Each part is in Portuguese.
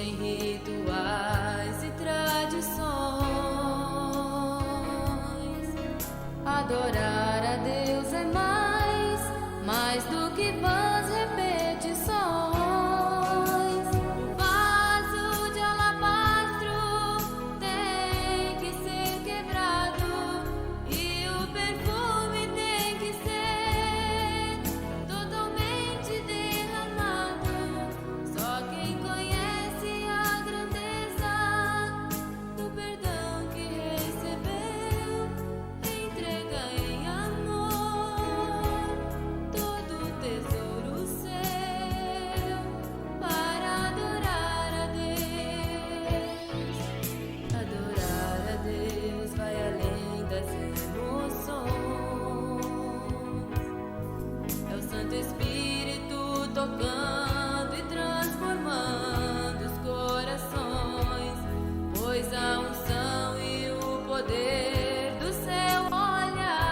sem rituais e tradições. Adorar a Deus é mais do que vãs repetições. O vaso de alabastro tem que ser quebrado e o perfume tem que ser totalmente derramado. Só quem conhece a grandeza do perdão que recebeu entrega em amor todo o tesouro seu para adorar a Deus. Adorar a Deus vai além das emoções. É o Santo Espírito tocando e transformando os corações, pois a unção e o poder do seu olhar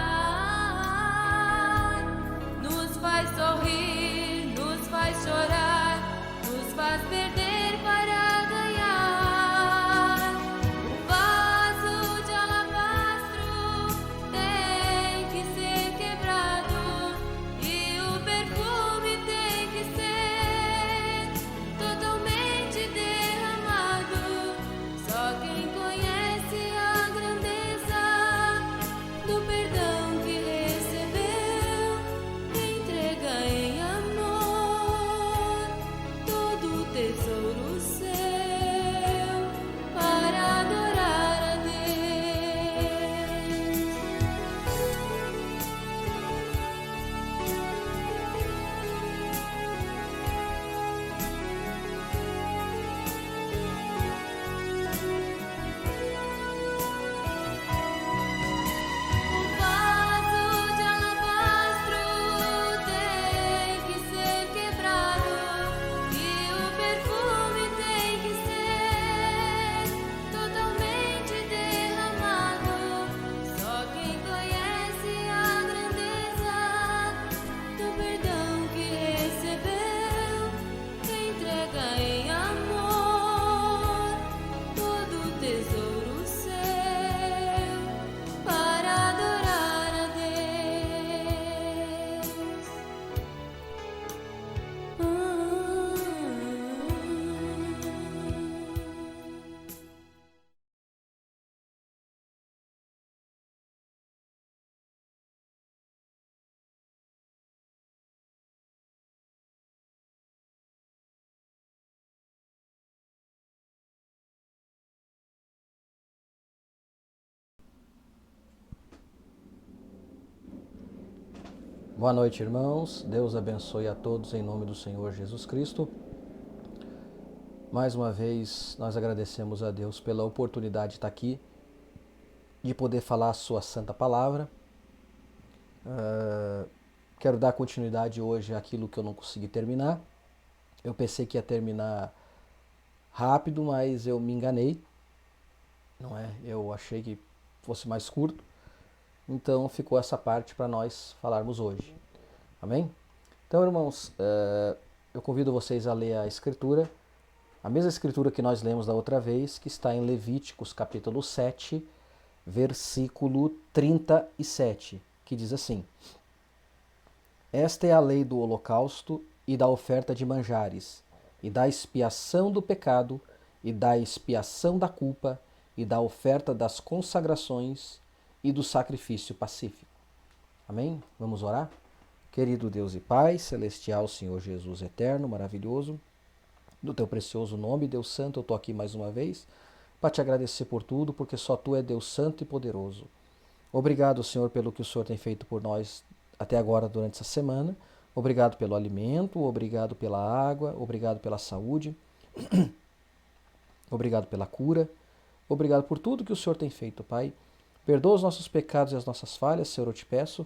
nos faz sorrir, nos faz chorar, nos faz perder para ganhar. O vaso de alabastro tem que ser quebrado e o perfume tem que ser totalmente derramado. Só quem conhece a grandeza do perdão que recebeu entrega em amor todo o tesouro seu para adorar a Deus. O vaso de alabastro tem que ser quebrado e o perfume tem que ser totalmente derramado. Só quem conhece a grandeza do perdão que recebeu entrega em amor todo o tesouro seu para adorar a Deus. Boa noite, irmãos. Deus abençoe a todos em nome do Senhor Jesus Cristo. Mais uma vez, nós agradecemos a Deus pela oportunidade de estar aqui, de poder falar a sua santa palavra. Quero dar continuidade hoje àquilo que eu não consegui terminar. Eu pensei que ia terminar rápido, mas eu me enganei, não é? Eu achei que fosse mais curto. Então ficou essa parte para nós falarmos hoje. Amém? Então, irmãos, eu convido vocês a ler a Escritura, a mesma Escritura que nós lemos da outra vez, que está em Levíticos capítulo 7, versículo 37, que diz assim: Esta é a lei do holocausto e da oferta de manjares, e da expiação do pecado, e da expiação da culpa, e da oferta das consagrações e do sacrifício pacífico. Amém? Vamos orar? Querido Deus e Pai, celestial Senhor Jesus eterno, maravilhoso, no teu precioso nome, Deus Santo, eu estou aqui mais uma vez para te agradecer por tudo, porque só tu é Deus Santo e poderoso. Obrigado, Senhor, pelo que o Senhor tem feito por nós até agora durante essa semana. Obrigado pelo alimento, obrigado pela água, obrigado pela saúde, obrigado pela cura, obrigado por tudo que o Senhor tem feito, Pai. Perdoa os nossos pecados e as nossas falhas, Senhor, eu te peço,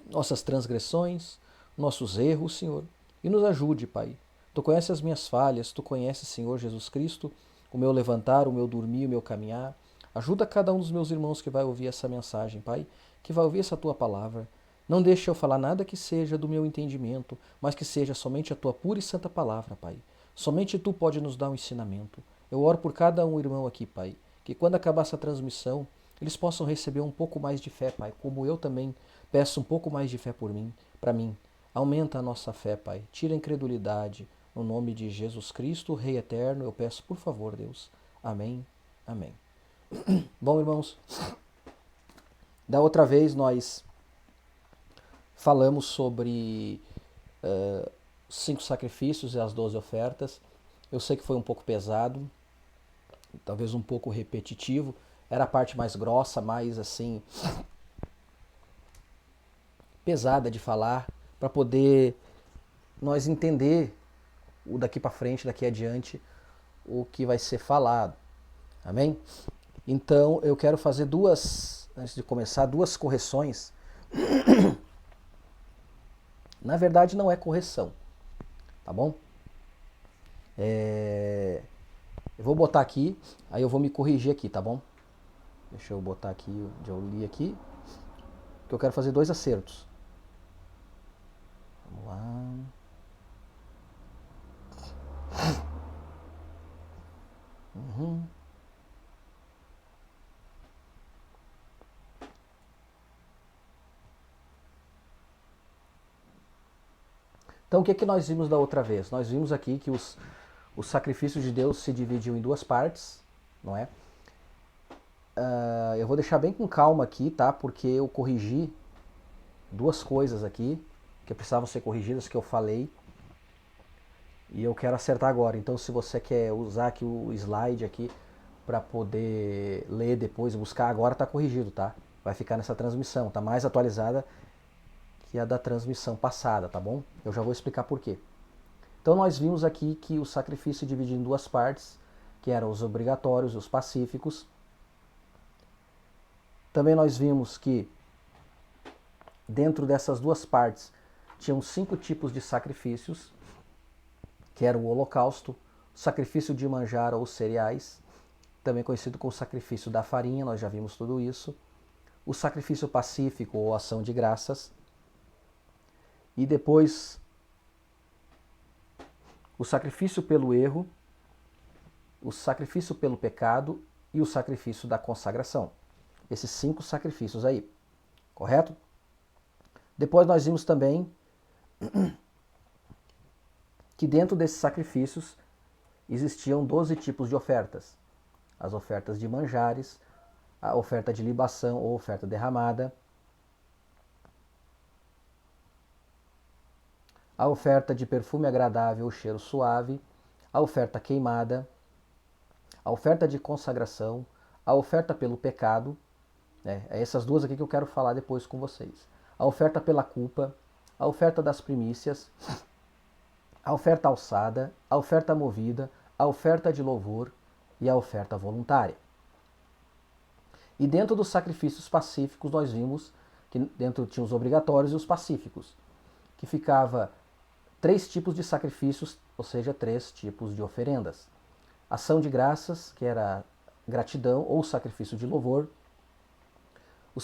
nossas transgressões, nossos erros, Senhor, e nos ajude, Pai. Tu conheces as minhas falhas, Tu conheces, Senhor Jesus Cristo, o meu levantar, o meu dormir, o meu caminhar. Ajuda cada um dos meus irmãos que vai ouvir essa mensagem, Pai, que vai ouvir essa Tua palavra. Não deixe eu falar nada que seja do meu entendimento, mas que seja somente a Tua pura e santa palavra, Pai. Somente Tu pode nos dar um ensinamento. Eu oro por cada um irmão aqui, Pai, que quando acabar essa transmissão, eles possam receber um pouco mais de fé, Pai, como eu também peço um pouco mais de fé por mim, para mim. Aumenta a nossa fé, Pai. Tira a incredulidade. No nome de Jesus Cristo, Rei Eterno, eu peço, por favor, Deus. Amém. Amém. Bom, irmãos, da outra vez nós falamos sobre 5 sacrifícios e as 12 ofertas. Eu sei que foi um pouco pesado, talvez um pouco repetitivo. Era a parte mais grossa, mais assim, pesada de falar, para poder nós entender o daqui para frente, daqui adiante, o que vai ser falado. Amém? Então eu quero fazer antes de começar, duas correções. Na verdade não é correção, tá bom? Eu vou botar aqui, aí eu vou me corrigir aqui, tá bom? Deixa eu botar aqui onde eu li aqui, que eu quero fazer 2 acertos. Vamos lá. Então o que nós vimos da outra vez? Nós vimos aqui que os sacrifícios de Deus se dividiam em 2 partes, não é? Eu vou deixar bem com calma aqui, tá? Porque eu corrigi 2 coisas aqui que precisavam ser corrigidas, que eu falei. E eu quero acertar agora. Então se você quer usar aqui o slide aqui para poder ler depois, buscar agora, tá corrigido, tá? Vai ficar nessa transmissão, tá mais atualizada que a da transmissão passada, tá bom? Eu já vou explicar por quê. Então nós vimos aqui que o sacrifício se dividia em 2 partes, que eram os obrigatórios e os pacíficos. Também nós vimos que dentro dessas 2 partes tinham 5 tipos de sacrifícios, que era o holocausto, o sacrifício de manjar ou cereais, também conhecido como sacrifício da farinha, nós já vimos tudo isso, o sacrifício pacífico ou ação de graças, e depois o sacrifício pelo erro, o sacrifício pelo pecado e o sacrifício da consagração. Esses 5 sacrifícios aí, correto? Depois nós vimos também que dentro desses sacrifícios existiam 12 tipos de ofertas. As ofertas de manjares, a oferta de libação ou oferta derramada, a oferta de perfume agradável ou cheiro suave, a oferta queimada, a oferta de consagração, a oferta pelo pecado, né? É essas 2 aqui que eu quero falar depois com vocês. A oferta pela culpa, a oferta das primícias, a oferta alçada, a oferta movida, a oferta de louvor e a oferta voluntária. E dentro dos sacrifícios pacíficos nós vimos que dentro tinha os obrigatórios e os pacíficos, que ficava 3 tipos de sacrifícios, ou seja, 3 tipos de oferendas. Ação de graças, que era gratidão ou sacrifício de louvor. O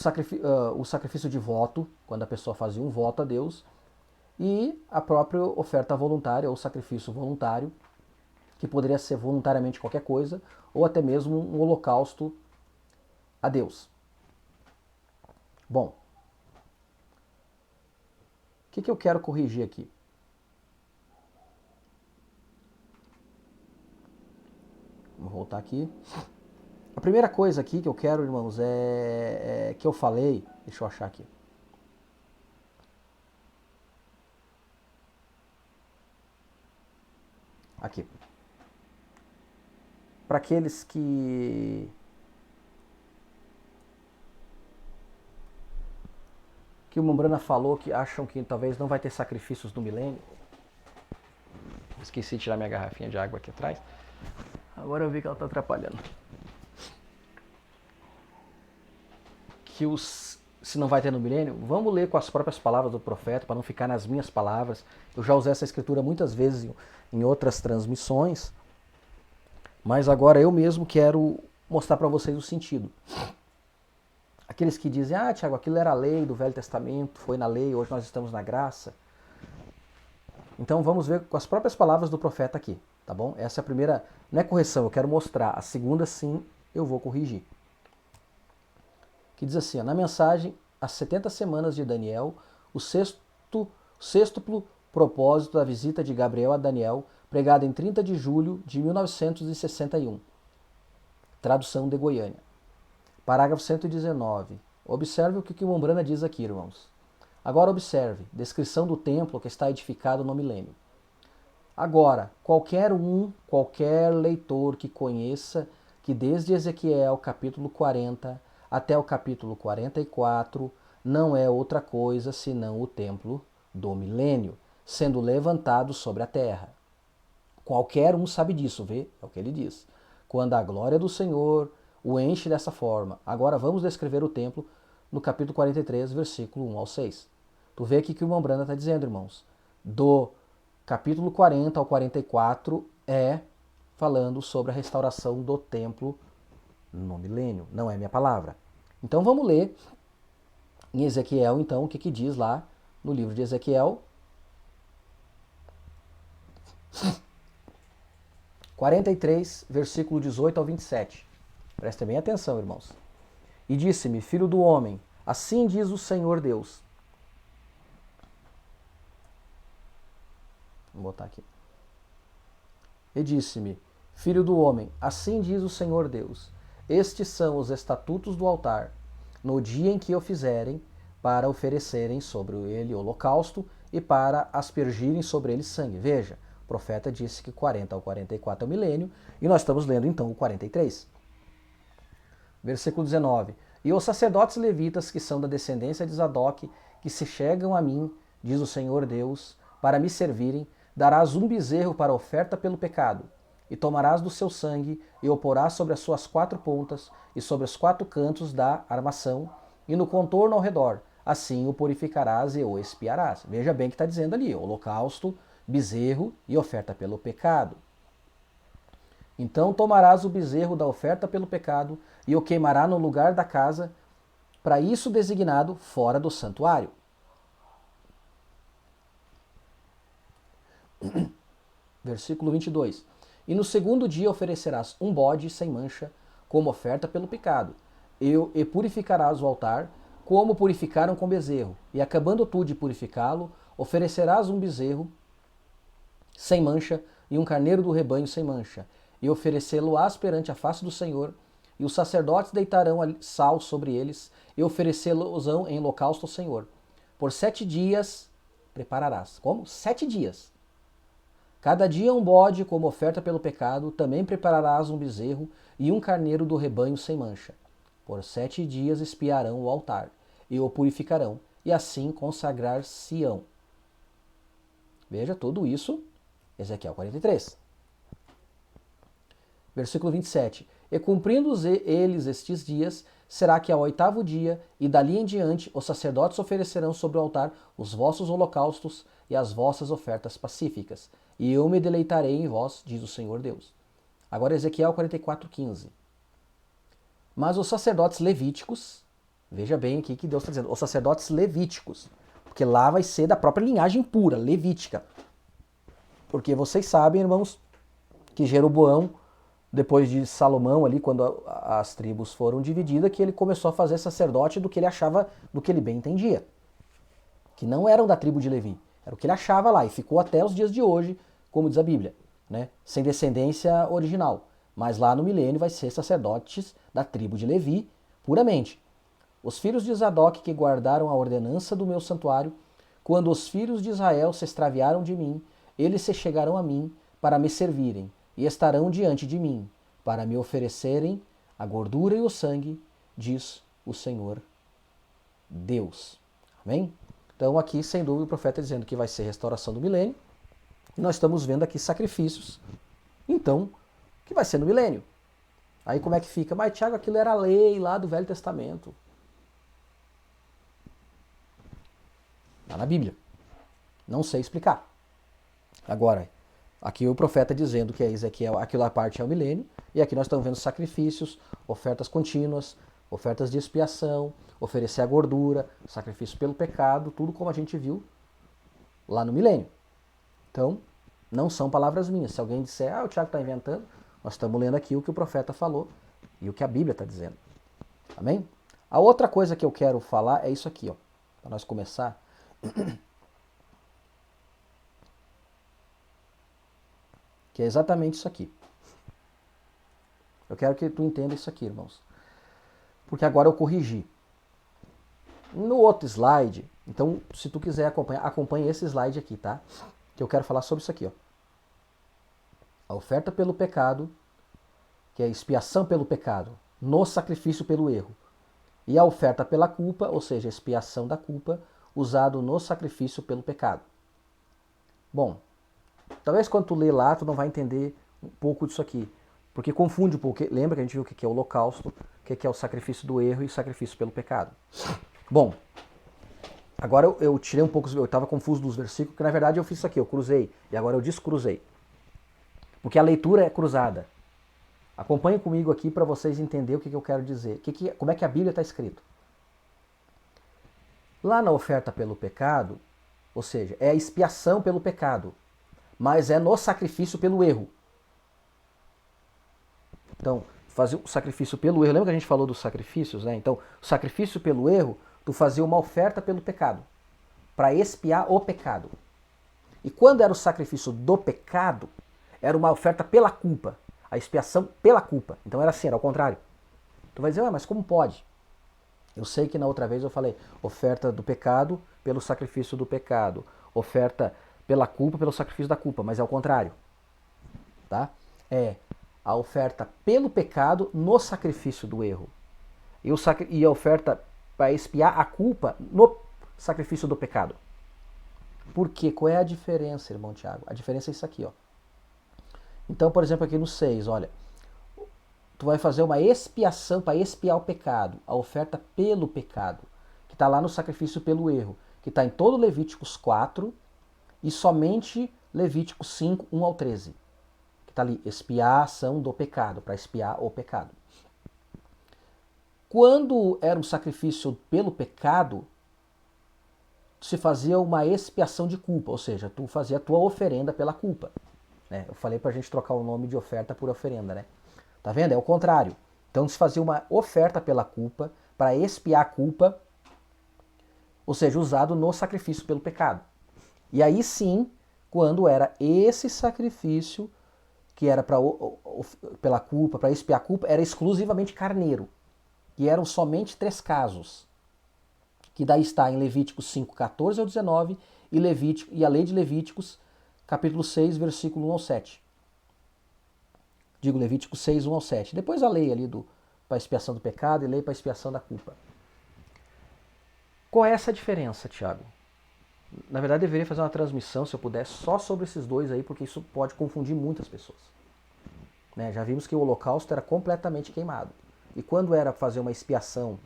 sacrifício de voto, quando a pessoa fazia um voto a Deus. E a própria oferta voluntária ou sacrifício voluntário, que poderia ser voluntariamente qualquer coisa, ou até mesmo um holocausto a Deus. Bom, o que eu quero corrigir aqui? Vamos voltar aqui. A primeira coisa aqui que eu quero, irmãos, é que eu falei, deixa eu achar aqui. Aqui. Para aqueles que o Mombrana falou que acham que talvez não vai ter sacrifícios no milênio. Esqueci de tirar minha garrafinha de água aqui atrás. Agora eu vi que ela está atrapalhando. Se não vai ter no milênio, vamos ler com as próprias palavras do profeta, para não ficar nas minhas palavras. Eu já usei essa escritura muitas vezes em outras transmissões, mas agora eu mesmo quero mostrar para vocês o sentido. Aqueles que dizem, Tiago, aquilo era a lei do Velho Testamento, foi na lei, hoje nós estamos na graça. Então vamos ver com as próprias palavras do profeta aqui, tá? tá bom? Essa é a primeira, não é correção, eu quero mostrar. A segunda, sim, eu vou corrigir. Que diz assim, ó, na mensagem, as 70 semanas de Daniel, o sextuplo propósito da visita de Gabriel a Daniel, pregado em 30 de julho de 1961. Tradução de Goiânia. Parágrafo 119. Observe o que o Mombrana diz aqui, irmãos. Agora observe, descrição do templo que está edificado no milênio. Agora, qualquer leitor que conheça que desde Ezequiel capítulo 40 até o capítulo 44 não é outra coisa senão o templo do milênio, sendo levantado sobre a terra. Qualquer um sabe disso, vê? É o que ele diz. Quando a glória do Senhor o enche dessa forma. Agora vamos descrever o templo no capítulo 43, versículo 1 ao 6. Tu vê aqui que o Mombrana está dizendo, irmãos, do capítulo 40 ao 44 é falando sobre a restauração do templo no milênio. Não é minha palavra. Então vamos ler em Ezequiel, então, o que diz lá no livro de Ezequiel 43, versículo 18 ao 27. Prestem bem atenção, irmãos. E disse-me, filho do homem, assim diz o Senhor Deus. Vou botar aqui. E disse-me, filho do homem, assim diz o Senhor Deus, estes são os estatutos do altar, no dia em que o fizerem, para oferecerem sobre ele holocausto e para aspergirem sobre ele sangue. Veja, o profeta disse que 40 ao 44 é o milênio, e nós estamos lendo então o 43. Versículo 19. E os sacerdotes levitas, que são da descendência de Zadok, que se chegam a mim, diz o Senhor Deus, para me servirem, darás um bezerro para oferta pelo pecado, e tomarás do seu sangue, e o porás sobre as suas 4 pontas, e sobre os 4 cantos da armação, e no contorno ao redor. Assim o purificarás e o expiarás. Veja bem o que está dizendo ali, holocausto, bezerro e oferta pelo pecado. Então tomarás o bezerro da oferta pelo pecado e o queimará no lugar da casa, para isso designado fora do santuário. Versículo 22. E no segundo dia oferecerás um bode sem mancha, como oferta pelo pecado, e purificarás o altar, como purificaram com bezerro. E acabando tu de purificá-lo, oferecerás um bezerro sem mancha e um carneiro do rebanho sem mancha, e oferecê-lo-ás perante a face do Senhor, e os sacerdotes deitarão sal sobre eles, e oferecê-los-ão em holocausto ao Senhor. Por 7 dias prepararás. Como? 7 dias. Cada dia um bode como oferta pelo pecado, também prepararás um bezerro e um carneiro do rebanho sem mancha. Por 7 dias espiarão o altar, e o purificarão, e assim consagrar-se-ão. Veja tudo isso, Ezequiel 43. Versículo 27. E cumprindo eles estes dias, será que ao 8º dia, e dali em diante, os sacerdotes oferecerão sobre o altar os vossos holocaustos e as vossas ofertas pacíficas, e eu me deleitarei em vós, diz o Senhor Deus. Agora Ezequiel 44:15. Mas os sacerdotes levíticos, veja bem aqui que Deus está dizendo, os sacerdotes levíticos, porque lá vai ser da própria linhagem pura, levítica. Porque vocês sabem, irmãos, que Jeroboão, depois de Salomão ali, quando as tribos foram divididas, que ele começou a fazer sacerdote do que ele achava, do que ele bem entendia. Que não eram da tribo de Levi, era o que ele achava lá, e ficou até os dias de hoje, como diz a Bíblia, né? Sem descendência original. Mas lá no milênio vai ser sacerdotes da tribo de Levi, puramente. Os filhos de Zadok que guardaram a ordenança do meu santuário, quando os filhos de Israel se extraviaram de mim, eles se chegarão a mim para me servirem, e estarão diante de mim, para me oferecerem a gordura e o sangue, diz o Senhor Deus. Amém? Então aqui, sem dúvida, o profeta dizendo que vai ser restauração do milênio, e nós estamos vendo aqui sacrifícios, então, que vai ser no milênio. Aí como é que fica? Mas Tiago, aquilo era a lei lá do Velho Testamento. Está na Bíblia. Não sei explicar. Agora, aqui o profeta dizendo que é Ezequiel, aquilo a parte é o milênio, e aqui nós estamos vendo sacrifícios, ofertas contínuas, ofertas de expiação, oferecer a gordura, sacrifício pelo pecado, tudo como a gente viu lá no milênio. Então, Não são palavras minhas. Se alguém disser, o Tiago está inventando, nós estamos lendo aqui o que o profeta falou e o que a Bíblia está dizendo. Amém? A outra coisa que eu quero falar é isso aqui, ó, para nós começar. Que é exatamente isso aqui. Eu quero que tu entenda isso aqui, irmãos. Porque agora eu corrigi. No outro slide, então, se tu quiser acompanhar, acompanhe esse slide aqui, tá? Que eu quero falar sobre isso aqui, ó. A oferta pelo pecado, que é a expiação pelo pecado, no sacrifício pelo erro. E a oferta pela culpa, ou seja, a expiação da culpa, usado no sacrifício pelo pecado. Bom, talvez quando tu lê lá, tu não vai entender um pouco disso aqui. Porque confunde um pouco. Lembra que a gente viu o que é o holocausto, o que é o sacrifício do erro e o sacrifício pelo pecado. Bom, agora eu tirei um pouco, eu estava confuso dos versículos, porque na verdade eu fiz isso aqui, eu cruzei, e agora eu descruzei. Porque a leitura é cruzada. Acompanhe comigo aqui para vocês entenderem o que eu quero dizer. Como é que a Bíblia está escrito. Lá na oferta pelo pecado, ou seja, é a expiação pelo pecado, mas é no sacrifício pelo erro. Então, fazer o sacrifício pelo erro, lembra que a gente falou dos sacrifícios, né? Então, o sacrifício pelo erro, tu fazia uma oferta pelo pecado, para expiar o pecado. E quando era o sacrifício do pecado, era uma oferta pela culpa, a expiação pela culpa. Então era assim, era ao contrário. Tu vai dizer, mas como pode? Eu sei que na outra vez eu falei oferta do pecado pelo sacrifício do pecado, oferta pela culpa pelo sacrifício da culpa, mas é ao contrário. Tá? É a oferta pelo pecado no sacrifício do erro. E a oferta para expiar a culpa no sacrifício do pecado. Por quê? Qual é a diferença, irmão Tiago? A diferença é isso aqui, ó. Então, por exemplo, aqui no 6, olha, tu vai fazer uma expiação para expiar o pecado, a oferta pelo pecado, que está lá no sacrifício pelo erro, que está em todo Levíticos 4 e somente Levíticos 5, 1 ao 13. Que está ali, expiar a ação do pecado, para expiar o pecado. Quando era um sacrifício pelo pecado, se fazia uma expiação de culpa, ou seja, tu fazia a tua oferenda pela culpa. Né? Eu falei para a gente trocar o nome de oferta por oferenda, né? Tá vendo? É o contrário. Então se fazia uma oferta pela culpa, para expiar a culpa, ou seja, usado no sacrifício pelo pecado. E aí sim, quando era esse sacrifício, que era pela culpa, para expiar a culpa, era exclusivamente carneiro. E eram somente 3 casos. Que daí está em Levíticos 5, 14 ao 19 e a lei de Levíticos, capítulo 6, versículo 1 ao 7. Digo Levítico 6, 1 ao 7. Depois a lei ali para expiação do pecado e lei para expiação da culpa. Qual é essa diferença, Tiago? Na verdade, eu deveria fazer uma transmissão, se eu pudesse, só sobre esses dois aí, porque isso pode confundir muitas pessoas. Né? Já vimos que o holocausto era completamente queimado. E quando era fazer uma expiação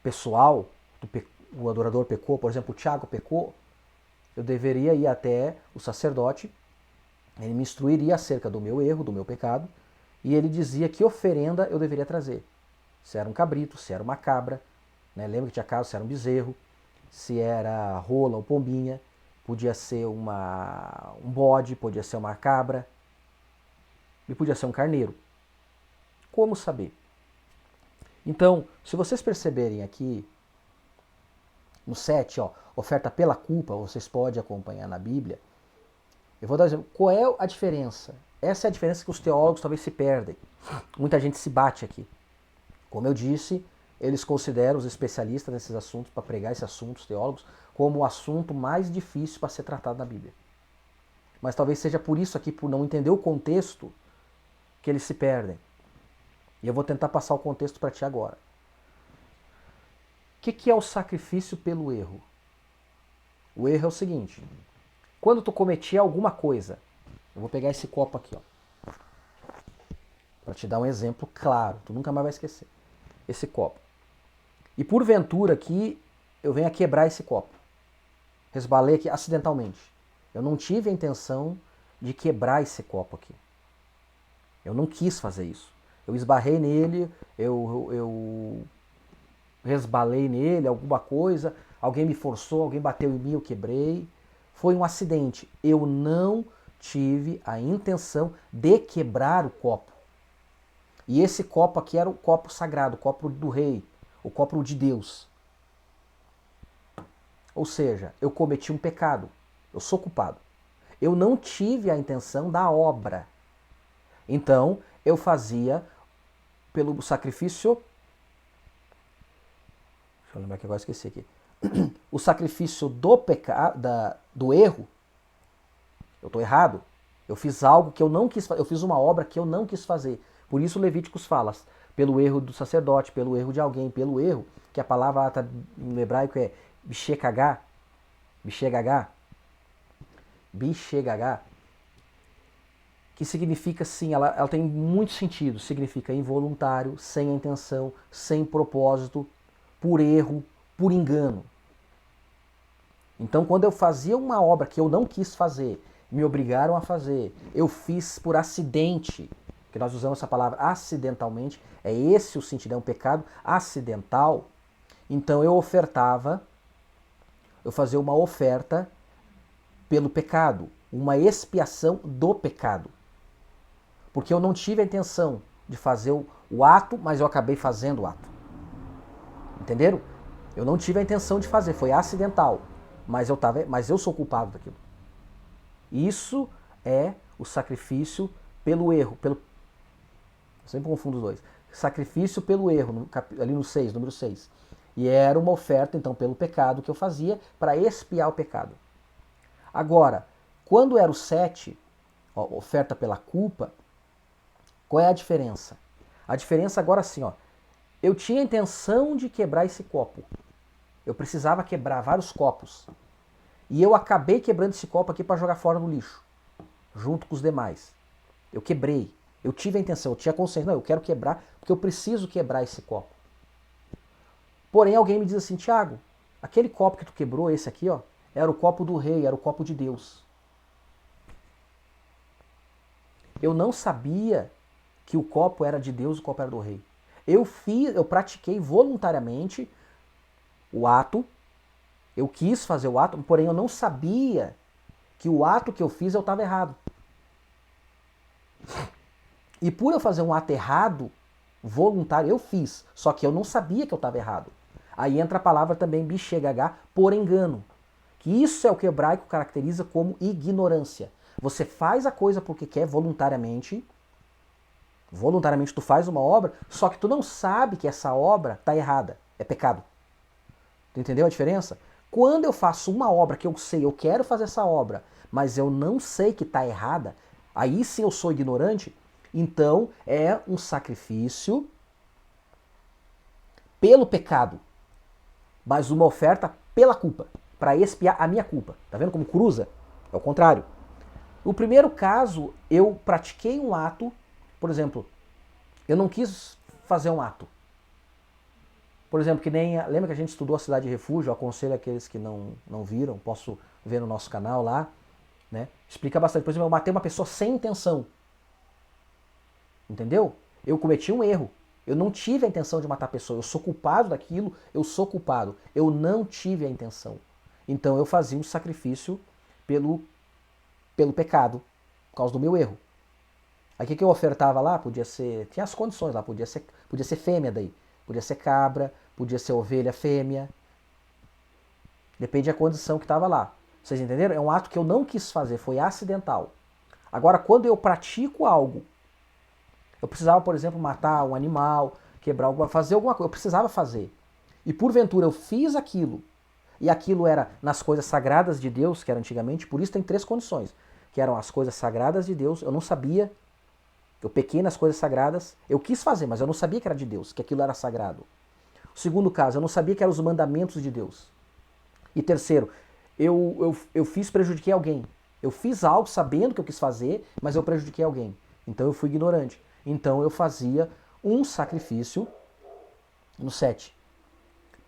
pessoal, o adorador pecou, por exemplo, o Tiago pecou, eu deveria ir até o sacerdote, ele me instruiria acerca do meu erro, do meu pecado, e ele dizia que oferenda eu deveria trazer. Se era um cabrito, se era uma cabra, né? Lembra que tinha caso, se era um bezerro, se era rola ou pombinha, podia ser um bode, podia ser uma cabra, e podia ser um carneiro. Como saber? Então, se vocês perceberem aqui, no 7, ó, oferta pela culpa, vocês podem acompanhar na Bíblia. Eu vou dar um exemplo. Qual é a diferença? Essa é a diferença que os teólogos talvez se perdem. Muita gente se bate aqui. Como eu disse, eles consideram os especialistas nesses assuntos, para pregar esses assuntos, teólogos, como o assunto mais difícil para ser tratado na Bíblia. Mas talvez seja por isso aqui, por não entender o contexto, que eles se perdem. E eu vou tentar passar o contexto para ti agora. O que é o sacrifício pelo erro? O erro é o seguinte. Quando tu cometia alguma coisa, eu vou pegar esse copo aqui, ó, para te dar um exemplo claro, tu nunca mais vai esquecer. Esse copo. E porventura aqui, eu venho a quebrar esse copo. Resbalei aqui acidentalmente. Eu não tive a intenção de quebrar esse copo aqui. Eu não quis fazer isso. Eu esbarrei nele, eu resbalei nele, alguma coisa, alguém me forçou, alguém bateu em mim, eu quebrei. Foi um acidente. Eu não tive a intenção de quebrar o copo. E esse copo aqui era o copo sagrado, o copo do rei, o copo de Deus. Ou seja, eu cometi um pecado. Eu sou culpado. Eu não tive a intenção da obra. Então, eu fazia pelo sacrifício... Deixa eu lembrar que agora esqueci aqui. O sacrifício do pecado, do erro. Eu estou errado. Eu fiz algo que eu não quis fazer. Eu fiz uma obra que eu não quis fazer. Por isso Levíticos fala, pelo erro do sacerdote, pelo erro de alguém, pelo erro, que a palavra tá, no hebraico é bishegagá, que significa sim, ela tem muito sentido, significa involuntário, sem intenção, sem propósito, por erro, por engano. Então quando eu fazia uma obra que eu não quis fazer, me obrigaram a fazer, eu fiz por acidente, que nós usamos essa palavra acidentalmente, é esse o sentido, é um pecado acidental. Então eu fazia uma oferta pelo pecado, uma expiação do pecado. Porque eu não tive a intenção de fazer o ato, mas eu acabei fazendo o ato. Entenderam? Eu não tive a intenção de fazer, foi acidental, mas eu sou culpado daquilo. Isso é o sacrifício pelo erro, eu sempre confundo os dois. Sacrifício pelo erro, ali no 6, número 6. E era uma oferta, então, pelo pecado que eu fazia para expiar o pecado. Agora, quando era o 7, oferta pela culpa, qual é a diferença? A diferença agora sim, eu tinha a intenção de quebrar esse copo. Eu precisava quebrar vários copos. E eu acabei quebrando esse copo aqui para jogar fora no lixo, junto com os demais. Eu quebrei. Eu tive a intenção, eu tinha consciência, não, eu quero quebrar, porque eu preciso quebrar esse copo. Porém, alguém me diz assim, Tiago, aquele copo que tu quebrou, esse aqui, era o copo do rei, era o copo de Deus. Eu não sabia que o copo era de Deus e o copo era do rei. Eu pratiquei voluntariamente o ato, eu quis fazer o ato, porém eu não sabia que o ato que eu fiz eu estava errado. E por eu fazer um ato errado, voluntário, eu fiz. Só que eu não sabia que eu estava errado. Aí entra a palavra também bishegagá, por engano. Que isso é o que o hebraico caracteriza como ignorância. Você faz a coisa porque quer voluntariamente. Voluntariamente tu faz uma obra, só que tu não sabe que essa obra está errada. É pecado. Tu entendeu a diferença? Quando eu faço uma obra que eu sei, eu quero fazer essa obra, mas eu não sei que está errada, aí sim eu sou ignorante. Então, é um sacrifício pelo pecado, mas uma oferta pela culpa, para expiar a minha culpa. Tá vendo como cruza? É o contrário. No primeiro caso, eu pratiquei um ato, por exemplo, eu não quis fazer um ato. Por exemplo, que nem, lembra que a gente estudou a Cidade de Refúgio, eu aconselho aqueles que não viram, posso ver no nosso canal lá, né? Explica bastante. Por exemplo, eu matei uma pessoa sem intenção. Entendeu? Eu cometi um erro. Eu não tive a intenção de matar a pessoa. Eu sou culpado daquilo, eu sou culpado. Eu não tive a intenção. Então eu fazia um sacrifício pelo pecado, por causa do meu erro. Aí o que eu ofertava lá? Podia ser... Tinha as condições lá, podia ser fêmea daí. Podia ser cabra, podia ser ovelha fêmea. Depende da condição que estava lá. Vocês entenderam? É um ato que eu não quis fazer, foi acidental. Agora, quando eu pratico algo, eu precisava, por exemplo, matar um animal, fazer alguma coisa, eu precisava fazer. E porventura eu fiz aquilo, e aquilo era nas coisas sagradas de Deus, que era antigamente, por isso tem 3 condições, que eram as coisas sagradas de Deus, eu não sabia, eu pequei nas coisas sagradas, eu quis fazer, mas eu não sabia que era de Deus, que aquilo era sagrado. O segundo caso, eu não sabia que eram os mandamentos de Deus. E terceiro, eu prejudiquei alguém. Eu fiz algo sabendo que eu quis fazer, mas eu prejudiquei alguém. Então eu fui ignorante. Então eu fazia um sacrifício, no 7,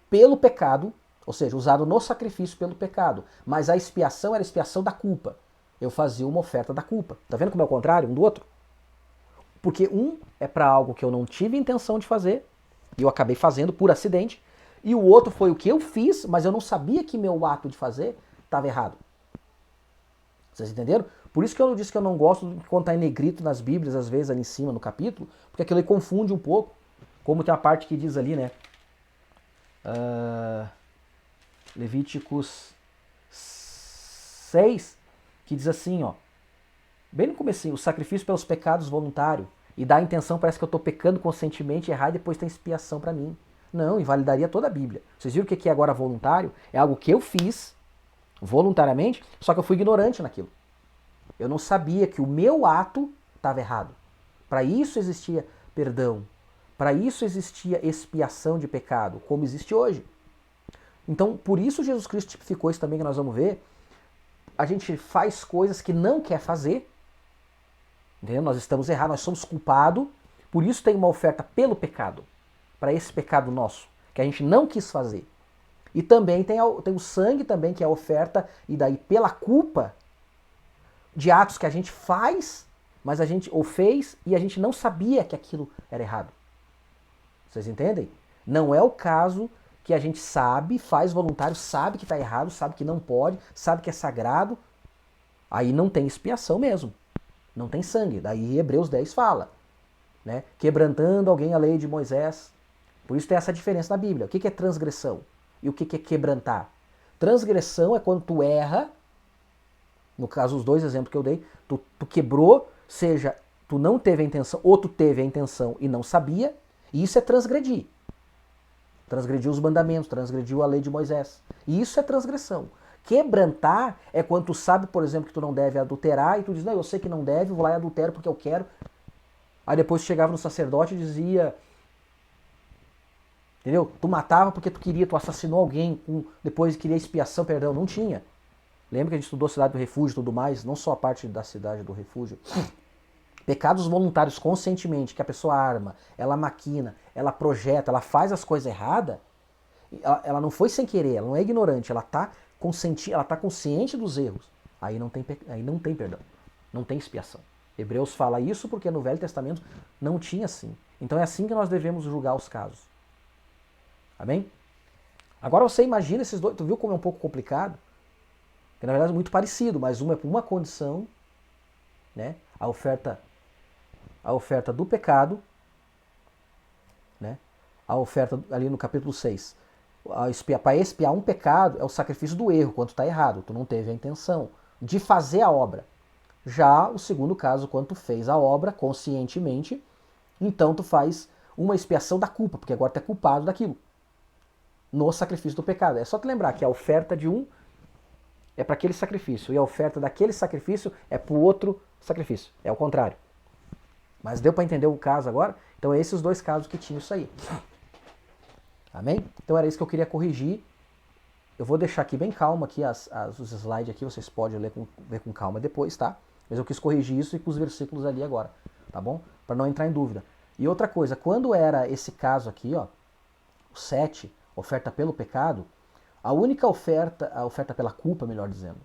pelo pecado, ou seja, usado no sacrifício pelo pecado. Mas a expiação era a expiação da culpa. Eu fazia uma oferta da culpa. Tá vendo como é o contrário um do outro? Porque um é para algo que eu não tive intenção de fazer, e eu acabei fazendo por acidente, e o outro foi o que eu fiz, mas eu não sabia que meu ato de fazer estava errado. Vocês entenderam? Por isso que eu disse que eu não gosto de contar em negrito nas Bíblias, às vezes ali em cima no capítulo, porque aquilo aí confunde um pouco. Como tem a parte que diz ali, né? Levíticos 6, que diz assim, ó. Bem no comecinho, o sacrifício pelos pecados voluntário. E dá a intenção, parece que eu estou pecando conscientemente, errar e depois tem expiação para mim. Não, invalidaria toda a Bíblia. Vocês viram o que é agora voluntário? É algo que eu fiz voluntariamente, só que eu fui ignorante naquilo. Eu não sabia que o meu ato estava errado. Para isso existia perdão. Para isso existia expiação de pecado, como existe hoje. Então, por isso Jesus Cristo tipificou isso também que nós vamos ver. A gente faz coisas que não quer fazer. Entendeu? Nós estamos errados, nós somos culpados. Por isso tem uma oferta pelo pecado. Para esse pecado nosso, que a gente não quis fazer. E também tem o sangue também, que é a oferta, e daí pela culpa de atos que a gente faz, mas a gente ou fez e a gente não sabia que aquilo era errado. Vocês entendem? Não é o caso que a gente sabe, faz voluntário, sabe que está errado, sabe que não pode, sabe que é sagrado. Aí não tem expiação mesmo. Não tem sangue. Daí Hebreus 10 fala, né? Quebrantando alguém a lei de Moisés. Por isso tem essa diferença na Bíblia. O que é transgressão? E o que é quebrantar? Transgressão é quando tu erra, no caso os dois exemplos que eu dei, tu quebrou, seja, tu não teve a intenção, ou tu teve a intenção e não sabia, e isso é transgredir. Transgrediu os mandamentos, transgrediu a lei de Moisés. E isso é transgressão. Quebrantar é quando tu sabe, por exemplo, que tu não deve adulterar, e tu diz, não, eu sei que não deve, vou lá e adultero porque eu quero. Aí depois chegava no sacerdote e dizia, entendeu? Tu matava porque tu queria, tu assassinou alguém, depois queria expiação, perdão, não tinha. Lembra que a gente estudou a cidade do refúgio e tudo mais, não só a parte da cidade do refúgio. Pecados voluntários conscientemente, que a pessoa arma, ela maquina, ela projeta, ela faz as coisas erradas, ela não foi sem querer, ela não é ignorante, ela está consciente dos erros. Aí não tem perdão, não tem expiação. Hebreus fala isso porque no Velho Testamento não tinha assim. Então é assim que nós devemos julgar os casos. Amém? Agora você imagina esses dois, tu viu como é um pouco complicado? Que na verdade é muito parecido, mas uma é por uma condição, né? A oferta do pecado, né? A oferta ali no capítulo 6. Para expiar um pecado é o sacrifício do erro, quando tu está errado, tu não teve a intenção de fazer a obra. Já o segundo caso, quando tu fez a obra conscientemente, então tu faz uma expiação da culpa, porque agora tu é culpado daquilo. No sacrifício do pecado. É só te lembrar que a oferta de um é para aquele sacrifício, e a oferta daquele sacrifício é para o outro sacrifício. É o contrário. Mas deu para entender o caso agora? Então é esses os dois casos que tinham isso aí. Amém? Então era isso que eu queria corrigir. Eu vou deixar aqui bem calmo aqui os slides aqui, vocês podem ver com calma depois, tá? Mas eu quis corrigir isso e com os versículos ali agora, tá bom? Para não entrar em dúvida. E outra coisa, quando era esse caso aqui, ó, o 7, oferta pelo pecado, a única oferta, a oferta pela culpa, melhor dizendo,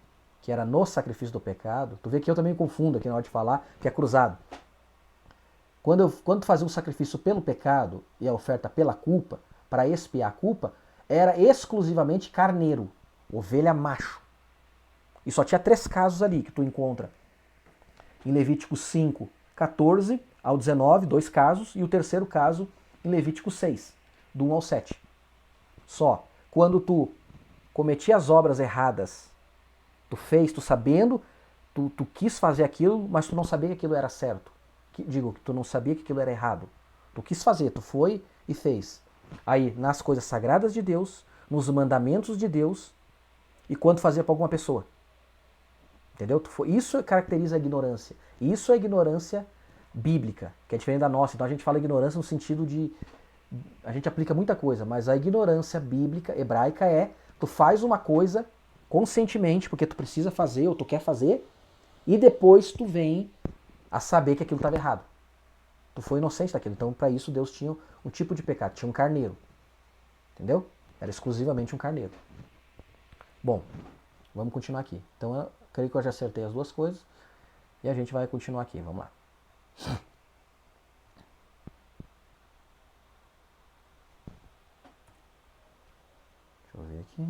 que era no sacrifício do pecado, tu vê que eu também confundo aqui na hora de falar, que é cruzado. Quando tu fazia um sacrifício pelo pecado e a oferta pela culpa, para expiar a culpa, era exclusivamente carneiro, ovelha macho. E só tinha 3 casos ali que tu encontra. Em Levítico 5, 14 ao 19, 2 casos, e o terceiro caso em Levítico 6, do 1 ao 7. Só. Quando tu cometia as obras erradas, tu sabendo, tu quis fazer aquilo, mas tu não sabia que aquilo era certo. Que tu não sabia que aquilo era errado. Tu quis fazer, tu foi e fez. Aí, nas coisas sagradas de Deus, nos mandamentos de Deus, e quando fazia para alguma pessoa. Entendeu? Isso caracteriza a ignorância. Isso é ignorância bíblica, que é diferente da nossa. Então a gente fala ignorância no sentido de... A gente aplica muita coisa, mas a ignorância bíblica, hebraica, é tu faz uma coisa conscientemente, porque tu precisa fazer, ou tu quer fazer, e depois tu vem a saber que aquilo estava errado. Tu foi inocente daquilo. Então, para isso, Deus tinha um tipo de pecado. Tinha um carneiro. Entendeu? Era exclusivamente um carneiro. Bom, vamos continuar aqui. Então, eu creio que eu já acertei as duas coisas. E a gente vai continuar aqui. Vamos lá. Deixa eu ver aqui.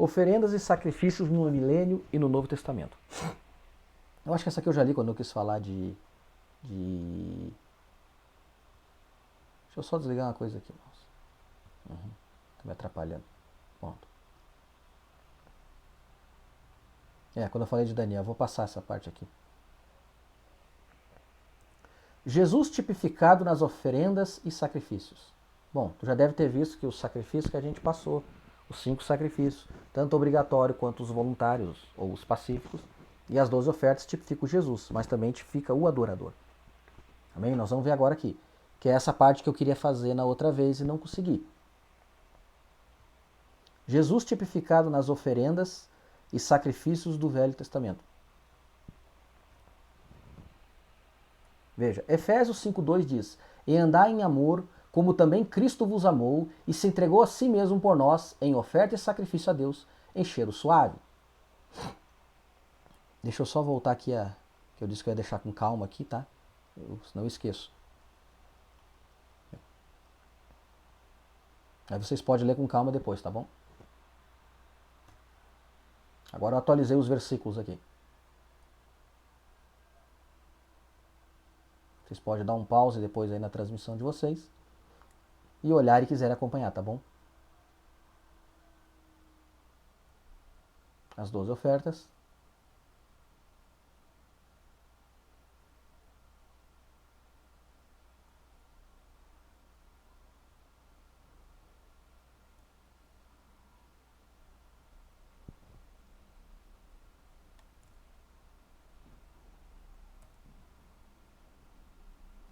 Oferendas e sacrifícios no milênio e no Novo Testamento. Eu acho que essa aqui eu já li quando eu quis falar de... Deixa eu só desligar uma coisa aqui. Tá me atrapalhando. Pronto. Quando eu falei de Daniel, eu vou passar essa parte aqui. Jesus tipificado nas oferendas e sacrifícios. Bom, tu já deve ter visto que os sacrifícios que a gente passou, os 5 sacrifícios, tanto obrigatório quanto os voluntários ou os pacíficos, e as 12 ofertas tipificam Jesus, mas também tipifica o adorador. Amém? Nós vamos ver agora aqui, que é essa parte que eu queria fazer na outra vez e não consegui. Jesus tipificado nas oferendas e sacrifícios do Velho Testamento. Veja, Efésios 5,2 diz: E andai em amor, como também Cristo vos amou, e se entregou a si mesmo por nós, em oferta e sacrifício a Deus, em cheiro suave. Deixa eu só voltar aqui que eu disse que eu ia deixar com calma aqui, tá? Senão eu esqueço. Aí vocês podem ler com calma depois, tá bom? Agora eu atualizei os versículos aqui. Vocês podem dar um pause depois aí na transmissão de vocês e olhar e quiserem acompanhar, tá bom? As 12 ofertas.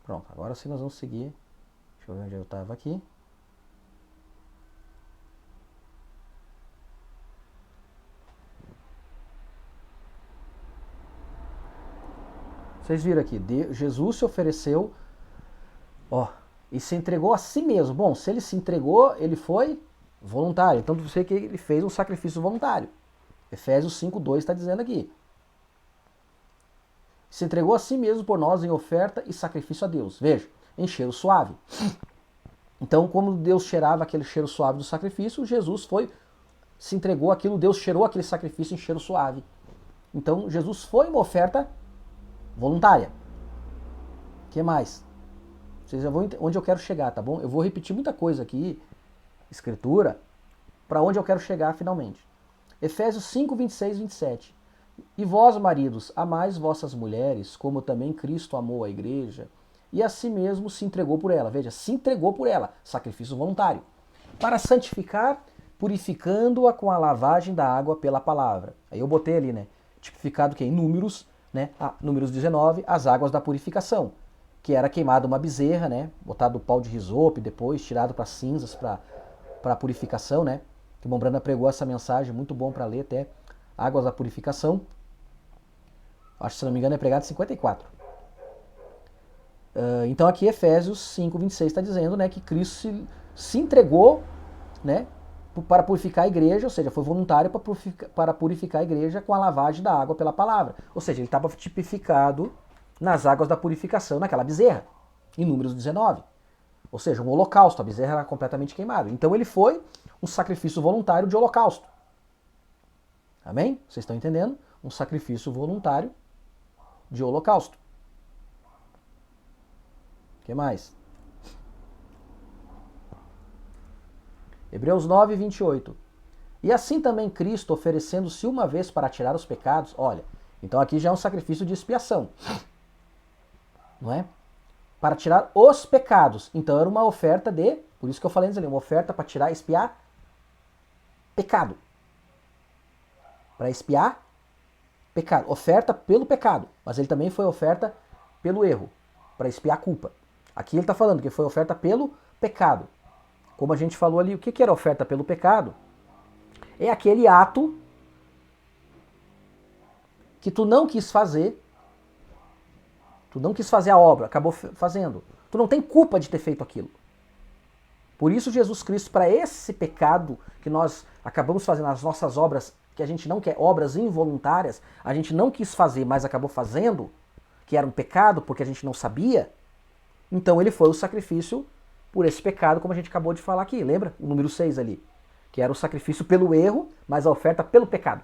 Pronto, agora sim nós vamos seguir. Deixa eu ver onde eu estava aqui. Vocês viram aqui, Jesus se ofereceu, e se entregou a si mesmo. Bom, se ele se entregou, ele foi voluntário. Então você que ele fez um sacrifício voluntário. Efésios 5,2 está dizendo aqui. Se entregou a si mesmo por nós em oferta e sacrifício a Deus. Veja, em cheiro suave. Então, como Deus cheirava aquele cheiro suave do sacrifício, Jesus se entregou aquilo, Deus cheirou aquele sacrifício em cheiro suave. Então, Jesus foi uma oferta voluntária. O que mais? Vocês já vão onde eu quero chegar, tá bom? Eu vou repetir muita coisa aqui, escritura, para onde eu quero chegar finalmente. Efésios 5, 26 e 27. E vós, maridos, amais vossas mulheres, como também Cristo amou a igreja, e a si mesmo se entregou por ela. Veja, se entregou por ela, sacrifício voluntário. Para santificar, purificando-a com a lavagem da água pela palavra. Aí eu botei ali, né? Tipificado que em Números, né? Números 19, as águas da purificação. Que era queimada uma bezerra, né? Botado o pau de risope, depois tirado para cinzas, para purificação, né? Que o Mombrana pregou essa mensagem, muito bom para ler até. Águas da purificação. Acho que, se não me engano, é pregado em 54. Então aqui Efésios 5, 26 está dizendo, né, que Cristo se entregou, né, para purificar a igreja, ou seja, foi voluntário para purificar a igreja com a lavagem da água pela palavra. Ou seja, ele estava tipificado nas águas da purificação, naquela bezerra, em Números 19. Ou seja, um holocausto, a bezerra era completamente queimada. Então ele foi um sacrifício voluntário de holocausto. Amém? Vocês estão entendendo? Um sacrifício voluntário de holocausto. O que mais? Hebreus 9, 28. E assim também Cristo, oferecendo-se uma vez para tirar os pecados. Olha, então aqui já é um sacrifício de expiação. Não é? Para tirar os pecados. Então era uma oferta por isso que eu falei antes ali, uma oferta para tirar, expiar pecado. Para expiar pecado. Oferta pelo pecado. Mas ele também foi oferta pelo erro. Para expiar a culpa. Aqui ele está falando que foi oferta pelo pecado. Como a gente falou ali, o que era oferta pelo pecado? É aquele ato que tu não quis fazer. Tu não quis fazer a obra, acabou fazendo. Tu não tem culpa de ter feito aquilo. Por isso Jesus Cristo, para esse pecado que nós acabamos fazendo, as nossas obras, que a gente não quer, obras involuntárias, a gente não quis fazer, mas acabou fazendo, que era um pecado porque a gente não sabia, então ele foi o sacrifício por esse pecado, como a gente acabou de falar aqui. Lembra? O número 6 ali. que era o sacrifício pelo erro, mas a oferta pelo pecado.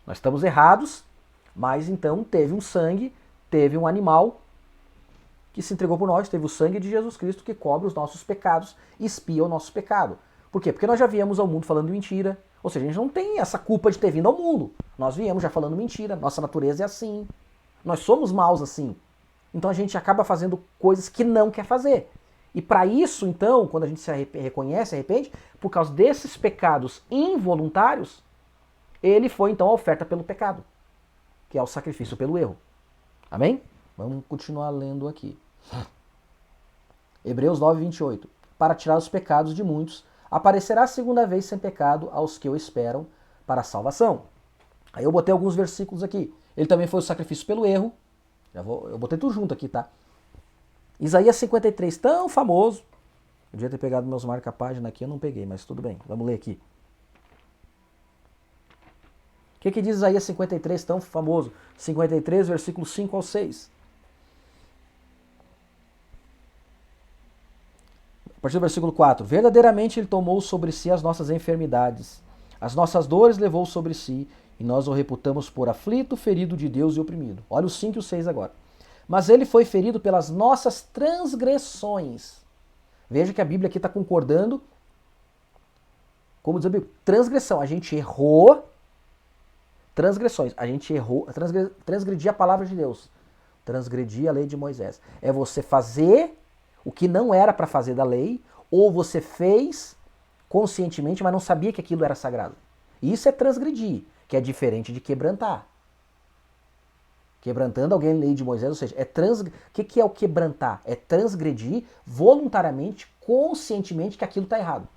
Nós estamos errados, mas então teve um sangue, teve um animal que se entregou por nós, teve o sangue de Jesus Cristo que cobre os nossos pecados e expia o nosso pecado. Por quê? Porque nós já viemos ao mundo falando mentira, ou seja, a gente não tem essa culpa de ter vindo ao mundo. Nós viemos já falando mentira, nossa natureza é assim, nós somos maus assim. Então a gente acaba fazendo coisas que não quer fazer. E para isso, então, quando a gente se reconhece, arrepende, por causa desses pecados involuntários, ele foi então a oferta pelo pecado, que é o sacrifício pelo erro. Amém? Vamos continuar lendo aqui. Hebreus 9, 28. Para tirar os pecados de muitos, aparecerá a segunda vez sem pecado aos que o esperam para a salvação. Aí eu botei alguns versículos aqui. Ele também foi o sacrifício pelo erro. Eu botei tudo junto aqui, tá? Isaías 53, tão famoso. Eu devia ter pegado meus marca-página aqui, eu não peguei, mas tudo bem. Vamos ler aqui. O que diz Isaías 53, tão famoso? 53, versículos 5 ao 6. A partir do versículo 4. Verdadeiramente ele tomou sobre si as nossas enfermidades. As nossas dores levou sobre si, e nós o reputamos por aflito, ferido de Deus e oprimido. Olha o 5 e o 6 agora. Mas ele foi ferido pelas nossas transgressões. Veja que a Bíblia aqui está concordando. Como diz a Bíblia? Transgressão. A gente errou. Transgressões. A gente errou. Transgredir a palavra de Deus. Transgredir a lei de Moisés. É você fazer o que não era para fazer da lei, ou você fez conscientemente, mas não sabia que aquilo era sagrado. Isso é transgredir, que é diferente de quebrantar. Quebrantando alguém a lei de Moisés, ou seja, o que é o quebrantar? É transgredir voluntariamente, conscientemente que aquilo está errado.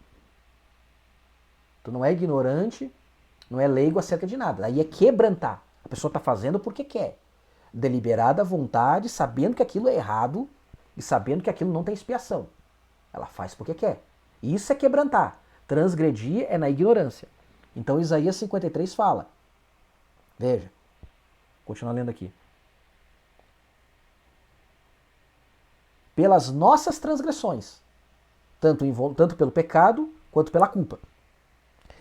Tu não é ignorante, não é leigo acerca de nada. Aí é quebrantar. A pessoa está fazendo porque quer. Deliberada vontade, sabendo que aquilo é errado e sabendo que aquilo não tem expiação. Ela faz porque quer. Isso é quebrantar. Transgredir é na ignorância. Então Isaías 53 fala. Veja. Continuar lendo aqui. Pelas nossas transgressões, tanto pelo pecado quanto pela culpa.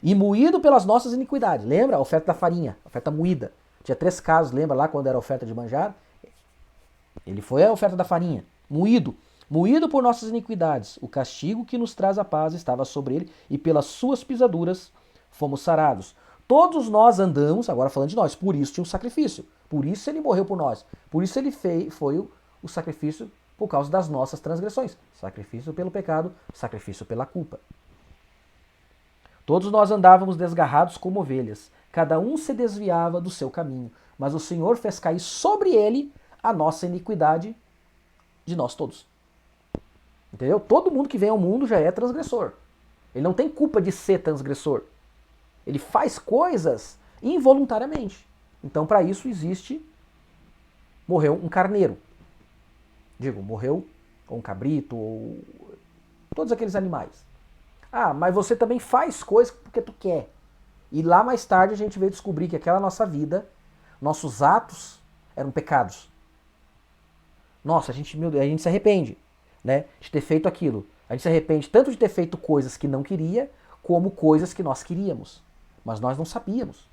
E moído pelas nossas iniquidades. Lembra a oferta da farinha, a oferta moída. Tinha 3 casos, lembra lá quando era a oferta de manjar? Ele foi a oferta da farinha. Moído por nossas iniquidades. O castigo que nos traz a paz estava sobre ele, e pelas suas pisaduras fomos sarados. Todos nós andamos, agora falando de nós, por isso tinha um sacrifício. Por isso ele morreu por nós. Por isso ele foi o sacrifício por causa das nossas transgressões. Sacrifício pelo pecado, sacrifício pela culpa. Todos nós andávamos desgarrados como ovelhas. Cada um se desviava do seu caminho. Mas o Senhor fez cair sobre ele a nossa iniquidade de nós todos. Entendeu? Todo mundo que vem ao mundo já é transgressor. Ele não tem culpa de ser transgressor. Ele faz coisas involuntariamente. Então, para isso morreu um carneiro. Morreu ou um cabrito, ou todos aqueles animais. Ah, mas você também faz coisas porque tu quer. E lá mais tarde a gente veio descobrir que aquela nossa vida, nossos atos eram pecados. Nossa, a gente se arrepende, né, de ter feito aquilo. A gente se arrepende tanto de ter feito coisas que não queria, como coisas que nós queríamos. Mas nós não sabíamos.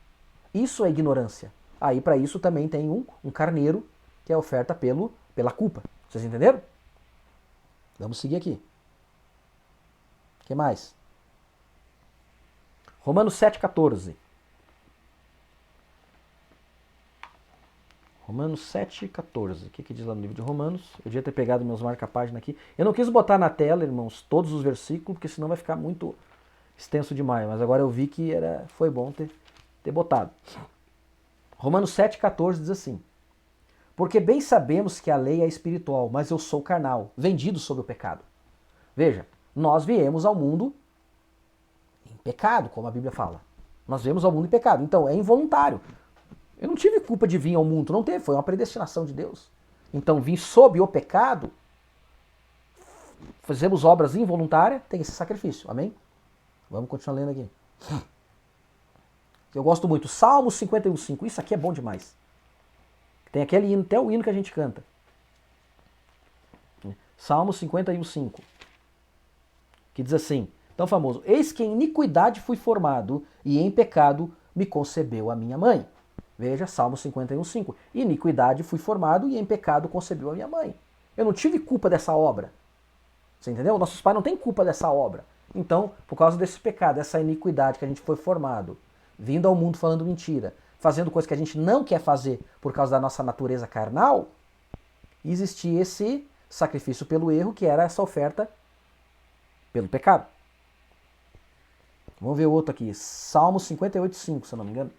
Isso é ignorância. Aí para isso também tem um carneiro, que é a oferta pela culpa. Vocês entenderam? Vamos seguir aqui. O que mais? Romanos 7,14. Romanos 7,14. O que diz lá no livro de Romanos? Eu devia ter pegado meus marca-página aqui. Eu não quis botar na tela, irmãos, todos os versículos, porque senão vai ficar muito extenso demais. Mas agora eu vi que foi bom ter botado. Romanos 7,14 diz assim. Porque bem sabemos que a lei é espiritual, mas eu sou carnal, vendido sob o pecado. Veja, nós viemos ao mundo em pecado, como a Bíblia fala. Nós viemos ao mundo em pecado, então é involuntário. Eu não tive culpa de vir ao mundo, não teve, foi uma predestinação de Deus. Então vim sob o pecado, fazemos obras involuntárias, tem esse sacrifício, amém? Vamos continuar lendo aqui. Eu gosto muito, Salmo 51,5, isso aqui é bom demais. Tem aquele hino, até o hino que a gente canta. Salmo 51,5. Que diz assim, Tão famoso. Eis que em iniquidade fui formado, e em pecado me concebeu a minha mãe. Veja, Salmo 51:5. Iniquidade fui formado, e em pecado concebeu a minha mãe. Eu não tive culpa dessa obra. Você entendeu? Nossos pais não têm culpa dessa obra. Então, por causa desse pecado, dessa iniquidade que a gente foi formado, vindo ao mundo falando mentira, fazendo coisas que a gente não quer fazer por causa da nossa natureza carnal, existia esse sacrifício pelo erro, que era essa oferta pelo pecado. Vamos ver o outro aqui. Salmo 58:5, se eu não me engano.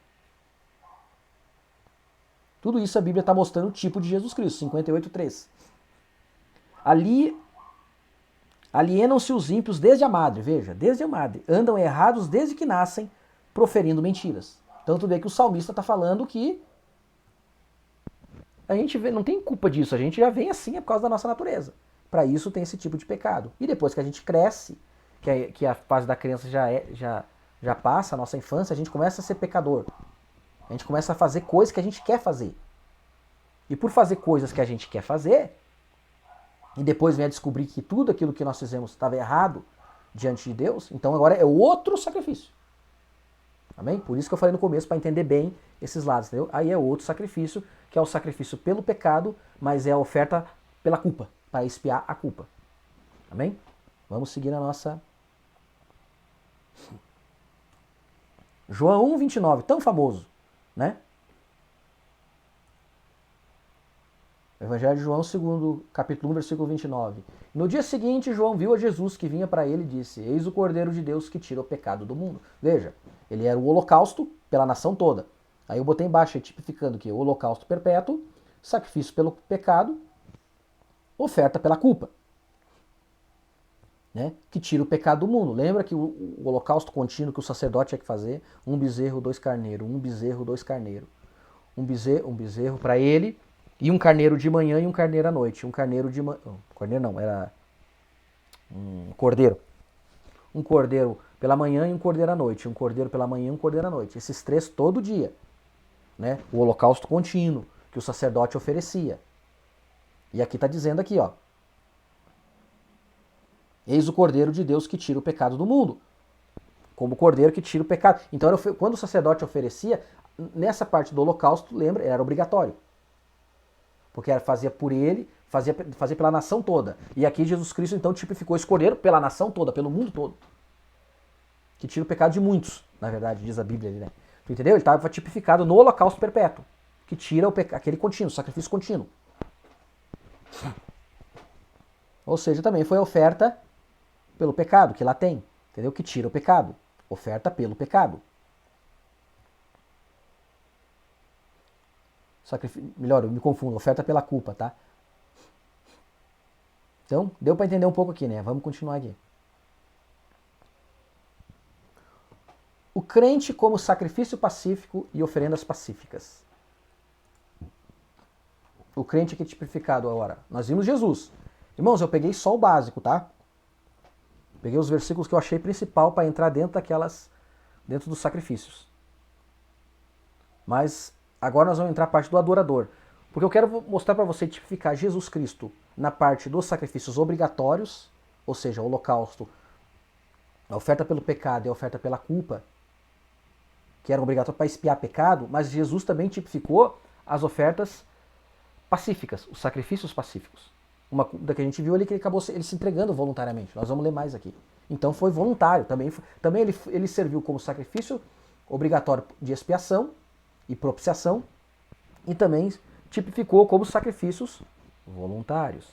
Tudo isso a Bíblia está mostrando o tipo de Jesus Cristo. 58:3. Ali alienam-se os ímpios desde a madre, veja, desde a madre. Andam errados desde que nascem, proferindo mentiras. Então tu vê que o salmista está falando que a gente não tem culpa disso, a gente já vem assim, é por causa da nossa natureza. Para isso tem esse tipo de pecado. E depois que a gente cresce, que a fase da criança já passa, a nossa infância, a gente começa a ser pecador. A gente começa a fazer coisas que a gente quer fazer. E por fazer coisas que a gente quer fazer, e depois vem a descobrir que tudo aquilo que nós fizemos estava errado diante de Deus, então agora é outro sacrifício. Amém? Por isso que eu falei no começo, para entender bem esses lados, entendeu? Aí é outro sacrifício, que é o sacrifício pelo pecado, mas é a oferta pela culpa, para expiar a culpa. Amém? Vamos seguir a nossa... João 1:29, tão famoso, né? Evangelho de João, capítulo 1, versículo 29. No dia seguinte, João viu a Jesus que vinha para ele e disse: Eis o Cordeiro de Deus que tira o pecado do mundo. Veja, ele era o holocausto pela nação toda. Aí eu botei embaixo aí, tipificando que o holocausto perpétuo, sacrifício pelo pecado, oferta pela culpa. Né? Que tira o pecado do mundo. Lembra que o holocausto contínuo que o sacerdote tinha que fazer? 1 bezerro, 2 carneiros. 1 bezerro, 2 carneiros. Um bezerro para ele, e um carneiro de manhã e um carneiro à noite. Um carneiro de manhã... Carneiro não, era um cordeiro. Um cordeiro pela manhã e um cordeiro à noite. Um cordeiro pela manhã e um cordeiro à noite. Esses 3 todo dia. Né? O holocausto contínuo que o sacerdote oferecia. E aqui está dizendo aqui, ó. Eis o Cordeiro de Deus que tira o pecado do mundo. Como o cordeiro que tira o pecado. Então, quando o sacerdote oferecia, nessa parte do holocausto, lembra, era obrigatório. Porque fazia por ele, fazia pela nação toda. E aqui Jesus Cristo então tipificou esse cordeiro pela nação toda, pelo mundo todo. Que tira o pecado de muitos, na verdade, diz a Bíblia ali, né? Tu entendeu? Ele estava tipificado no holocausto perpétuo, que tira aquele contínuo, sacrifício contínuo. Ou seja, também foi a oferta pelo pecado, que lá tem, entendeu? Que tira o pecado. Oferta pelo pecado. Melhor, eu me confundo, oferta pela culpa, tá? Então, deu para entender um pouco aqui, né? Vamos continuar aqui. O crente como sacrifício pacífico e oferendas pacíficas. O crente aqui tipificado agora. Nós vimos Jesus. Irmãos, eu peguei só o básico, tá? Peguei os versículos que eu achei principal para entrar dentro dos sacrifícios. Mas agora nós vamos entrar na parte do adorador. Porque eu quero mostrar para você tipificar Jesus Cristo na parte dos sacrifícios obrigatórios, ou seja, o holocausto, a oferta pelo pecado e a oferta pela culpa, que eram obrigatórios para expiar pecado, mas Jesus também tipificou as ofertas pacíficas, os sacrifícios pacíficos. Uma da que a gente viu ali que ele acabou ele se entregando voluntariamente. Nós vamos ler mais aqui. Então foi voluntário. Também ele serviu como sacrifício obrigatório de expiação e propiciação, e também tipificou como sacrifícios voluntários,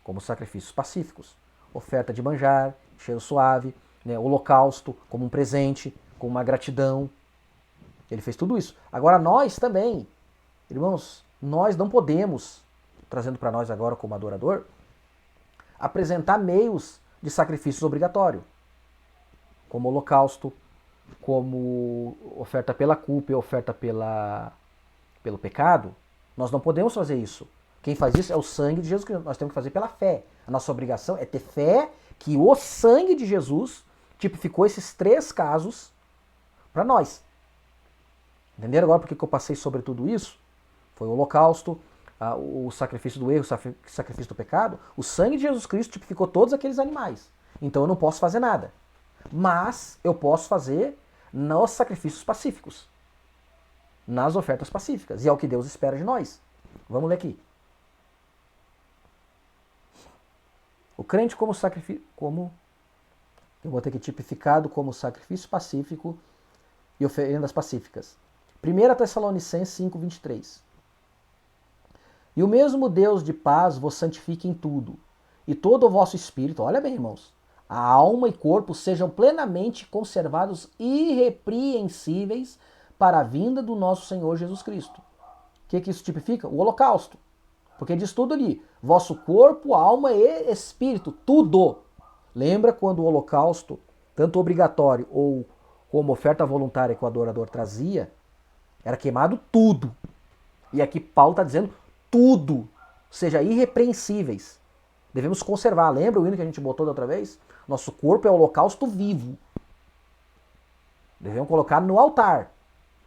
como sacrifícios pacíficos. Oferta de manjar, cheiro suave, né, holocausto como um presente, como uma gratidão. Ele fez tudo isso. Agora nós também, irmãos, nós não podemos, trazendo para nós agora como adorador, apresentar meios de sacrifícios obrigatório, como holocausto, como oferta pela culpa e oferta pelo pecado. Nós não podemos fazer isso. Quem faz isso é o sangue de Jesus Cristo. Nós temos que fazer pela fé. A nossa obrigação é ter fé que o sangue de Jesus tipificou esses 3 casos para nós. Entenderam agora por que eu passei sobre tudo isso? Foi o holocausto, o sacrifício do erro, o sacrifício do pecado. O sangue de Jesus Cristo tipificou todos aqueles animais. Então eu não posso fazer nada. Mas eu posso fazer nos sacrifícios pacíficos, nas ofertas pacíficas. E é o que Deus espera de nós. Vamos ler aqui. O crente como sacrifício, eu vou ter que tipificado como sacrifício pacífico e oferendas pacíficas. 1 Tessalonicenses 5:23. E o mesmo Deus de paz vos santifique em tudo, e todo o vosso espírito, olha bem, irmãos, a alma e corpo sejam plenamente conservados irrepreensíveis para a vinda do nosso Senhor Jesus Cristo. O que isso tipifica? O holocausto. Porque diz tudo ali, vosso corpo, alma e espírito, tudo. Lembra quando o holocausto, tanto obrigatório ou como oferta voluntária que o adorador trazia, era queimado tudo. E aqui Paulo está dizendo tudo, seja irrepreensíveis. Devemos conservar. Lembra o hino que a gente botou da outra vez? Nosso corpo é holocausto vivo. Devemos colocar no altar.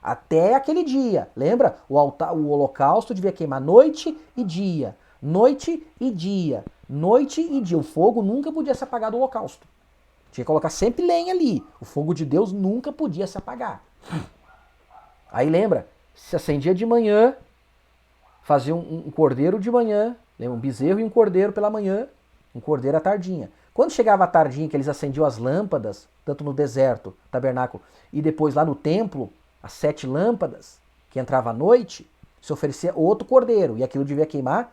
Até aquele dia. Lembra? O holocausto devia queimar noite e dia. Noite e dia. Noite e dia. O fogo nunca podia se apagar do holocausto. Tinha que colocar sempre lenha ali. O fogo de Deus nunca podia se apagar. Aí lembra? Se acendia de manhã, fazia um cordeiro de manhã, lembra? Um bezerro e um cordeiro pela manhã, um cordeiro à tardinha. Quando chegava a tardinha, que eles acendiam as lâmpadas, tanto no deserto, tabernáculo, e depois lá no templo, as 7 lâmpadas, que entrava à noite, se oferecia outro cordeiro, e aquilo devia queimar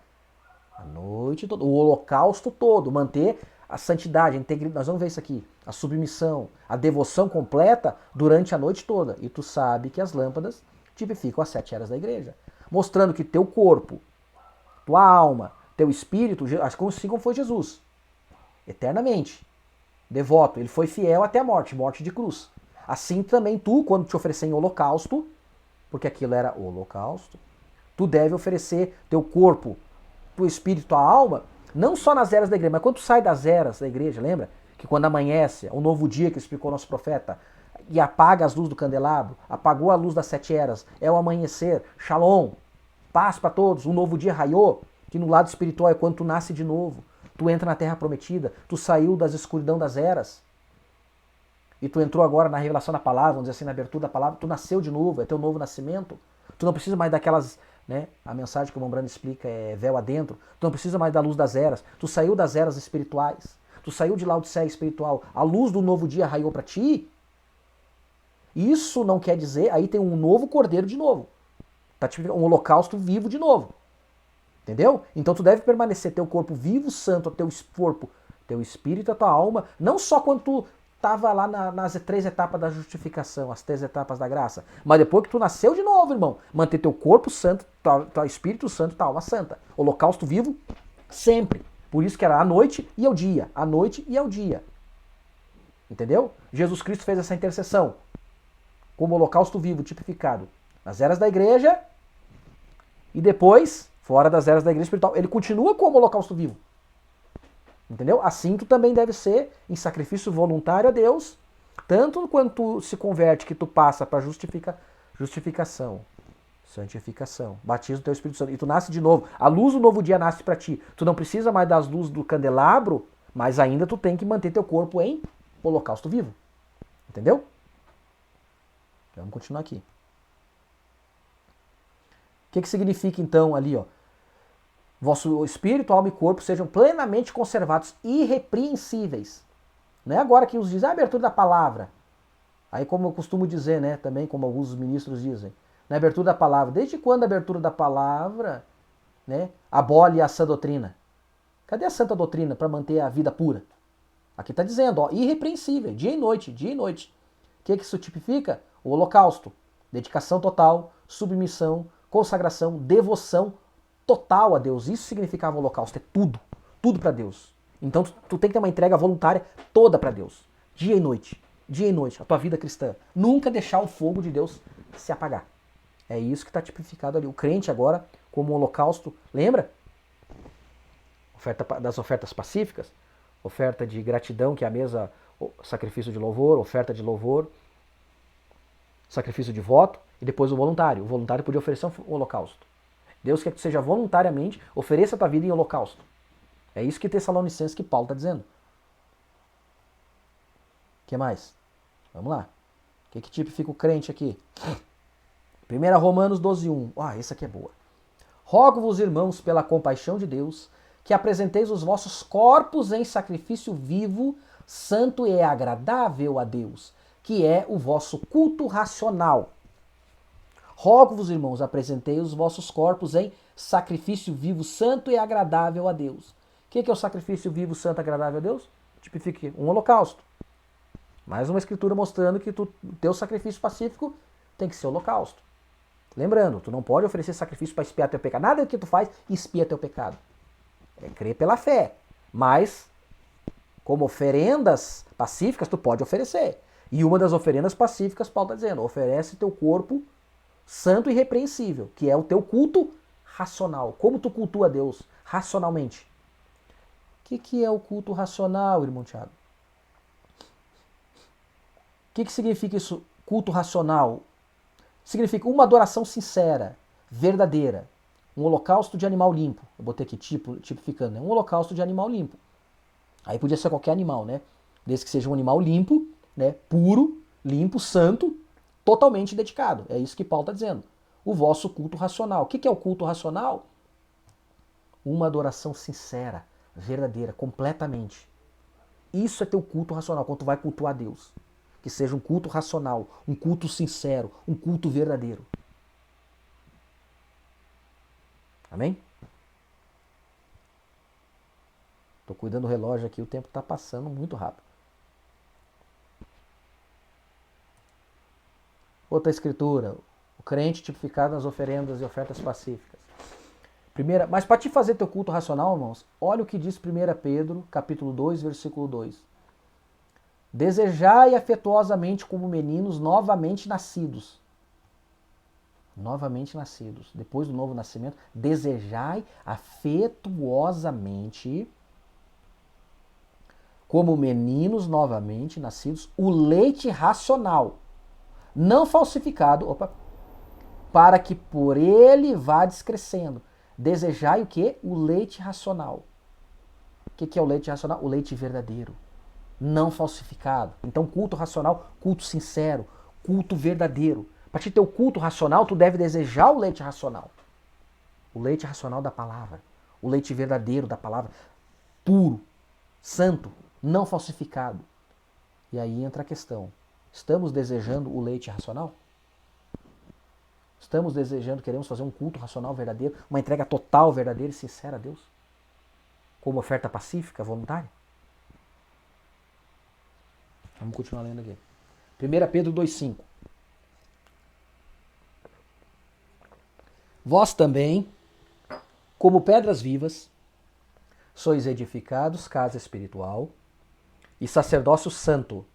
a noite toda, o holocausto todo, manter a santidade, a integridade, nós vamos ver isso aqui, a submissão, a devoção completa durante a noite toda. E tu sabe que as lâmpadas tipificam as 7 eras da igreja, mostrando que teu corpo, tua alma, teu espírito, assim como foi Jesus, eternamente, devoto, ele foi fiel até a morte, morte de cruz. Assim também tu, quando te oferecer em holocausto, porque aquilo era holocausto, tu deve oferecer teu corpo, teu espírito, tua alma, não só nas eras da igreja, mas quando tu sai das eras da igreja, lembra? Que quando amanhece, é um novo dia que explicou nosso profeta, e apaga as luzes do candelabro, apagou a luz das 7 eras, é o amanhecer, shalom, paz para todos, um novo dia raiou, que no lado espiritual é quando tu nasce de novo, tu entra na terra prometida, tu saiu das escuridão das eras, e tu entrou agora na revelação da palavra, vamos dizer assim, na abertura da palavra, tu nasceu de novo, é teu novo nascimento, tu não precisa mais daquelas, né, a mensagem que o Mombrano explica é véu adentro, tu não precisa mais da luz das eras, tu saiu das eras espirituais, tu saiu de Laodiceia espiritual, a luz do novo dia raiou para ti. Isso não quer dizer, aí tem um novo cordeiro de novo, tá um holocausto vivo de novo, entendeu? Então tu deve permanecer teu corpo vivo, santo, teu corpo, teu espírito, a tua alma, não só quando tu estava lá nas 3 etapas da justificação, as 3 etapas da graça. Mas depois que tu nasceu de novo, irmão, manter teu corpo santo, teu espírito santo, tua alma santa. Holocausto vivo, sempre. Por isso que era a noite e ao dia. A noite e ao dia. Entendeu? Jesus Cristo fez essa intercessão como holocausto vivo, tipificado nas eras da igreja e depois, fora das eras da igreja espiritual. Ele continua como holocausto vivo. Entendeu? Assim tu também deve ser em sacrifício voluntário a Deus, tanto quando tu se converte, que tu passa para justificação, santificação, batismo do teu Espírito Santo, e tu nasce de novo, a luz do novo dia nasce para ti, tu não precisa mais das luzes do candelabro, mas ainda tu tem que manter teu corpo em holocausto vivo. Entendeu? Vamos continuar aqui. O que significa então ali, ó? Vosso espírito, alma e corpo sejam plenamente conservados, irrepreensíveis. Não é agora que os diz a abertura da palavra. Aí como eu costumo dizer, né, também como alguns ministros dizem, na abertura da palavra. Desde quando a abertura da palavra, né, abole a sã doutrina? Cadê a santa doutrina para manter a vida pura? Aqui está dizendo, ó, irrepreensível, dia e noite, dia e noite. O que isso tipifica? O holocausto, dedicação total, submissão, consagração, devoção total a Deus. Isso significava o holocausto, é tudo, tudo para Deus. Então tu tem que ter uma entrega voluntária toda para Deus, dia e noite, a tua vida cristã. Nunca deixar o fogo de Deus se apagar. É isso que está tipificado ali. O crente agora, como um holocausto, lembra? Das ofertas pacíficas, oferta de gratidão, que é a mesa, sacrifício de louvor, oferta de louvor, sacrifício de voto, e depois o voluntário. O voluntário podia oferecer um holocausto. Deus quer que tu seja voluntariamente, ofereça a tua vida em holocausto. É isso que Tessalonicenses, que Paulo está dizendo. que mais? Vamos lá. O que tipifica o crente aqui? 1 Romanos 12:1. Essa aqui é boa. Rogo-vos, irmãos, pela compaixão de Deus, que apresenteis os vossos corpos em sacrifício vivo, santo e agradável a Deus, que é o vosso culto racional. Rogo-vos, irmãos, apresentei os vossos corpos em sacrifício vivo, santo e agradável a Deus. O que é o sacrifício vivo, santo e agradável a Deus? Tipifica um holocausto. Mais uma escritura mostrando que o teu sacrifício pacífico tem que ser holocausto. Lembrando, tu não pode oferecer sacrifício para expiar teu pecado. Nada que tu faz expia teu pecado. É crer pela fé. Mas, como oferendas pacíficas, tu pode oferecer. E uma das oferendas pacíficas, Paulo está dizendo, oferece teu corpo santo e irrepreensível, que é o teu culto racional. Como tu cultua a Deus racionalmente? O que é o culto racional, irmão Tiago? O que significa isso, culto racional? Significa uma adoração sincera, verdadeira. Um holocausto de animal limpo. Eu botei aqui tipificando, né? Um holocausto de animal limpo. Aí podia ser qualquer animal, né? Desde que seja um animal limpo, né? Puro, limpo, santo, totalmente dedicado. É isso que Paulo está dizendo. O vosso culto racional. O que é o culto racional? Uma adoração sincera, verdadeira, completamente. Isso é teu culto racional, quando tu vai cultuar a Deus. Que seja um culto racional, um culto sincero, um culto verdadeiro. Amém? Estou cuidando do relógio aqui, o tempo está passando muito rápido. Outra escritura, o crente tipificado nas oferendas e ofertas pacíficas. Mas para te fazer teu culto racional, irmãos, olha o que diz 1 Pedro, capítulo 2, versículo 2. Desejai afetuosamente como meninos novamente nascidos. Novamente nascidos. Depois do novo nascimento, desejai afetuosamente como meninos novamente nascidos o leite racional, não falsificado, para que por ele vá descrescendo. Desejai o quê? O leite racional. O que é o leite racional? O leite verdadeiro. Não falsificado. Então, culto racional, culto sincero, culto verdadeiro. Para te ter o culto racional, tu deve desejar o leite racional. O leite racional da palavra. O leite verdadeiro da palavra. Puro, santo, não falsificado. E aí entra a questão. Estamos desejando o leite racional? Estamos desejando, queremos fazer um culto racional verdadeiro, uma entrega total, verdadeira e sincera a Deus? Como oferta pacífica, voluntária? Vamos continuar lendo aqui. 1 Pedro 2,5. Vós também, como pedras vivas, sois edificados casa espiritual e sacerdócio santo,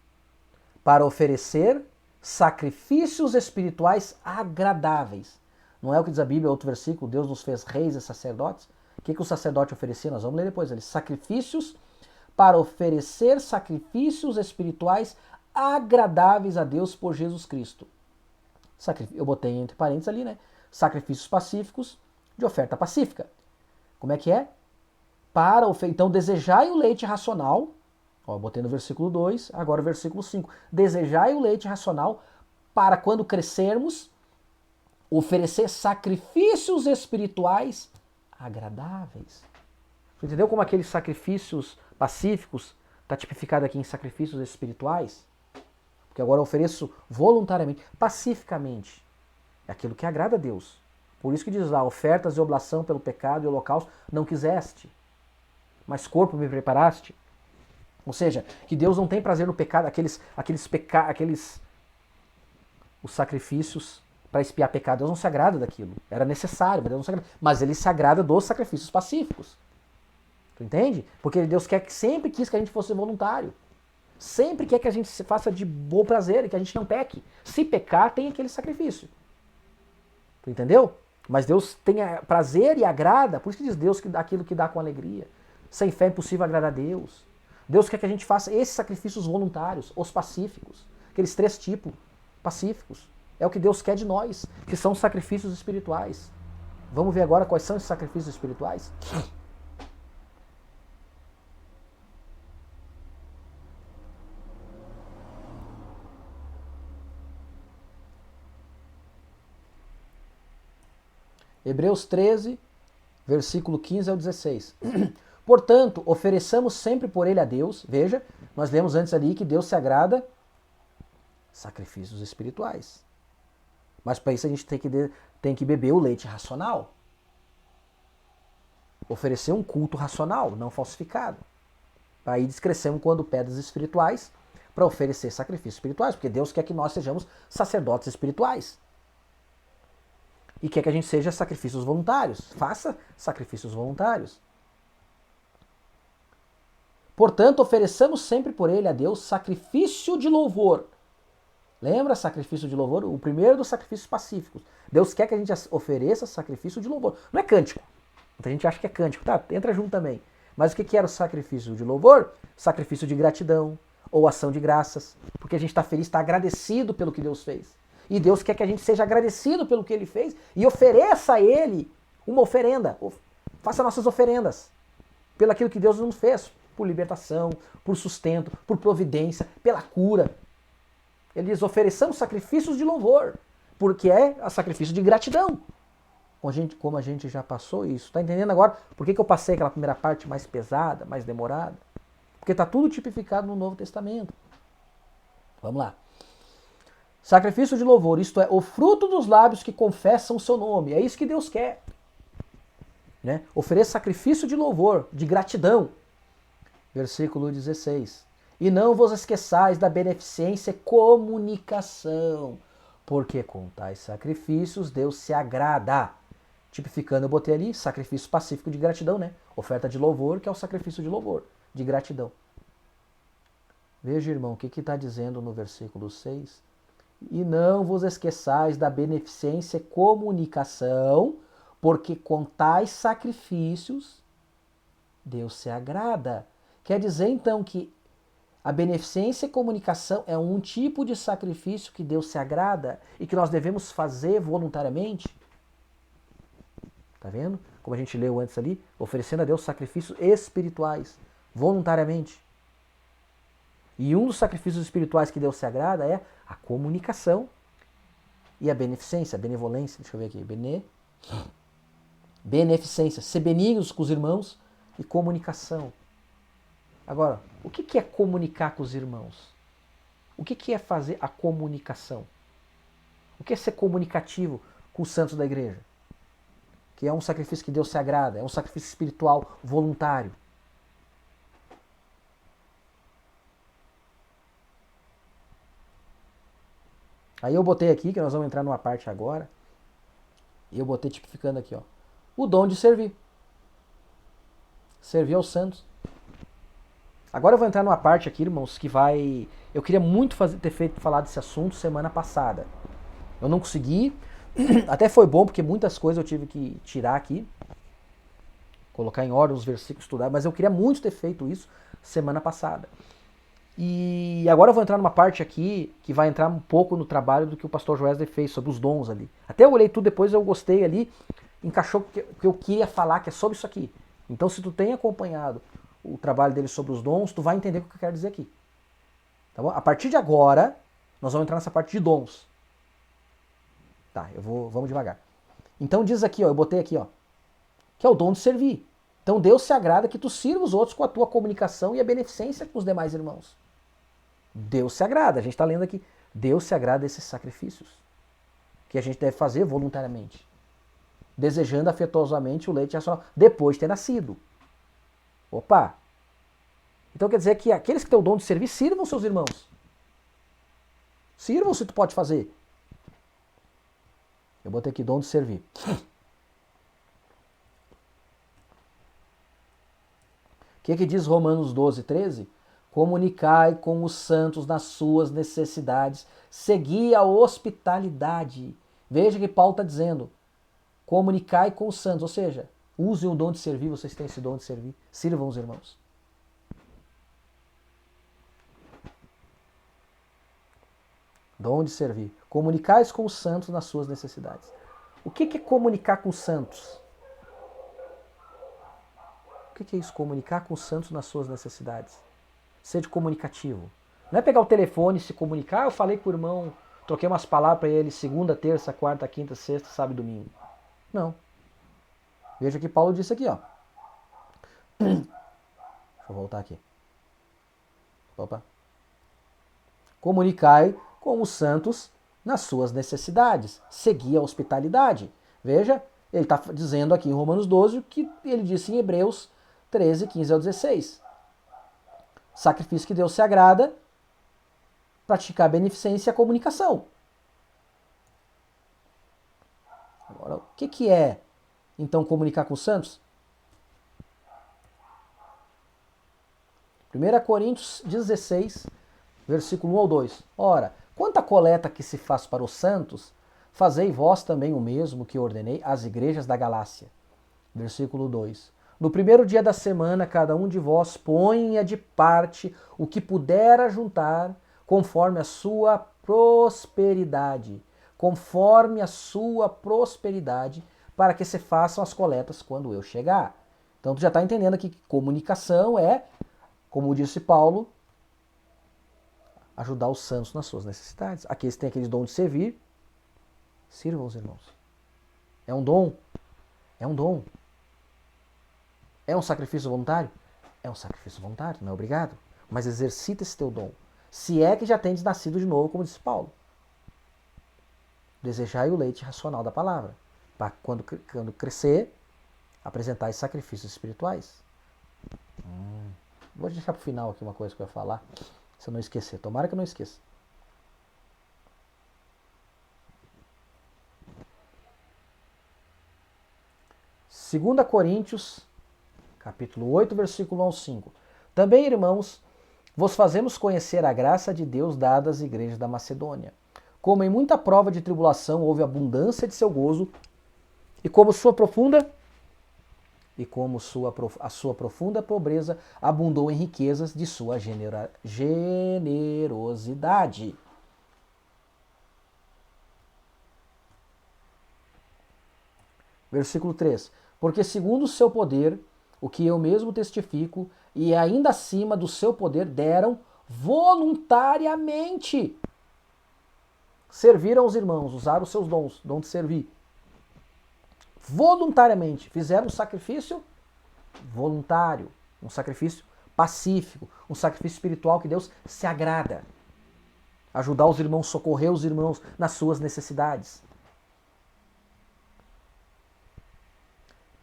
para oferecer sacrifícios espirituais agradáveis. Não é o que diz a Bíblia, outro versículo, Deus nos fez reis e sacerdotes. O que o sacerdote oferecia? Nós vamos ler depois. Sacrifícios para oferecer sacrifícios espirituais agradáveis a Deus por Jesus Cristo. Eu botei entre parênteses ali, né? Sacrifícios pacíficos de oferta pacífica. Como é que é? Então, desejai o leite racional. Eu botei no versículo 2, agora o versículo 5. Desejai o leite racional para, quando crescermos, oferecer sacrifícios espirituais agradáveis. Você entendeu como aqueles sacrifícios pacíficos está tipificado aqui em sacrifícios espirituais? Porque agora eu ofereço voluntariamente, pacificamente, aquilo que agrada a Deus. Por isso que diz lá, ofertas e oblação pelo pecado e holocausto não quiseste, mas corpo me preparaste. Ou seja, que Deus não tem prazer no pecado, os sacrifícios para expiar pecado. Deus não se agrada daquilo. Era necessário, mas Deus não se agrada. Mas ele se agrada dos sacrifícios pacíficos. Tu entende? Porque Deus sempre quis que a gente fosse voluntário. Sempre quer que a gente se faça de bom prazer e que a gente não peque. Se pecar, tem aquele sacrifício. Tu entendeu? Mas Deus tem prazer e agrada, por isso que diz Deus que dá aquilo que dá com alegria. Sem fé é impossível agradar a Deus. Deus quer que a gente faça esses sacrifícios voluntários, os pacíficos. Aqueles 3 tipos pacíficos. É o que Deus quer de nós, que são os sacrifícios espirituais. Vamos ver agora quais são esses sacrifícios espirituais? Hebreus 13, versículo 15 ao 16. Portanto, ofereçamos sempre por ele a Deus. Veja, nós lemos antes ali que Deus se agrada sacrifícios espirituais. Mas para isso a gente tem que beber o leite racional. Oferecer um culto racional, não falsificado. Aí descrescemos quando pedras espirituais para oferecer sacrifícios espirituais, porque Deus quer que nós sejamos sacerdotes espirituais. E quer que a gente seja sacrifícios voluntários. Faça sacrifícios voluntários. Portanto, ofereçamos sempre por ele a Deus sacrifício de louvor. Lembra sacrifício de louvor? O primeiro dos sacrifícios pacíficos. Deus quer que a gente ofereça sacrifício de louvor. Não é cântico. Muita gente acha que é cântico. Tá, entra junto também. Mas o que era o sacrifício de louvor? Sacrifício de gratidão ou ação de graças. Porque a gente está feliz, está agradecido pelo que Deus fez. E Deus quer que a gente seja agradecido pelo que Ele fez e ofereça a Ele uma oferenda. Faça nossas oferendas pelo aquilo que Deus nos fez. Por libertação, por sustento, por providência, pela cura. Ele diz, ofereçamos sacrifícios de louvor, porque é sacrifício de gratidão. Como a gente já passou isso. Está entendendo agora por que eu passei aquela primeira parte mais pesada, mais demorada? Porque está tudo tipificado no Novo Testamento. Vamos lá. Sacrifício de louvor, isto é, o fruto dos lábios que confessam o seu nome. É isso que Deus quer. Né? Ofereça sacrifício de louvor, de gratidão. Versículo 16. E não vos esqueçais da beneficência e comunicação, porque com tais sacrifícios Deus se agrada. Tipificando, eu botei ali sacrifício pacífico de gratidão, né? Oferta de louvor, que é o sacrifício de louvor, de gratidão. Veja, irmão, o que está dizendo no versículo 6? E não vos esqueçais da beneficência e comunicação, porque com tais sacrifícios Deus se agrada. Quer dizer, então, que a beneficência e comunicação é um tipo de sacrifício que Deus se agrada e que nós devemos fazer voluntariamente. Tá vendo? Como a gente leu antes ali, oferecendo a Deus sacrifícios espirituais, voluntariamente. E um dos sacrifícios espirituais que Deus se agrada é a comunicação e a beneficência, a benevolência. Deixa eu ver aqui. Beneficência, ser benignos com os irmãos e comunicação. Agora, o que é comunicar com os irmãos? O que é fazer a comunicação? O que é ser comunicativo com os santos da igreja? Que é um sacrifício que Deus se agrada, é um sacrifício espiritual voluntário. Aí eu botei aqui, que nós vamos entrar numa parte agora, e eu botei tipificando aqui, ó, o dom de servir. Servir aos santos. Agora eu vou entrar numa parte aqui, irmãos, que vai... Eu queria muito falar desse assunto semana passada. Eu não consegui. Até foi bom, porque muitas coisas eu tive que tirar aqui. Colocar em ordem os versículos, estudar. Mas eu queria muito ter feito isso semana passada. E agora eu vou entrar numa parte aqui que vai entrar um pouco no trabalho do que o pastor Wesley fez sobre os dons ali. Até eu olhei tudo depois, eu gostei ali. Encaixou o que eu queria falar, que é sobre isso aqui. Então, se tu tem acompanhado o trabalho dele sobre os dons, tu vai entender o que eu quero dizer aqui. Tá bom? A partir de agora, nós vamos entrar nessa parte de dons. Tá, vamos devagar. Então diz aqui, ó, eu botei aqui, ó, que é o dom de servir. Então Deus se agrada que tu sirva os outros com a tua comunicação e a beneficência com os demais irmãos. Deus se agrada, a gente está lendo aqui. Deus se agrada desses sacrifícios que a gente deve fazer voluntariamente, desejando afetuosamente o leite racional depois de ter nascido. Opa! Então quer dizer que aqueles que têm o dom de servir, sirvam seus irmãos. Sirvam se tu pode fazer. Eu botei aqui dom de servir. O que diz Romanos 12, 13? Comunicai com os santos nas suas necessidades, segui a hospitalidade. Veja que Paulo está dizendo, comunicai com os santos, ou seja, usem o dom de servir, vocês têm esse dom de servir, sirvam os irmãos. Dom de servir. Comunicais com os santos nas suas necessidades. O que é comunicar com os santos? O que é isso? Comunicar com os santos nas suas necessidades. Ser comunicativo. Não é pegar o telefone e se comunicar. Eu falei com o irmão, troquei umas palavras para ele segunda, terça, quarta, quinta, sexta, sábado e domingo. Não. Veja que Paulo disse aqui, ó. Deixa eu voltar aqui. Opa. Comunicai com os santos nas suas necessidades. Segui a hospitalidade. Veja, ele está dizendo aqui em Romanos 12 o que ele disse em Hebreus 13, 15 ao 16. Sacrifício que Deus se agrada, praticar a beneficência e a comunicação. Agora, o que é, então, comunicar com os santos? 1 Coríntios 16, versículo 1 ao 2. Ora, quanto à coleta que se faz para os santos, fazei vós também o mesmo que ordenei às igrejas da Galácia. Versículo 2. No primeiro dia da semana, cada um de vós ponha de parte o que puder ajuntar, conforme a sua prosperidade. Conforme a sua prosperidade, para que se façam as coletas quando eu chegar. Então tu já está entendendo aqui que comunicação é, como disse Paulo, ajudar os santos nas suas necessidades. Aqueles que têm aquele dom de servir, sirvam os irmãos. É um dom. É um dom. É um sacrifício voluntário? É um sacrifício voluntário, não é obrigado. Mas exercita esse teu dom. Se é que já tendes nascido de novo, como disse Paulo. Desejai o leite racional da palavra. Para quando crescer, apresentar sacrifícios espirituais. Vou deixar para o final aqui uma coisa que eu ia falar. Se eu não esquecer. Tomara que eu não esqueça. Segunda Coríntios, capítulo 8, versículo 1 ao 5. Também, irmãos, vos fazemos conhecer a graça de Deus dada às igrejas da Macedônia. Como em muita prova de tribulação houve abundância de seu gozo, e como a sua profunda pobreza abundou em riquezas de sua generosidade. Versículo 3. Porque segundo o seu poder, o que eu mesmo testifico, e ainda acima do seu poder, deram voluntariamente. Serviram os irmãos, usaram os seus dons, dom de servir. Voluntariamente. Fizeram um sacrifício voluntário, um sacrifício pacífico, um sacrifício espiritual que Deus se agrada. Ajudar os irmãos, socorrer os irmãos nas suas necessidades.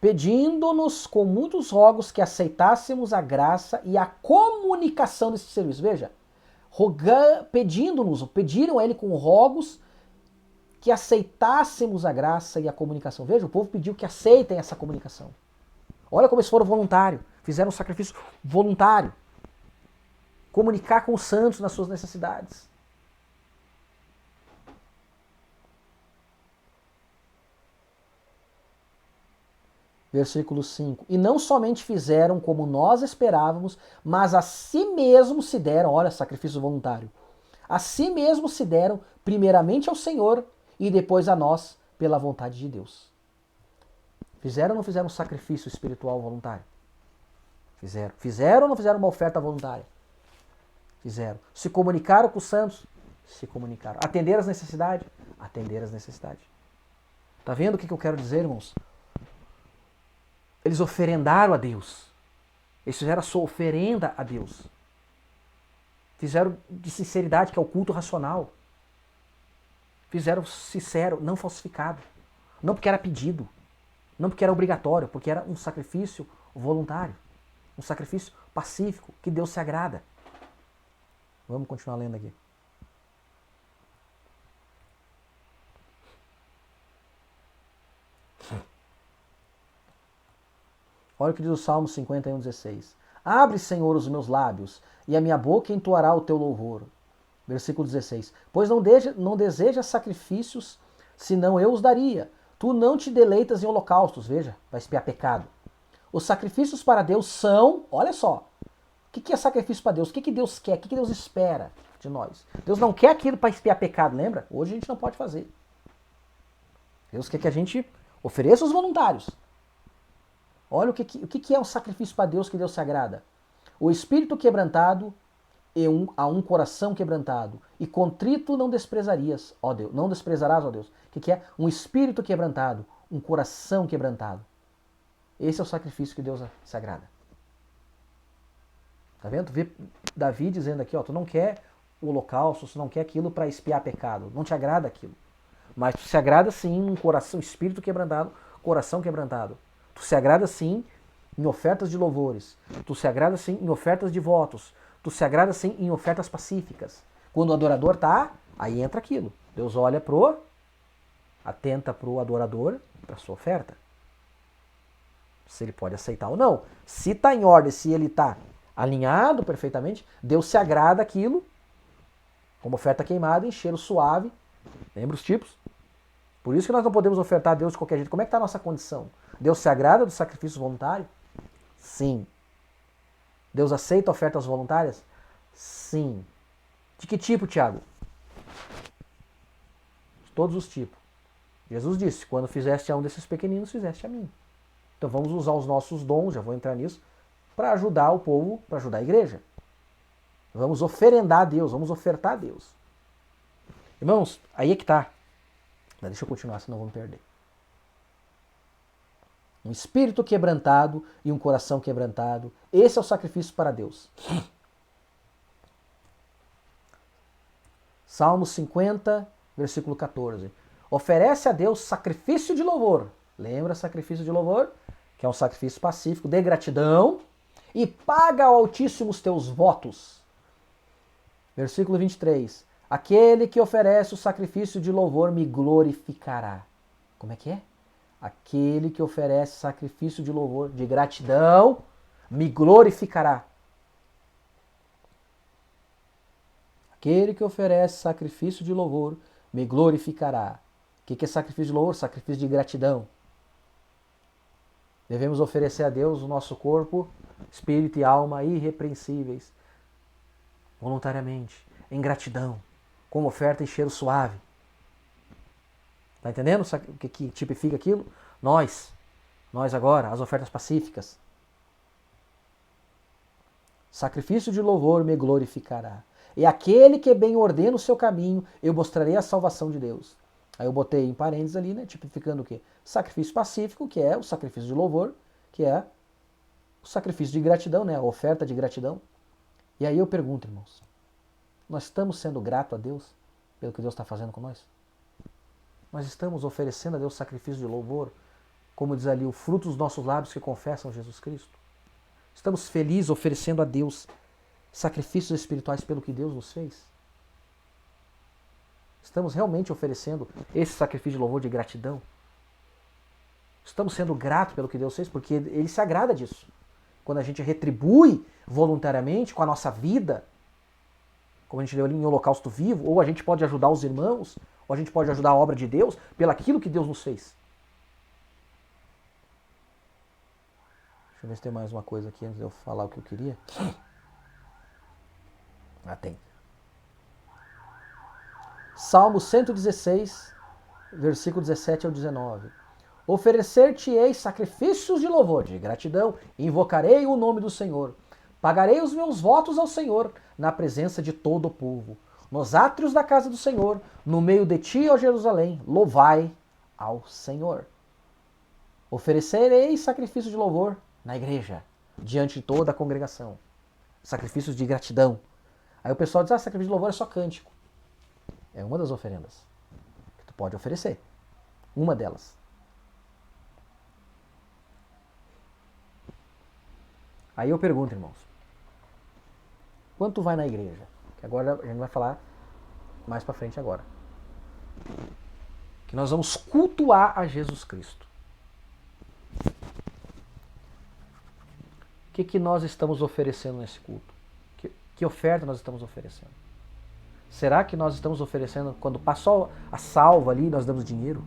Pedindo-nos com muitos rogos que aceitássemos a graça e a comunicação desse serviço. Veja, pediram a ele com rogos que aceitássemos a graça e a comunicação. Veja, o povo pediu que aceitem essa comunicação. Olha como eles foram voluntários, fizeram um sacrifício voluntário. Comunicar com os santos nas suas necessidades. Versículo 5. E não somente fizeram como nós esperávamos, mas a si mesmos se deram, olha, sacrifício voluntário. A si mesmos se deram, primeiramente ao Senhor e depois a nós, pela vontade de Deus. Fizeram ou não fizeram um sacrifício espiritual voluntário? Fizeram. Fizeram ou não fizeram uma oferta voluntária? Fizeram. Se comunicaram com os santos? Se comunicaram. Atenderam as necessidades? Atenderam as necessidades. Tá vendo o que eu quero dizer, irmãos? Eles oferendaram a Deus. Eles fizeram a sua oferenda a Deus. Fizeram de sinceridade, que é o culto racional. Fizeram sincero, não falsificado. Não porque era pedido. Não porque era obrigatório, porque era um sacrifício voluntário. Um sacrifício pacífico, que Deus se agrada. Vamos continuar lendo aqui. Olha o que diz o Salmo 51:16. Abre, Senhor, os meus lábios, e a minha boca entoará o teu louvor. Versículo 16. Pois não desejas sacrifícios, senão eu os daria. Tu não te deleitas em holocaustos, veja, vai expiar pecado. Os sacrifícios para Deus são, olha só, o que é sacrifício para Deus? O que Deus quer? O que Deus espera de nós? Deus não quer aquilo para expiar pecado, lembra? Hoje a gente não pode fazer. Deus quer que a gente ofereça os voluntários. Olha o que é um sacrifício para Deus que Deus se agrada. O espírito quebrantado a um coração quebrantado. E contrito não desprezarias, ó Deus. Não desprezarás, ó Deus. O que é? Um espírito quebrantado, um coração quebrantado. Esse é o sacrifício que Deus se agrada. Tá vendo? Tu vê Davi dizendo aqui, ó, tu não quer o holocausto, tu não quer aquilo para expiar pecado. Não te agrada aquilo. Mas tu se agrada sim um coração, espírito quebrantado, coração quebrantado. Tu se agrada sim em ofertas de louvores. Tu se agrada sim em ofertas de votos. Tu se agrada sim em ofertas pacíficas. Quando o adorador tá, aí entra aquilo. Deus olha atenta pro adorador, pra sua oferta. Se ele pode aceitar ou não. Se tá em ordem, se ele tá alinhado perfeitamente, Deus se agrada aquilo, como oferta queimada em cheiro suave. Lembra os tipos? Por isso que nós não podemos ofertar a Deus de qualquer jeito. Como é que está a nossa condição? Deus se agrada do sacrifício voluntário? Sim. Deus aceita ofertas voluntárias? Sim. De que tipo, Tiago? De todos os tipos. Jesus disse, quando fizeste a um desses pequeninos, fizeste a mim. Então vamos usar os nossos dons, já vou entrar nisso, para ajudar o povo, para ajudar a igreja. Vamos oferendar a Deus, vamos ofertar a Deus. Irmãos, aí é que tá. Mas deixa eu continuar, senão vou me perder. Um espírito quebrantado e um coração quebrantado. Esse é o sacrifício para Deus. Salmo 50, versículo 14. Oferece a Deus sacrifício de louvor. Lembra sacrifício de louvor? Que é um sacrifício pacífico, de gratidão. E paga ao Altíssimo os teus votos. Versículo 23. Aquele que oferece o sacrifício de louvor me glorificará. Como é que é? Aquele que oferece sacrifício de louvor, de gratidão, me glorificará. Aquele que oferece sacrifício de louvor, me glorificará. O que é sacrifício de louvor? Sacrifício de gratidão. Devemos oferecer a Deus o nosso corpo, espírito e alma irrepreensíveis, voluntariamente, em gratidão, com oferta e cheiro suave. Tá entendendo o que tipifica aquilo? Nós agora, as ofertas pacíficas. Sacrifício de louvor me glorificará. E aquele que bem ordena o seu caminho, eu mostrarei a salvação de Deus. Aí eu botei em parênteses ali, né, tipificando o quê? Sacrifício pacífico, que é o sacrifício de louvor, que é o sacrifício de gratidão, né, a oferta de gratidão. E aí eu pergunto, irmãos, nós estamos sendo gratos a Deus pelo que Deus está fazendo com nós? Nós estamos oferecendo a Deus sacrifício de louvor, como diz ali, o fruto dos nossos lábios que confessam Jesus Cristo? Estamos felizes oferecendo a Deus sacrifícios espirituais pelo que Deus nos fez? Estamos realmente oferecendo esse sacrifício de louvor de gratidão? Estamos sendo gratos pelo que Deus fez? Porque Ele se agrada disso. Quando a gente retribui voluntariamente com a nossa vida, como a gente leu ali em holocausto vivo, ou a gente pode ajudar os irmãos, ou a gente pode ajudar a obra de Deus pelaquilo que Deus nos fez. Deixa eu ver se tem mais uma coisa aqui antes de eu falar o que eu queria. Tem. Salmo 116, versículo 17 ao 19. Oferecer-te-ei sacrifícios de louvor, de gratidão, invocarei o nome do Senhor. Pagarei os meus votos ao Senhor, na presença de todo o povo. Nos átrios da casa do Senhor, no meio de ti, ó Jerusalém, louvai ao Senhor. Oferecerei sacrifício de louvor na igreja, diante de toda a congregação. Sacrifícios de gratidão. Aí o pessoal diz, sacrifício de louvor é só cântico. É uma das oferendas que tu pode oferecer. Uma delas. Aí eu pergunto, irmãos, quando tu vai na igreja? Que agora a gente vai falar mais pra frente agora. Que nós vamos cultuar a Jesus Cristo. O que nós estamos oferecendo nesse culto? Que oferta nós estamos oferecendo? Será que nós estamos oferecendo, quando passou a salva ali, nós damos dinheiro?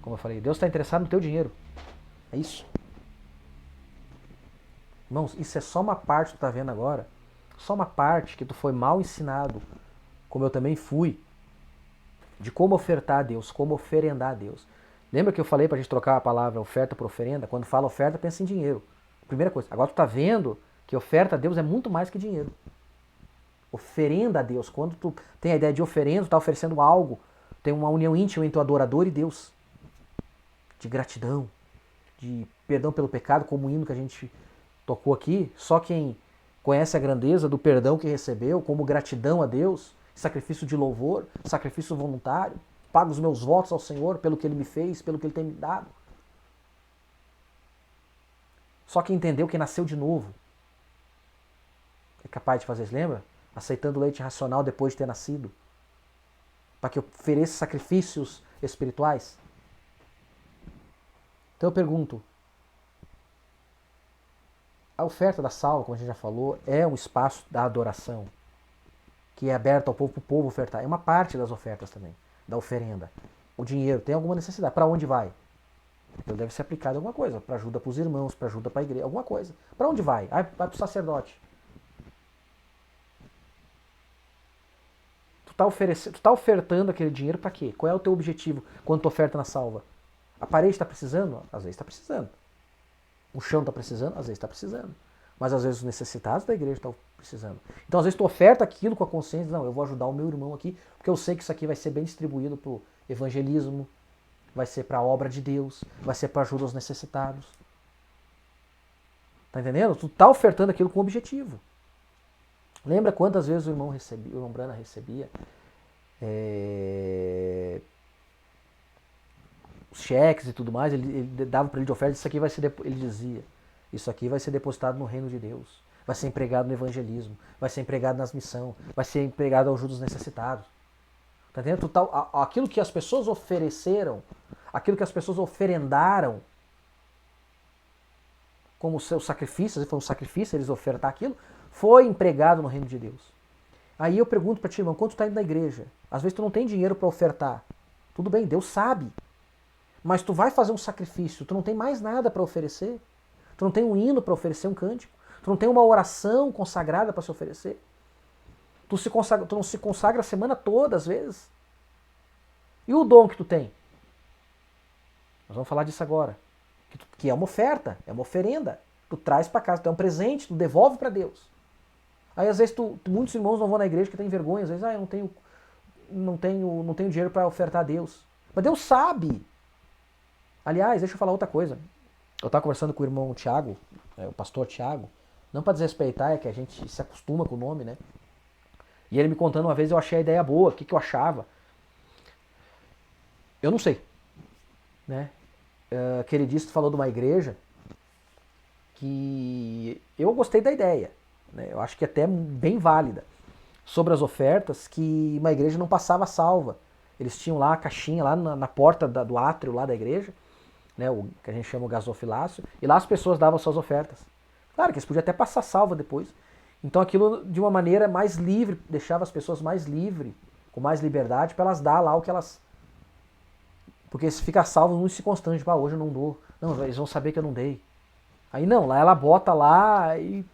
Como eu falei, Deus está interessado no teu dinheiro. É isso. Irmãos, isso é só uma parte que tu está vendo agora. Só uma parte que tu foi mal ensinado, como eu também fui, de como ofertar a Deus, como oferendar a Deus. Lembra que eu falei para a gente trocar a palavra oferta por oferenda? Quando fala oferta, pensa em dinheiro. Primeira coisa. Agora tu está vendo que oferta a Deus é muito mais que dinheiro. Oferenda a Deus. Quando tu tem a ideia de oferenda, tu está oferecendo algo. Tem uma união íntima entre o adorador e Deus. De gratidão, de perdão pelo pecado, como o hino que a gente tocou aqui, só quem conhece a grandeza do perdão que recebeu, como gratidão a Deus, sacrifício de louvor, sacrifício voluntário, pago os meus votos ao Senhor pelo que Ele me fez, pelo que Ele tem me dado. Só quem entendeu que nasceu de novo é capaz de fazer isso, lembra? Aceitando o leite racional depois de ter nascido, para que ofereça sacrifícios espirituais. Então eu pergunto, a oferta da salva, como a gente já falou, é um espaço da adoração, que é aberto ao povo, para o povo ofertar. É uma parte das ofertas também, da oferenda. O dinheiro tem alguma necessidade. Para onde vai? Ele deve ser aplicado em alguma coisa. Para ajuda para os irmãos, para ajuda para a igreja, alguma coisa. Para onde vai? Vai para o sacerdote. Tu tá ofertando aquele dinheiro para quê? Qual é o teu objetivo quando tu oferta na salva? A parede está precisando? Às vezes está precisando. O chão está precisando? Às vezes está precisando. Mas às vezes os necessitados da igreja estão precisando. Então às vezes tu oferta aquilo com a consciência, não, eu vou ajudar o meu irmão aqui, porque eu sei que isso aqui vai ser bem distribuído para o evangelismo, vai ser para a obra de Deus, vai ser para ajuda aos necessitados. Tá entendendo? Tu tá ofertando aquilo com objetivo. Lembra quantas vezes o irmão Brana recebia os cheques e tudo mais, ele dava para ele de oferta, ele dizia, isso aqui vai ser depositado no reino de Deus, vai ser empregado no evangelismo, vai ser empregado nas missões, vai ser empregado ao ajuda dos necessitados. Tá entendendo? Aquilo que as pessoas ofereceram, aquilo que as pessoas oferendaram, como seus sacrifícios, foi um sacrifício eles ofertar aquilo, foi empregado no reino de Deus. Aí eu pergunto para ti, irmão, quando tu está indo na igreja, às vezes tu não tem dinheiro para ofertar. Tudo bem, Deus sabe. Mas tu vai fazer um sacrifício, tu não tem mais nada para oferecer. Tu não tem um hino para oferecer, um cântico. Tu não tem uma oração consagrada para se oferecer. Tu não se consagra a semana toda, às vezes. E o dom que tu tem? Nós vamos falar disso agora. Que é uma oferta, é uma oferenda. Tu traz para casa, tu é um presente, tu devolve para Deus. Aí às vezes muitos irmãos não vão na igreja porque têm vergonha, às vezes, eu não tenho dinheiro para ofertar a Deus. Mas Deus sabe. Aliás, deixa eu falar outra coisa. Eu estava conversando com o irmão Tiago, o pastor Tiago, não para desrespeitar, é que a gente se acostuma com o nome, né? E ele me contando uma vez, eu achei a ideia boa, o que eu achava. Eu não sei, né? Que ele disse, falou de uma igreja que eu gostei da ideia, né? Eu acho que até bem válida, sobre as ofertas, que uma igreja não passava salva. Eles tinham lá a caixinha lá na porta do átrio lá da igreja, né, o que a gente chama o gasofilácio, e lá as pessoas davam suas ofertas. Claro que eles podiam até passar salva depois. Então aquilo de uma maneira mais livre, deixava as pessoas mais livres, com mais liberdade, para elas dar lá o que elas... Porque se fica salvo, não se constrange, hoje eu não dou. Não, eles vão saber que eu não dei. Aí não, lá ela bota lá e